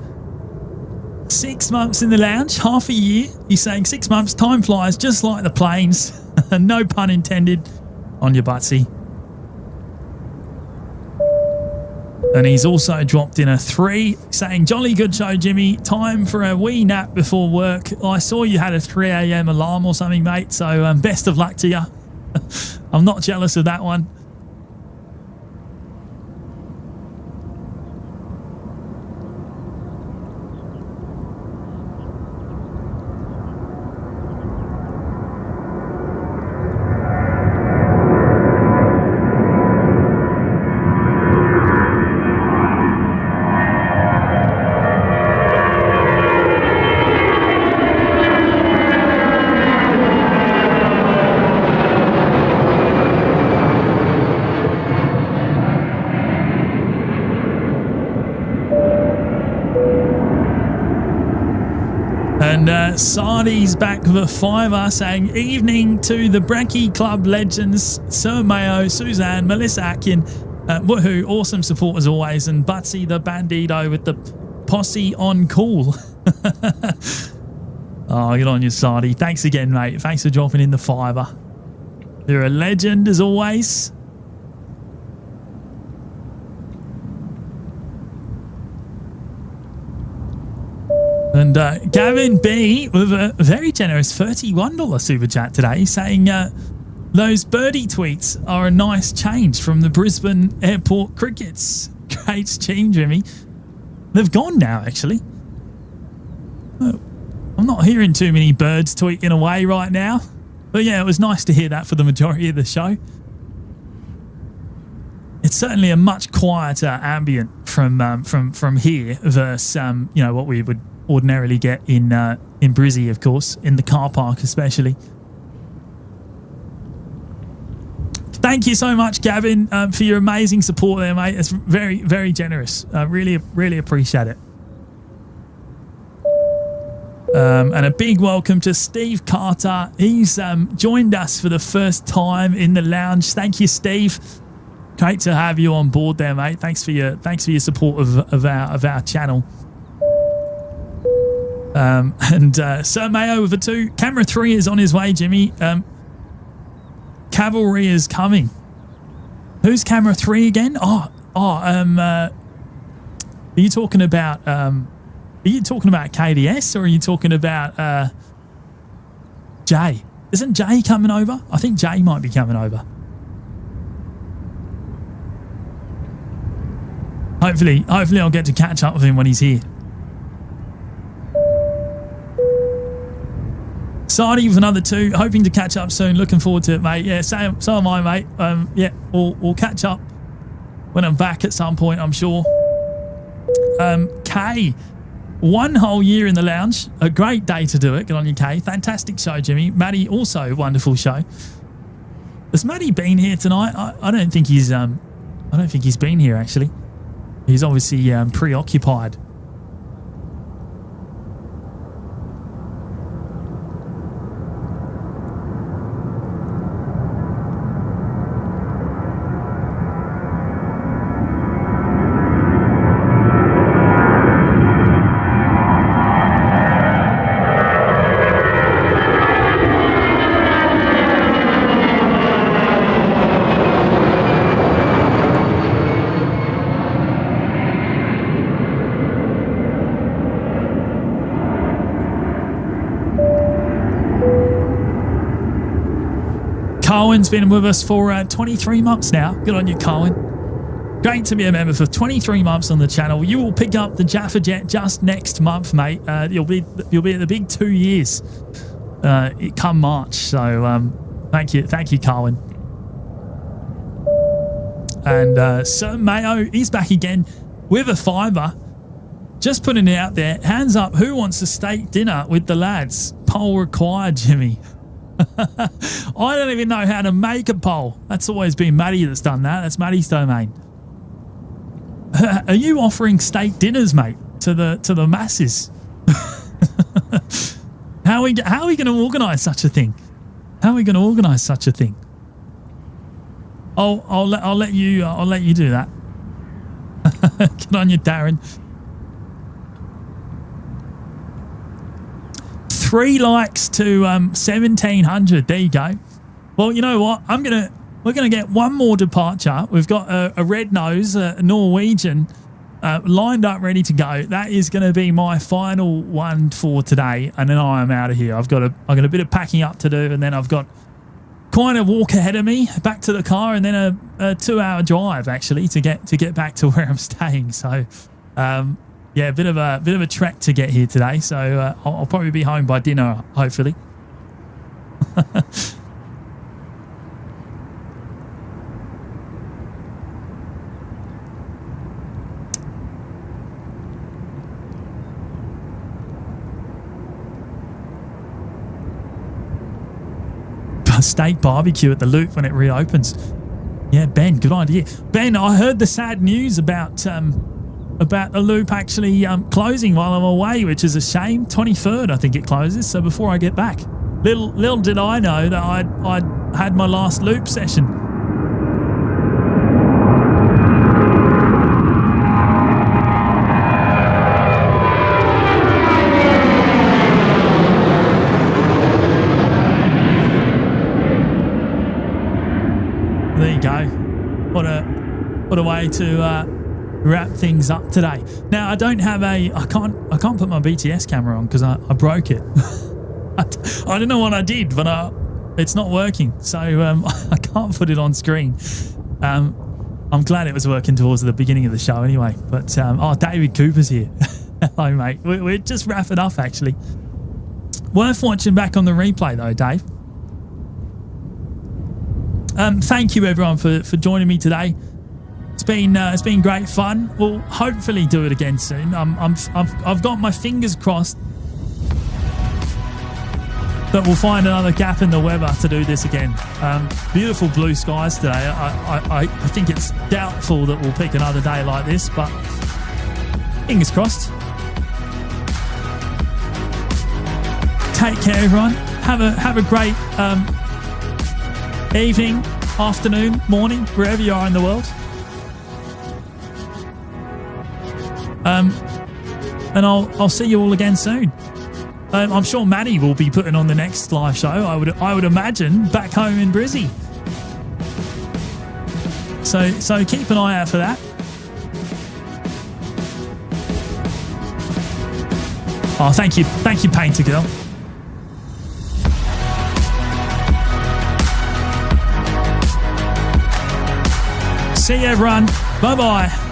6 months in the lounge, half a year. He's saying 6 months, time flies just like the planes. No pun intended on your Butsy. And he's also dropped in a 3 saying, jolly good show, Jimmy. Time for a wee nap before work. I saw you had a 3 a.m. alarm or something, mate. So best of luck to you. I'm not jealous of that one. And Sardi's back with a fiver saying, evening to the Brekkie Club legends, Sir Mayo, Suzanne, Melissa Atkin, woohoo, awesome support as always, and Butsy the Bandito with the posse on call. Oh, good on you, Sardi. Thanks again, mate. Thanks for dropping in the fiver. You're a legend as always. And Gavin B with a very generous $31 super chat today saying those birdie tweets are a nice change from the Brisbane Airport crickets. Great team, Jimmy. They've gone now, actually. I'm not hearing too many birds tweeting away right now. But yeah, it was nice to hear that for the majority of the show. It's certainly a much quieter ambient from here versus you know, what we would ordinarily get in Brizzy, of course, in the car park especially. Thank you so much, Gavin, for your amazing support there, mate. It's very, very generous. Really, really appreciate it. And a big welcome to Steve Carter. He's joined us for the first time in the lounge. Thank you, Steve. Great to have you on board there, mate. Thanks for your support of our channel. And Sir Mayo with a 2. Camera 3 is on his way, Jimmy. Cavalry is coming. Who's camera 3 again? Are you talking about KDS, or are you talking about Jay? Isn't Jay coming over? I think Jay might be coming over. Hopefully I'll get to catch up with him when he's here. Sardi with another 2, hoping to catch up soon. Looking forward to it, mate. Yeah, so am I, mate. Yeah, we'll catch up when I'm back at some point, I'm sure. Kay, 1 whole year in the lounge. A great day to do it. Good on you, Kay. Fantastic show, Jimmy. Maddie, also wonderful show. Has Maddie been here tonight? I don't think he's been here actually. He's obviously preoccupied. Cohen's been with us for 23 months now. Good on you, Cohen. Great to be a member for 23 months on the channel. You will pick up the Jaffa Jet just next month, mate. You'll be at the big 2 years come March. So thank you, Cohen. And Sir Mayo, he's back again with a fiver. Just putting it out there. Hands up, who wants a steak dinner with the lads? Poll required, Jimmy. I don't even know how to make a poll. That's always been Maddie that's done that. That's Maddie's domain. Are you offering steak dinners, mate, to the masses? How are we going to organise such a thing? How are we going to organise such a thing? I'll let you do that. Good on you, Darren. 3 likes to 1,700. There you go. Well, you know what? We're gonna get one more departure. We've got a red nose, a Norwegian, lined up, ready to go. That is going to be my final one for today, and then I am out of here. I've got a bit of packing up to do, and then I've got quite a walk ahead of me back to the car, and then a 2-hour drive actually to get back to where I'm staying. So. Yeah, a bit of a trek to get here today, so I'll probably be home by dinner, hopefully. Steak barbecue at the Loop when it reopens. Yeah, Ben, good idea. Ben, I heard the sad news about about the loop actually closing while I'm away, which is a shame. 23rd, I think it closes. So before I get back, little did I know that I'd had my last loop session. There you go. What a way to wrap things up today. Now I don't have I can't put my BTS camera on because I broke it. I don't know what I did, but it's not working, so I can't put it on screen. I'm glad it was working towards the beginning of the show anyway. But David Cooper's here. Hello, mate. We're just wrapping up actually. Worth watching back on the replay though, Dave. Thank you everyone for joining me today. It's been great fun. We'll hopefully do it again soon. I've got my fingers crossed that we'll find another gap in the weather to do this again. Beautiful blue skies today. I think it's doubtful that we'll pick another day like this, but fingers crossed. Take care, everyone. Have a great evening, afternoon, morning, wherever you are in the world. And I'll see you all again soon. I'm sure Maddie will be putting on the next live show. I would imagine back home in Brizzy. So keep an eye out for that. Oh, thank you, Painter Girl. See you, everyone. Bye bye.